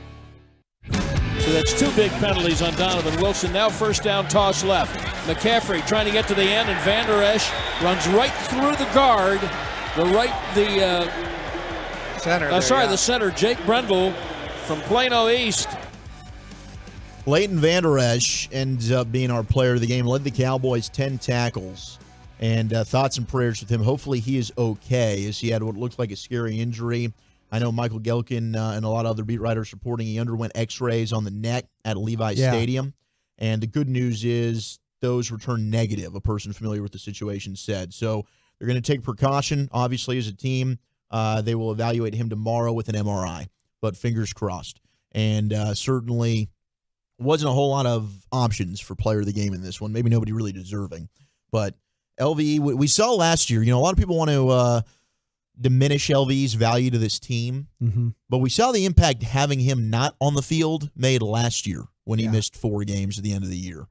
So that's 2 big penalties on Donovan Wilson. Now first down, toss left. McCaffrey trying to get to the end, and Van Der Esch runs right through the guard. The center, Jake Brendel from Plano East. Leighton Van Der Esch ends up being our player of the game. Led the Cowboys 10 tackles. And thoughts and prayers with him. Hopefully he is okay, as he had what looked like a scary injury. I know Michael Gelkin and a lot of other beat writers reporting he underwent x-rays on the neck at Levi Stadium. And the good news is those returned negative, a person familiar with the situation said. So they're going to take precaution, obviously, as a team. They will evaluate him tomorrow with an MRI, but fingers crossed. And certainly wasn't a whole lot of options for player of the game in this one. Maybe nobody really deserving. But LVE, we saw last year, a lot of people want to diminish LVE's value to this team. Mm-hmm. But we saw the impact having him not on the field made last year when he missed 4 games at the end of the year.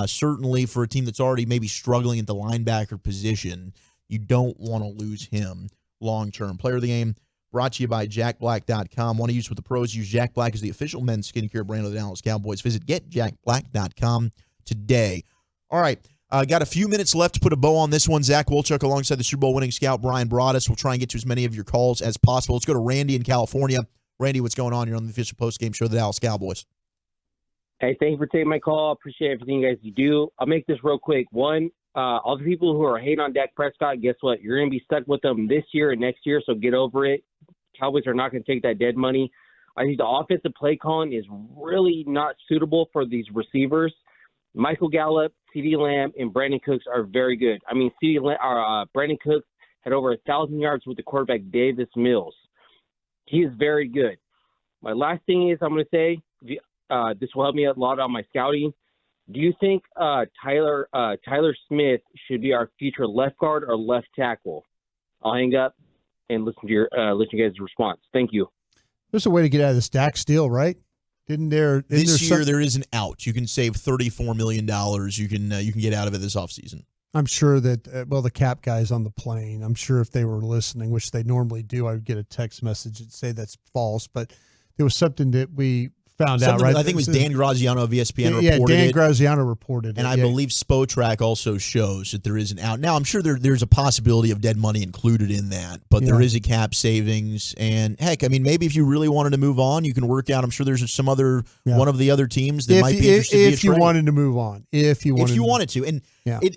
Certainly for a team that's already maybe struggling at the linebacker position, you don't want to lose him long-term. Player of the game brought to you by JackBlack.com. Want to use with the pros? Use Jack Black as the official men's skincare brand of the Dallas Cowboys. Visit GetJackBlack.com today. All right. Got a few minutes left to put a bow on this one. Zach Wolchuk alongside the Super Bowl winning scout Bryan Broaddus. We'll try and get to as many of your calls as possible. Let's go to Randy in California. Randy, what's going on? You're on the official postgame show of the Dallas Cowboys. Hey, thank you for taking my call. Appreciate everything you guys do. I'll make this real quick. One, all the people who are hating on Dak Prescott, guess what? You're going to be stuck with them this year and next year, so get over it. Cowboys are not going to take that dead money. I think the offensive play calling is really not suitable for these receivers. Michael Gallup, CeeDee Lamb, and Brandon Cooks are very good. I mean, Brandon Cooks had over 1,000 yards with the quarterback Davis Mills. He is very good. My last thing is I'm going to say, this will help me a lot on my scouting. Do you think Tyler Smith should be our future left guard or left tackle? I'll hang up and listen to you guys' response. Thank you. There's a way to get out of this Dak deal, right? This year there is an out. You can save $34 million. You can get out of it this offseason. I'm sure that, the cap guys on the plane, I'm sure if they were listening, which they normally do, I would get a text message and say that's false. But there was something that we found out, right? I think it was Dan Graziano of ESPN reported it. Yeah, Dan it. Graziano reported it. And I believe Spotrac also shows that there is an out. Now, I'm sure there's a possibility of dead money included in that, but there is a cap savings. And, heck, I mean, maybe if you really wanted to move on, you can work out. I'm sure there's some other one of the other teams that might be interested in if you wanted to move on. If you wanted to. And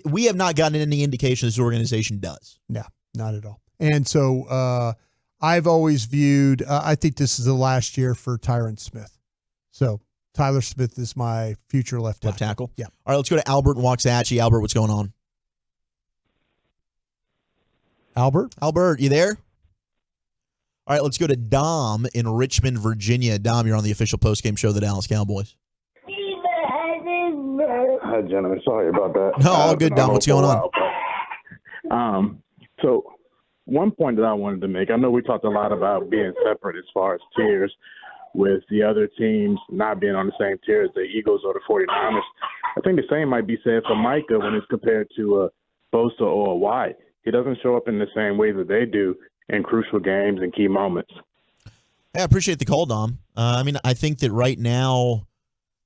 we have not gotten any indication this organization does. No, not at all. And so I've always viewed I think this is the last year for Tyron Smith. So Tyler Smith is my future left tackle. Yeah. All right, let's go to Albert in Waxahachie. Albert, what's going on? Albert, you there? All right, let's go to Dom in Richmond, Virginia. Dom, you're on the official postgame show of the Dallas Cowboys. Hi, gentlemen. Sorry about that. No, all good, Dom. What's going on? So one point that I wanted to make, I know we talked a lot about being separate as far as tiers, with the other teams not being on the same tier as the Eagles or the 49ers. I think the same might be said for Micah when it's compared to Bosa or a White. He doesn't show up in the same way that they do in crucial games and key moments. I appreciate the call, Dom. I think that right now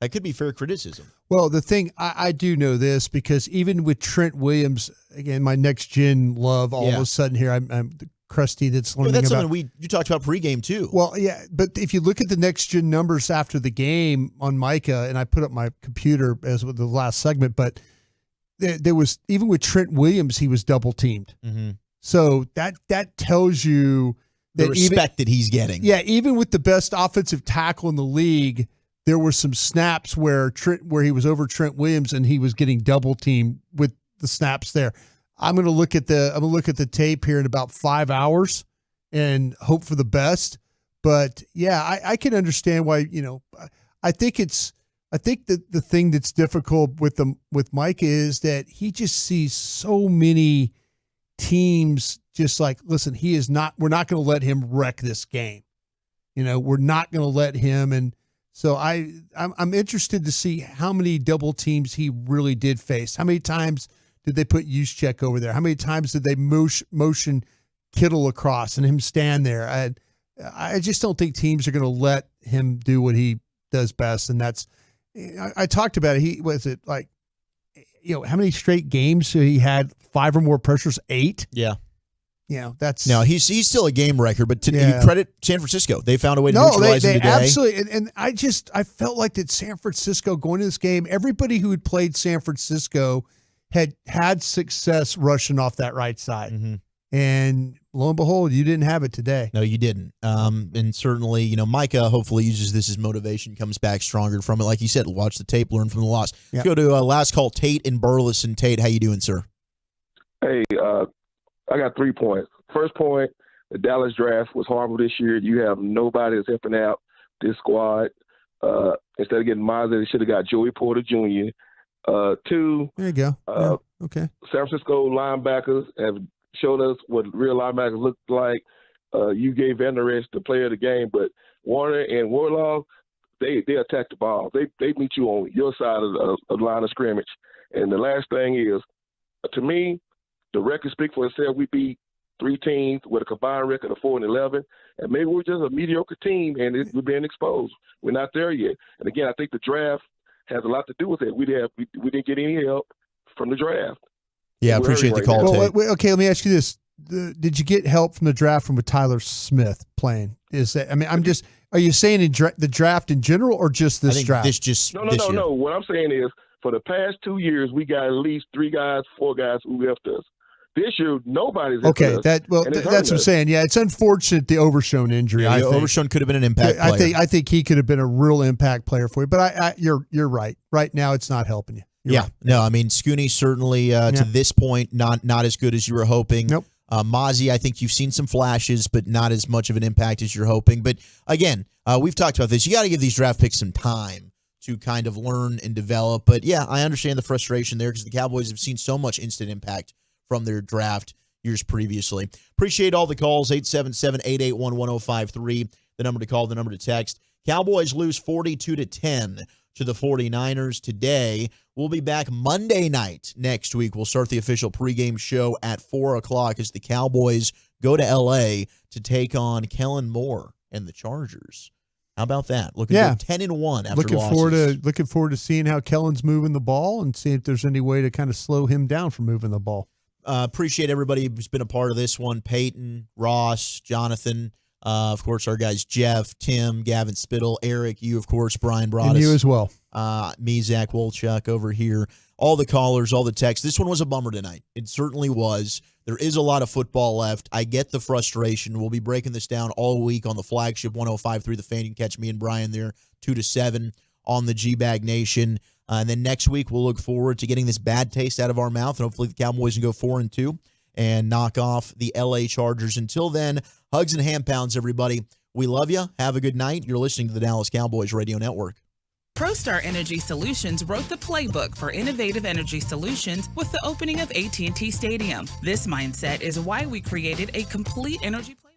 that could be fair criticism. Well, the thing, I do know this because even with Trent Williams, again, my next-gen love, all of a sudden here, I'm crusty that's learning that's about. Something you talked about pregame too. Well, yeah, but if you look at the next gen numbers after the game on Micah, and I put up my computer as with the last segment, but there was, even with Trent Williams, he was double teamed. Mm-hmm. So that tells you that the respect that he's getting. Yeah, even with the best offensive tackle in the league, there were some snaps where he was over Trent Williams and he was getting double teamed with the snaps there. I'm going to look at the tape here in about 5 hours and hope for the best. But yeah, I can understand why, I think that the thing that's difficult with Mike is that he just sees so many teams just like, listen, we're not going to let him wreck this game. We're not going to let him. And so I'm interested to see how many double teams he really did face. How many times did they put Juszczyk over there? How many times did they motion Kittle across and him stand there. I just don't think teams are going to let him do what he does best, and that's. I talked about it. How many straight games he had 5 or more pressures? 8. Yeah. That's no. He's still a game record, but you credit San Francisco. They found a way to neutralize him today. Absolutely. And I felt like that San Francisco going to this game. Everybody who had played San Francisco had success rushing off that right side. Mm-hmm. And lo and behold, you didn't have it today. No, you didn't. And certainly, Micah hopefully uses this as motivation, comes back stronger from it. Like you said, watch the tape, learn from the loss. Yep. Let's go to last call, Tate in Burleson. Tate, how you doing, sir? Hey, I got 3 points. First point, the Dallas draft was horrible this year. You have nobody that's helping out this squad. Instead of getting Mazda, they should have got Joey Porter Jr. 2, there you go. Okay. San Francisco linebackers have showed us what real linebackers look like. You gave Van Der Esch the player of the game, but Warner and Warlaw, they attack the ball. They meet you on your side of the line of scrimmage. And the last thing is, to me, the record speaks for itself. We beat 3 teams with a combined record of 4-11, and maybe we're just a mediocre team, and we're being exposed. We're not there yet. And again, I think the draft has a lot to do with it. We didn't get any help from the draft. Yeah, I appreciate the call, Tate. Okay, let me ask you this. Did you get help from the draft with Tyler Smith playing? Are you saying in the draft in general or just this draft? No. What I'm saying is for the past 2 years, we got at least 3 guys, 4 guys who left us. This year, nobody's okay. That's what I'm saying. Yeah, it's unfortunate the Overshown injury. Yeah, I think Overshown could have been an impact player. I think he could have been a real impact player for you. But you're right. Right now, it's not helping you. You're right. No, I mean, Scooney certainly to this point not as good as you were hoping. Nope. Mozzie, I think you've seen some flashes, but not as much of an impact as you're hoping. But again, we've talked about this. You got to give these draft picks some time to kind of learn and develop. But yeah, I understand the frustration there because the Cowboys have seen so much instant impact from their draft years previously. Appreciate all the calls, 877-881-1053, the number to call, the number to text. Cowboys lose 42-10 to the 49ers today. We'll be back Monday night next week. We'll start the official pregame show at 4 o'clock as the Cowboys go to L.A. to take on Kellen Moore and the Chargers. How about that? Looking good 10-1 after losses. Looking forward to seeing how Kellen's moving the ball and seeing if there's any way to kind of slow him down from moving the ball. Appreciate everybody who's been a part of this one. Peyton, Ross, Jonathan, of course, our guys Jeff, Tim, Gavin Spittle, Eric, you, of course, Bryan Broaddus. And you as well. Me, Zach Wolchuk over here. All the callers, all the texts. This one was a bummer tonight. It certainly was. There is a lot of football left. I get the frustration. We'll be breaking this down all week on the flagship 105.3 The Fan. You can catch me and Brian there 2 to 7 on the G-Bag Nation. And then next week, we'll look forward to getting this bad taste out of our mouth. And hopefully the Cowboys can go 4-2 and knock off the L.A. Chargers. Until then, hugs and hand pounds, everybody. We love you. Have a good night. You're listening to the Dallas Cowboys Radio Network. ProStar Energy Solutions wrote the playbook for innovative energy solutions with the opening of AT&T Stadium. This mindset is why we created a complete energy plan.